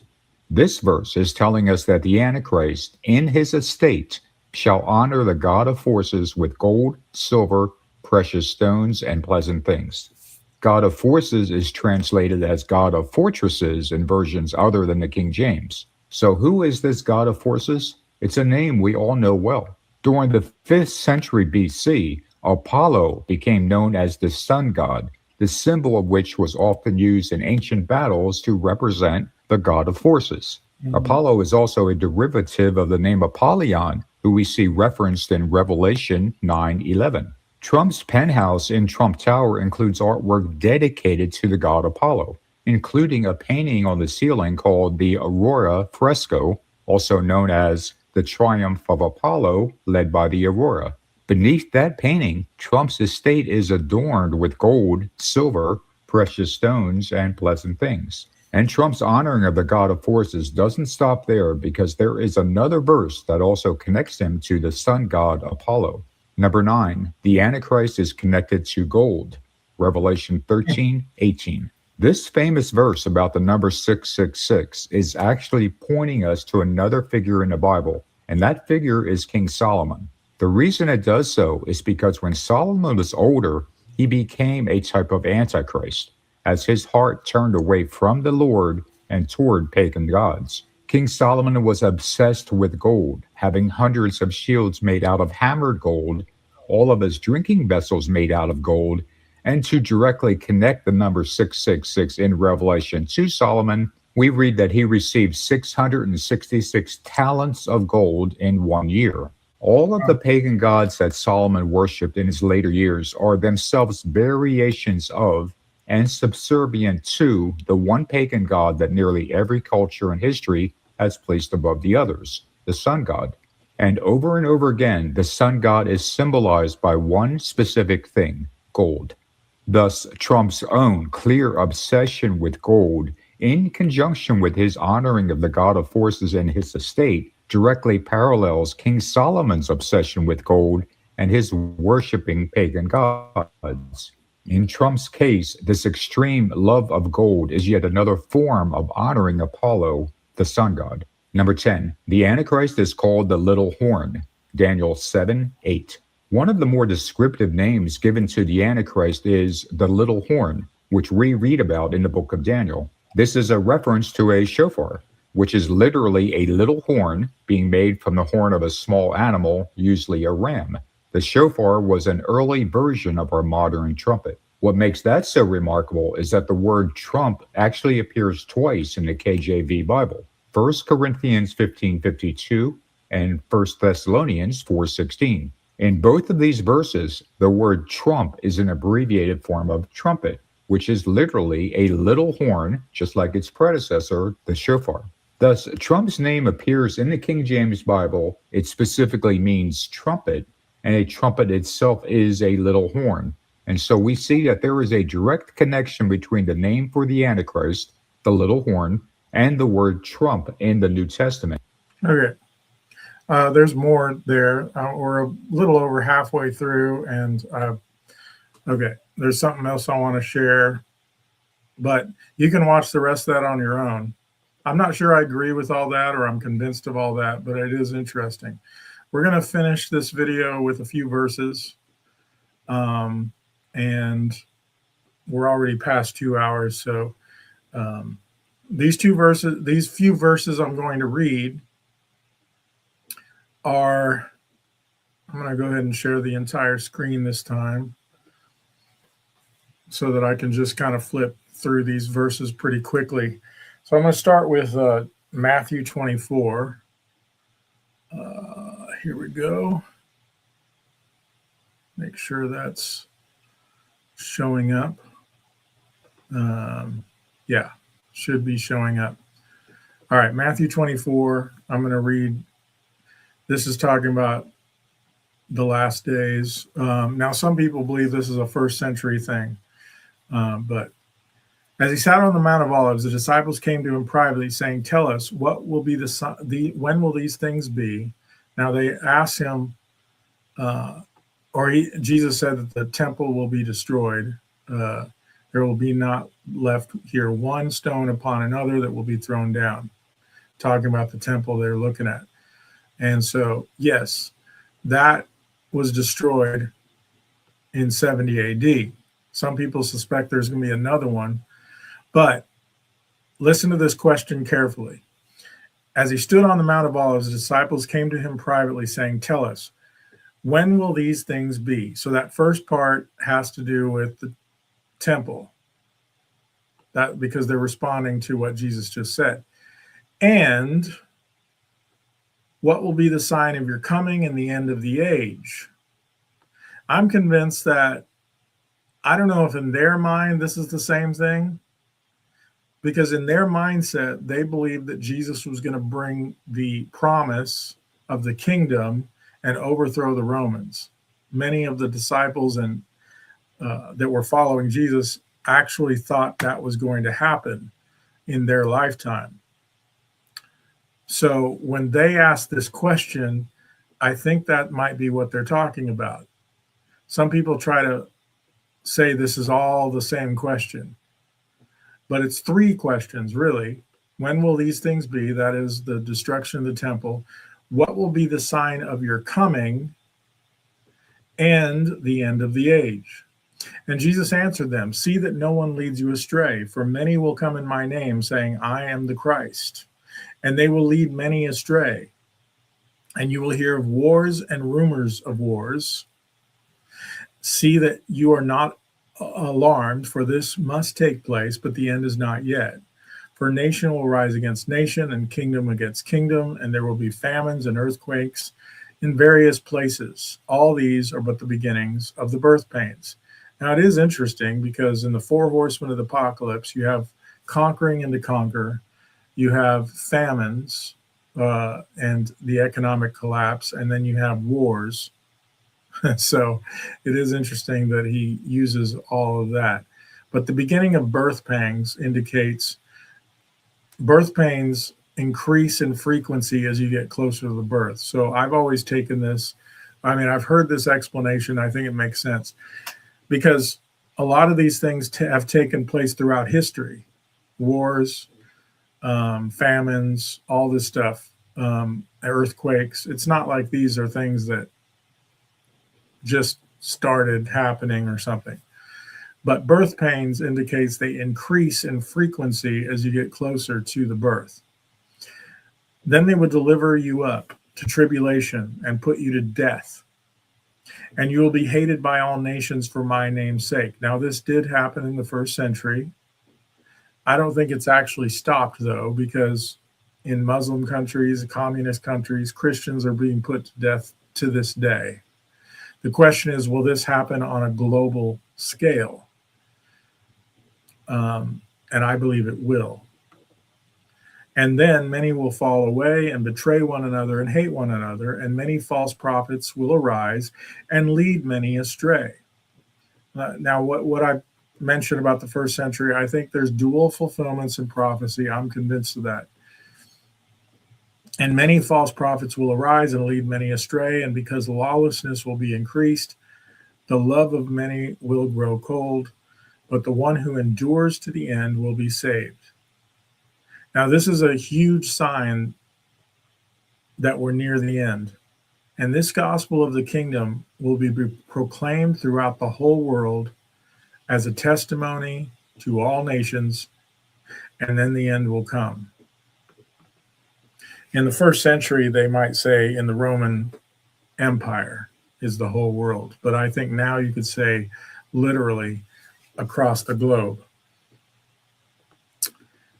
This verse is telling us that the Antichrist, in his estate, shall honor the God of forces with gold, silver, precious stones, and pleasant things. God of forces is translated as God of fortresses in versions other than the King James. So who is this God of forces? It's a name we all know well. During the 5th century BC, Apollo became known as the sun god, the symbol of which was often used in ancient battles to represent the god of forces. Apollo is also a derivative of the name Apollyon, who we see referenced in Revelation 9:11. Trump's penthouse in Trump Tower includes artwork dedicated to the god Apollo, including a painting on the ceiling called the Aurora fresco, also known as the Triumph of Apollo, led by the Aurora. Beneath that painting, Trump's estate is adorned with gold, silver, precious stones, and pleasant things. And Trump's honoring of the God of forces doesn't stop there, because there is another verse that also connects him to the sun god Apollo. Number 9, the Antichrist is connected to gold. Revelation 13:18. This famous verse about the number 666 is actually pointing us to another figure in the Bible, and that figure is King Solomon. The reason it does so is because when Solomon was older, he became a type of Antichrist, as his heart turned away from the Lord and toward pagan gods. King Solomon was obsessed with gold, having hundreds of shields made out of hammered gold, all of his drinking vessels made out of gold, and to directly connect the number 666 in Revelation to Solomon, we read that he received 666 talents of gold in 1 year. All of the pagan gods that Solomon worshipped in his later years are themselves variations of and subservient to the one pagan god that nearly every culture in history has placed above the others, the sun god. And over again, the sun god is symbolized by one specific thing, gold. Thus, Trump's own clear obsession with gold, in conjunction with his honoring of the God of forces in his estate, directly parallels King Solomon's obsession with gold and his worshiping pagan gods. In Trump's case, this extreme love of gold is yet another form of honoring Apollo, the sun god. Number 10, the Antichrist is called the little horn, Daniel 7:8. One of the more descriptive names given to the Antichrist is the little horn, which we read about in the book of Daniel. This is a reference to a shofar, which is literally a little horn being made from the horn of a small animal, usually a ram. The shofar was an early version of our modern trumpet. What makes that so remarkable is that the word trump actually appears twice in the KJV Bible. 1 Corinthians 15:52 and 1 Thessalonians 4:16. In both of these verses, the word trump is an abbreviated form of trumpet, which is literally a little horn, just like its predecessor, the shofar. Thus, Trump's name appears in the King James Bible. It specifically means trumpet, and a trumpet itself is a little horn. And so we see that there is a direct connection between the name for the Antichrist, the little horn, and the word trump in the New Testament. Okay. There's more there. We're a little over halfway through, and okay, there's something else I want to share, but you can watch the rest of that on your own. I'm not sure I agree with all that or I'm convinced of all that, but it is interesting. We're going to finish this video with a few verses, and we're already past 2 hours, so these few verses I'm going to read are, I'm going to go ahead and share the entire screen this time so that I can just kind of flip through these verses pretty quickly. So I'm going to start with Matthew 24. Here we go. Make sure that's showing up. Yeah, should be showing up. All right, Matthew 24. I'm going to read. This is talking about the last days. Now, some people believe this is a first century thing, but as he sat on the Mount of Olives, the disciples came to him privately, saying, "Tell us, what will be when will these things be?" Now they asked him, Jesus said that the temple will be destroyed. There will be not left here one stone upon another that will be thrown down. Talking about the temple they're looking at. And so, yes, that was destroyed in 70 AD. Some people suspect there's going to be another one. But listen to this question carefully. As he stood on the Mount of Olives, the disciples came to him privately, saying, "Tell us, when will these things be?" So that first part has to do with the temple, that because they're responding to what Jesus just said. And what will be the sign of your coming and the end of the age? I'm convinced that, I don't know if in their mind this is the same thing, because in their mindset, they believed that Jesus was going to bring the promise of the kingdom and overthrow the Romans. Many of the disciples and that were following Jesus actually thought that was going to happen in their lifetime. So when they ask this question, I think that might be what they're talking about. Some people try to say this is all the same question, but it's three questions, really. When will these things be? That is the destruction of the temple. What will be the sign of your coming and the end of the age? And Jesus answered them, "See that no one leads you astray, for many will come in my name, saying, 'I am the Christ,' and they will lead many astray. And you will hear of wars and rumors of wars. See that you are not alarmed, for this must take place, but the end is not yet. For nation will rise against nation and kingdom against kingdom, and there will be famines and earthquakes in various places. All these are but the beginnings of the birth pains." Now, it is interesting because in the four horsemen of the apocalypse, you have conquering and to conquer, you have famines and the economic collapse, and then you have wars. So it is interesting that he uses all of that. But the beginning of birth pangs indicates birth pains increase in frequency as you get closer to the birth. So I've always taken this, I've heard this explanation. I think it makes sense because a lot of these things have taken place throughout history. Wars, famines, all this stuff, earthquakes. It's not like these are things that just started happening or something. But birth pains indicates they increase in frequency as you get closer to the birth. Then they would deliver you up to tribulation and put you to death. And you will be hated by all nations for my name's sake. Now, this did happen in the first century. I don't think it's actually stopped, though, because in Muslim countries, communist countries, Christians are being put to death to this day. The question is, will this happen on a global scale? And I believe it will. And then many will fall away and betray one another and hate one another, and many false prophets will arise and lead many astray. Now, what I mentioned about the first century, I think there's dual fulfillments in prophecy. I'm convinced of that. And many false prophets will arise and lead many astray, and because lawlessness will be increased, the love of many will grow cold, but the one who endures to the end will be saved. Now, this is a huge sign that we're near the end. And this gospel of the kingdom will be proclaimed throughout the whole world as a testimony to all nations, and then the end will come. In the first century, they might say in the Roman Empire is the whole world. But I think now you could say literally across the globe.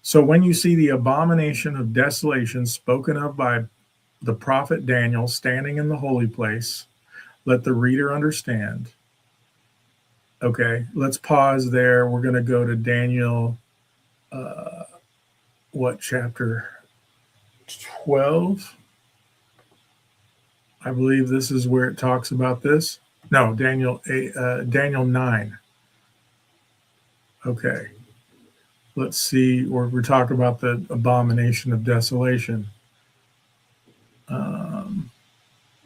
So when you see the abomination of desolation spoken of by the prophet Daniel standing in the holy place, let the reader understand. Okay, let's pause there. We're going to go to Daniel, chapter 12? I believe this is where it talks about this. No, Daniel 9. Okay. Let's see, we're talking about the abomination of desolation.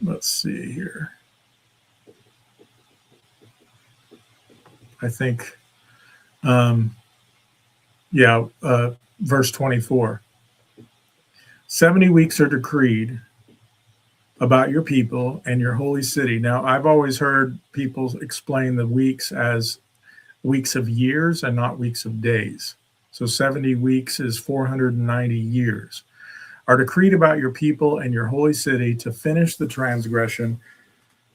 Let's see here. I think, verse 24. 70 weeks are decreed about your people and your holy city. Now, I've always heard people explain the weeks as weeks of years and not weeks of days. So 70 weeks is 490 years. Are decreed about your people and your holy city to finish the transgression,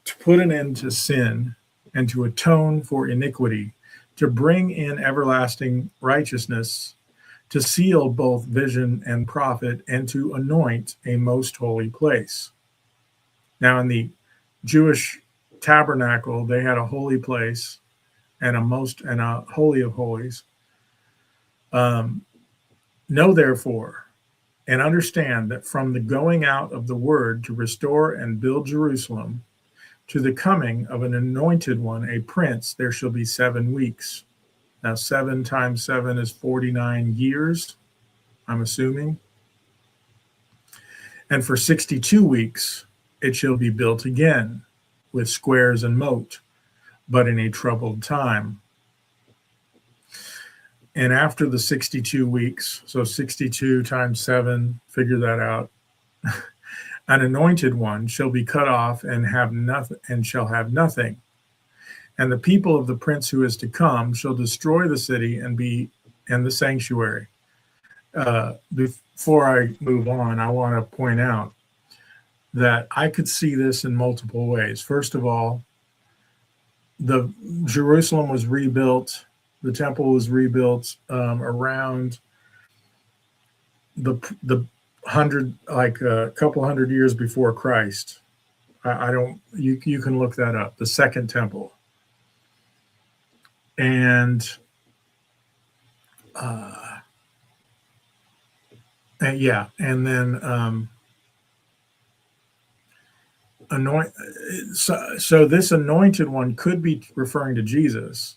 to put an end to sin, and to atone for iniquity, to bring in everlasting righteousness, to seal both vision and prophet, and to anoint a most holy place. Now, in the Jewish tabernacle, they had a holy place and a holy of holies. Know therefore and understand that from the going out of the word to restore and build Jerusalem to the coming of an anointed one, a prince, there shall be 7 weeks. Now, 7 times 7 is 49 years, I'm assuming. And for 62 weeks, it shall be built again with squares and moat, but in a troubled time. And after the 62 weeks, so 62 times 7, figure that out, an anointed one shall be cut off and have nothing, and shall have nothing. And the people of the prince who is to come shall destroy the city and the sanctuary. Before I move on, I want to point out that I could see this in multiple ways. First of all, the Jerusalem was rebuilt. The temple was rebuilt around the couple hundred years before Christ. You can look that up. The second temple, and then So this anointed one could be referring to Jesus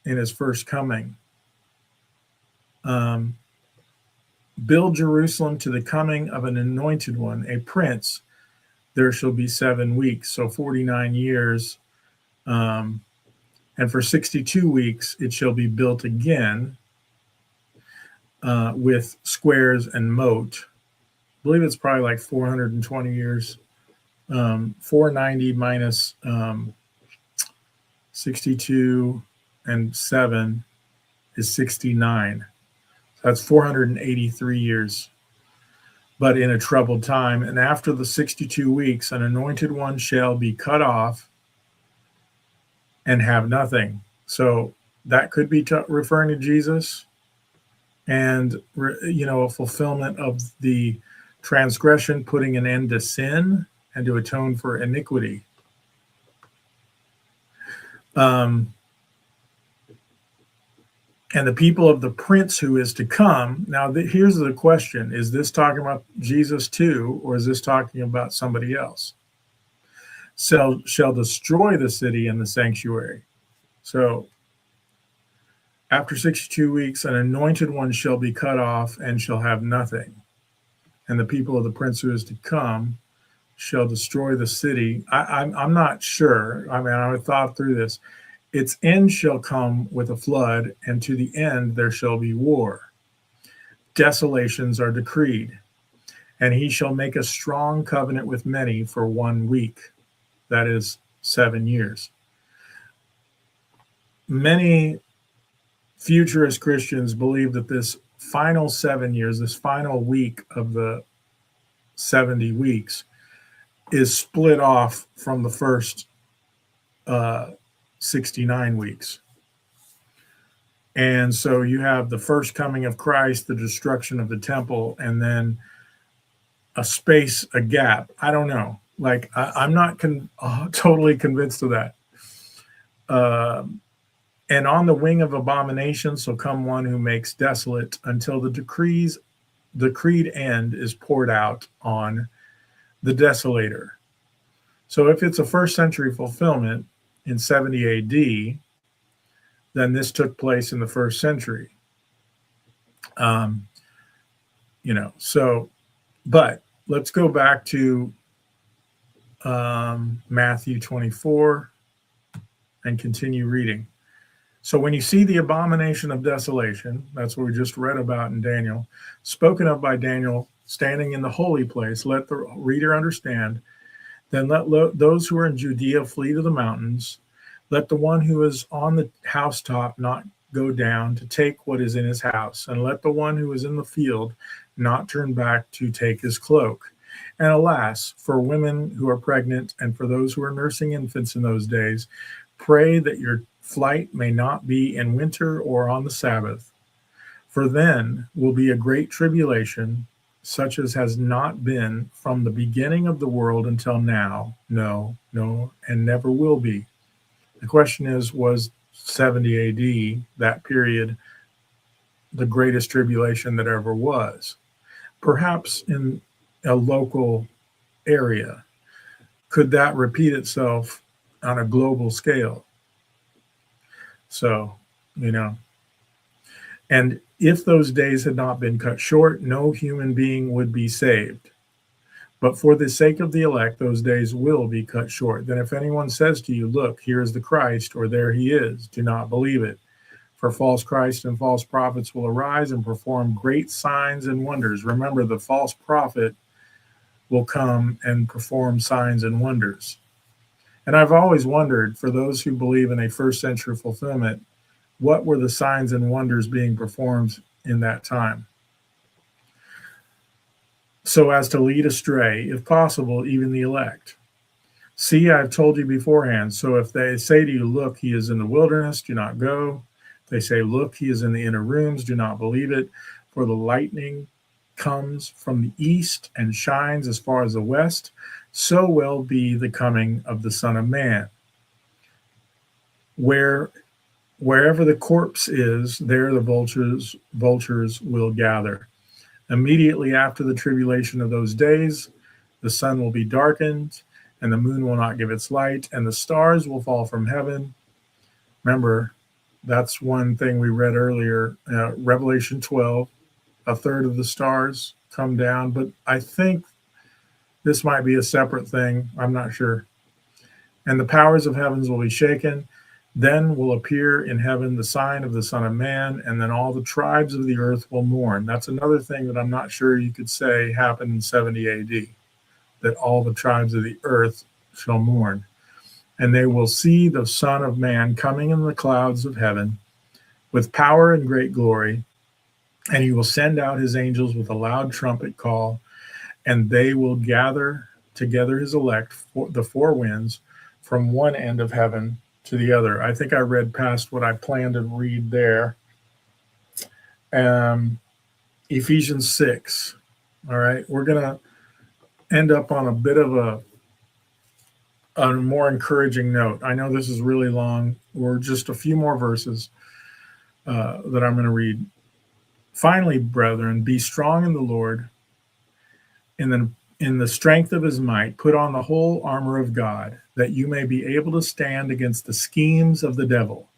in his first coming. Build Jerusalem to the coming of an anointed one, a prince. There shall be 7 weeks, so 49 years. And for 62 weeks, it shall be built again. with squares and moat. I believe it's probably like 420 years. 490 minus 62 and 7 is 69. That's 483 years, but in a troubled time. And after the 62 weeks, an anointed one shall be cut off and have nothing. So that could be referring to Jesus, and a fulfillment of the transgression, putting an end to sin and to atone for iniquity. And the people of the prince who is to come. Now, here's the question. Is this talking about Jesus too, or is this talking about somebody else? Shall destroy the city and the sanctuary. So after 62 weeks, an anointed one shall be cut off and shall have nothing. And the people of the prince who is to come shall destroy the city. I'm not sure. I mean, I thought through this. Its end shall come with a flood, and to the end there shall be war. Desolations are decreed, and he shall make a strong covenant with many for 1 week. That is 7 years. Many futurist Christians believe that this final 7 years, this final week of the 70 weeks, is split off from the first 69 weeks. And so you have the first coming of Christ, the destruction of the temple, and then a gap. I don't know. Like, I'm not totally convinced of that. And on the wing of abomination shall come one who makes desolate until the decreed end is poured out on the desolator. So if it's a first century fulfillment in 70 AD, then this took place in the first century. But let's go back to Matthew 24 and continue reading. So when you see the abomination of desolation, that's what we just read about in Daniel, spoken of by Daniel, standing in the holy place, let the reader understand. Then let those who are in Judea flee to the mountains. Let the one who is on the housetop not go down to take what is in his house. And let the one who is in the field not turn back to take his cloak. And alas, for women who are pregnant and for those who are nursing infants in those days, pray that your flight may not be in winter or on the Sabbath. For then will be a great tribulation, such as has not been from the beginning of the world until now, no, and never will be. The question is, was 70 AD, that period, the greatest tribulation that ever was? Perhaps in a local area. Could that repeat itself on a global scale? So, and if those days had not been cut short, no human being would be saved. But for the sake of the elect, those days will be cut short. Then if anyone says to you, look, here is the Christ, or there he is, do not believe it. For false Christ and false prophets will arise and perform great signs and wonders. Remember, the false prophet will come and perform signs and wonders. And I've always wondered, for those who believe in a first century fulfillment, what were the signs and wonders being performed in that time? So as to lead astray, if possible, even the elect. See, I've told you beforehand. So if they say to you, look, he is in the wilderness, do not go. If they say, look, he is in the inner rooms, do not believe it. For the lightning comes from the east and shines as far as the west, so will be the coming of the Son of Man. Wherever the corpse is, there the vultures will gather. Immediately after the tribulation of those days, the sun will be darkened, and the moon will not give its light, and the stars will fall from heaven. Remember, that's one thing we read earlier, Revelation 12, a third of the stars come down, but I think this might be a separate thing. I'm not sure. And the powers of heavens will be shaken. Then will appear in heaven the sign of the Son of Man, and then all the tribes of the earth will mourn. That's another thing that I'm not sure you could say happened in 70 AD, that all the tribes of the earth shall mourn. And they will see the Son of Man coming in the clouds of heaven with power and great glory, and he will send out his angels with a loud trumpet call, and they will gather together his elect, the four winds, from one end of heaven to the other. I think I read past what I planned to read there. Ephesians 6. All right, we're going to end up on a bit of a more encouraging note. I know this is really long. We're just a few more verses that I'm going to read. Finally, brethren, be strong in the Lord, in the strength of his might, put on the whole armor of God, that you may be able to stand against the schemes of the devil.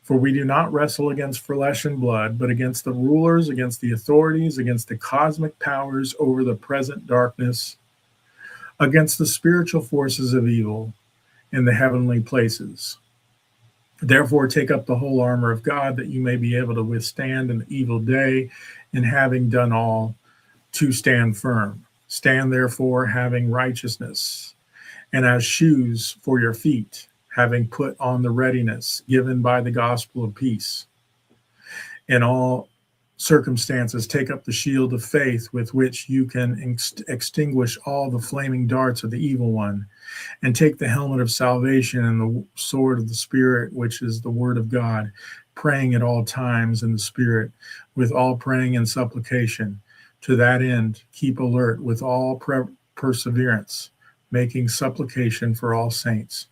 For we do not wrestle against flesh and blood, but against the rulers, against the authorities, against the cosmic powers over the present darkness, against the spiritual forces of evil in the heavenly places. Therefore, take up the whole armor of God, that you may be able to withstand an evil day, and having done all, to stand firm. Stand therefore, having righteousness, and as shoes for your feet, having put on the readiness given by the gospel of peace. In all circumstances, take up the shield of faith, with which you can extinguish all the flaming darts of the evil one, and take the helmet of salvation and the sword of the Spirit, which is the word of God, praying at all times in the Spirit, with all praying and supplication. To that end, keep alert with all perseverance, making supplication for all saints,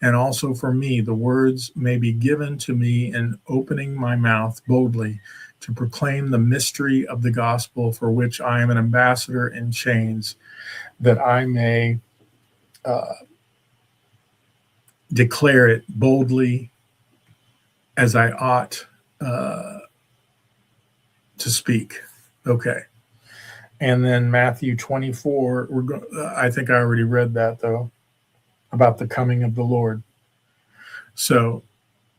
and also for me, the words may be given to me in opening my mouth boldly to proclaim the mystery of the gospel, for which I am an ambassador in chains, that I may declare it boldly as I ought to speak. Okay. And then Matthew 24, I think I already read that, though, about the coming of the Lord. So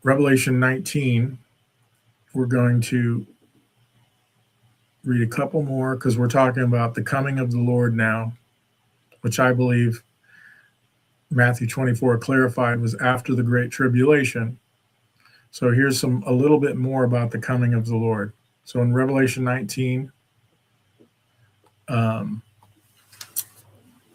Revelation 19, we're going to read a couple more, because we're talking about the coming of the Lord now, which I believe Matthew 24 clarified was after the Great Tribulation. So here's a little bit more about the coming of the Lord. So in Revelation 19,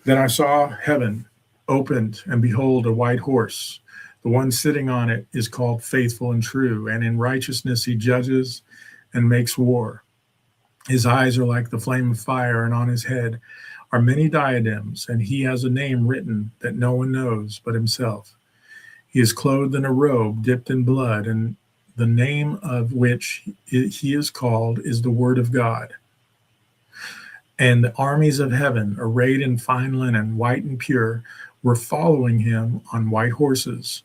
then I saw heaven opened, and behold, a white horse. The one sitting on it is called Faithful and True, and in righteousness he judges and makes war. His eyes are like the flame of fire, and on his head are many diadems, and he has a name written that no one knows but himself. He is clothed in a robe dipped in blood, and the name of which he is called is the Word of God. And the armies of heaven, arrayed in fine linen, white and pure, were following him on white horses.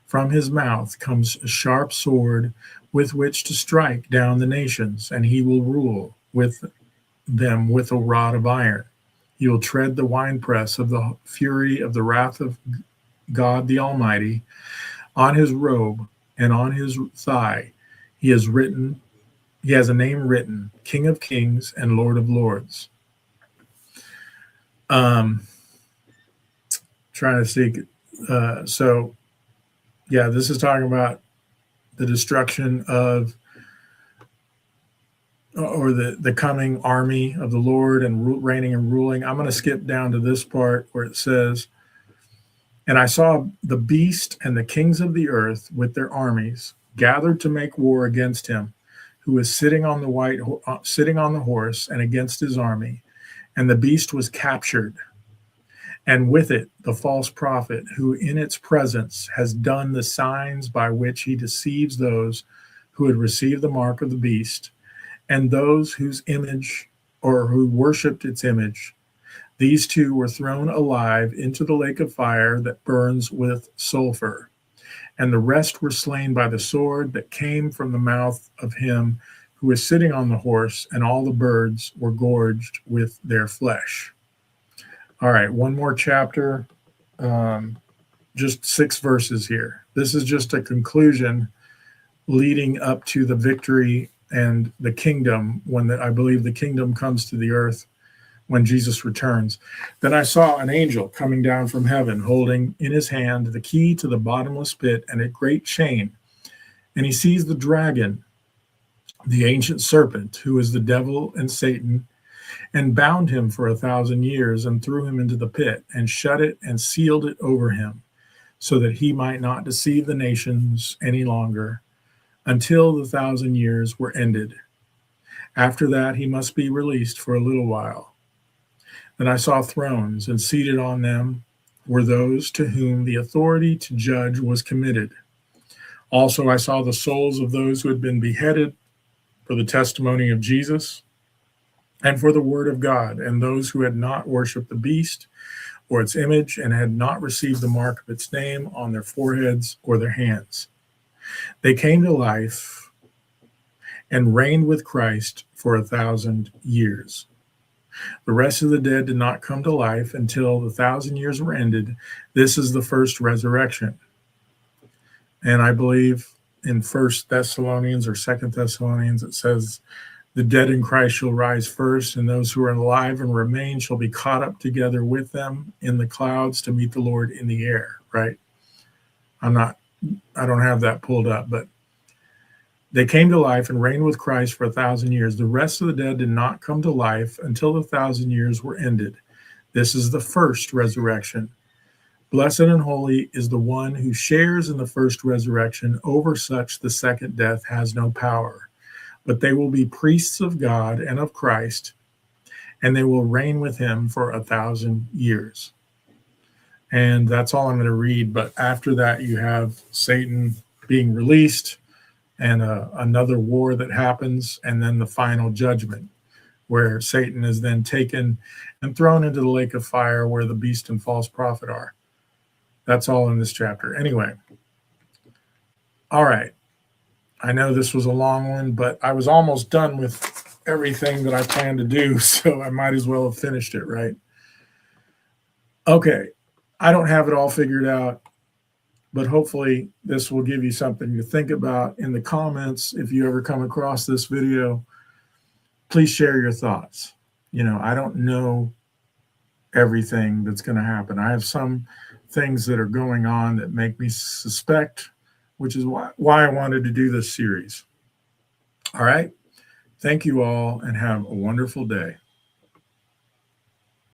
From his mouth comes a sharp sword with which to strike down the nations, and he will rule with them with a rod of iron. He will tread the winepress of the fury of the wrath of God the Almighty. On his robe and on his thigh he has a name written, King of Kings and Lord of Lords. Trying to see. So, yeah, this is talking about the destruction of, or the coming army of the Lord and reigning and ruling. I'm going to skip down to this part where it says, and I saw the beast and the kings of the earth with their armies gathered to make war against him, who is sitting on the horse, and against his army. And the beast was captured, and with it the false prophet, who in its presence has done the signs by which he deceives those who had received the mark of the beast, and those whose image, or who worshipped its image. These two were thrown alive into the lake of fire that burns with sulfur. And the rest were slain by the sword that came from the mouth of him who was sitting on the horse, and all the birds were gorged with their flesh. All right, one more chapter, just 6 verses here. This is just a conclusion leading up to the victory and the kingdom, when I believe the kingdom comes to the earth when Jesus returns. Then I saw an angel coming down from heaven, holding in his hand the key to the bottomless pit and a great chain. And he seized the dragon, the ancient serpent, who is the devil and Satan, and bound him for 1,000 years and threw him into the pit and shut it and sealed it over him, so that he might not deceive the nations any longer until the 1,000 years were ended. After that, he must be released for a little while. Then I saw thrones, and seated on them were those to whom the authority to judge was committed. Also, I saw the souls of those who had been beheaded for the testimony of Jesus and for the word of God, and those who had not worshipped the beast or its image and had not received the mark of its name on their foreheads or their hands. They came to life and reigned with Christ for 1,000 years. The rest of the dead did not come to life until the 1,000 years were ended. This is the first resurrection. And I believe in 1 Thessalonians or 2 Thessalonians, it says, the dead in Christ shall rise first, and those who are alive and remain shall be caught up together with them in the clouds to meet the Lord in the air, right? I don't have that pulled up, but they came to life and reigned with Christ for 1,000 years. The rest of the dead did not come to life until the 1,000 years were ended. This is the first resurrection. Blessed and holy is the one who shares in the first resurrection. Over such the second death has no power. But they will be priests of God and of Christ, and they will reign with him for 1,000 years. And that's all I'm going to read. But after that, you have Satan being released, and another war that happens, and then the final judgment, where Satan is then taken and thrown into the lake of fire where the beast and false prophet are. That's all in this chapter. Anyway, all right. I know this was a long one, but I was almost done with everything that I planned to do, so I might as well have finished it, right? Okay, I don't have it all figured out, but hopefully this will give you something to think about. In the comments, if you ever come across this video, please share your thoughts. I don't know everything that's going to happen. I have some things that are going on that make me suspect, which is why I wanted to do this series. All right. Thank you all, and have a wonderful day.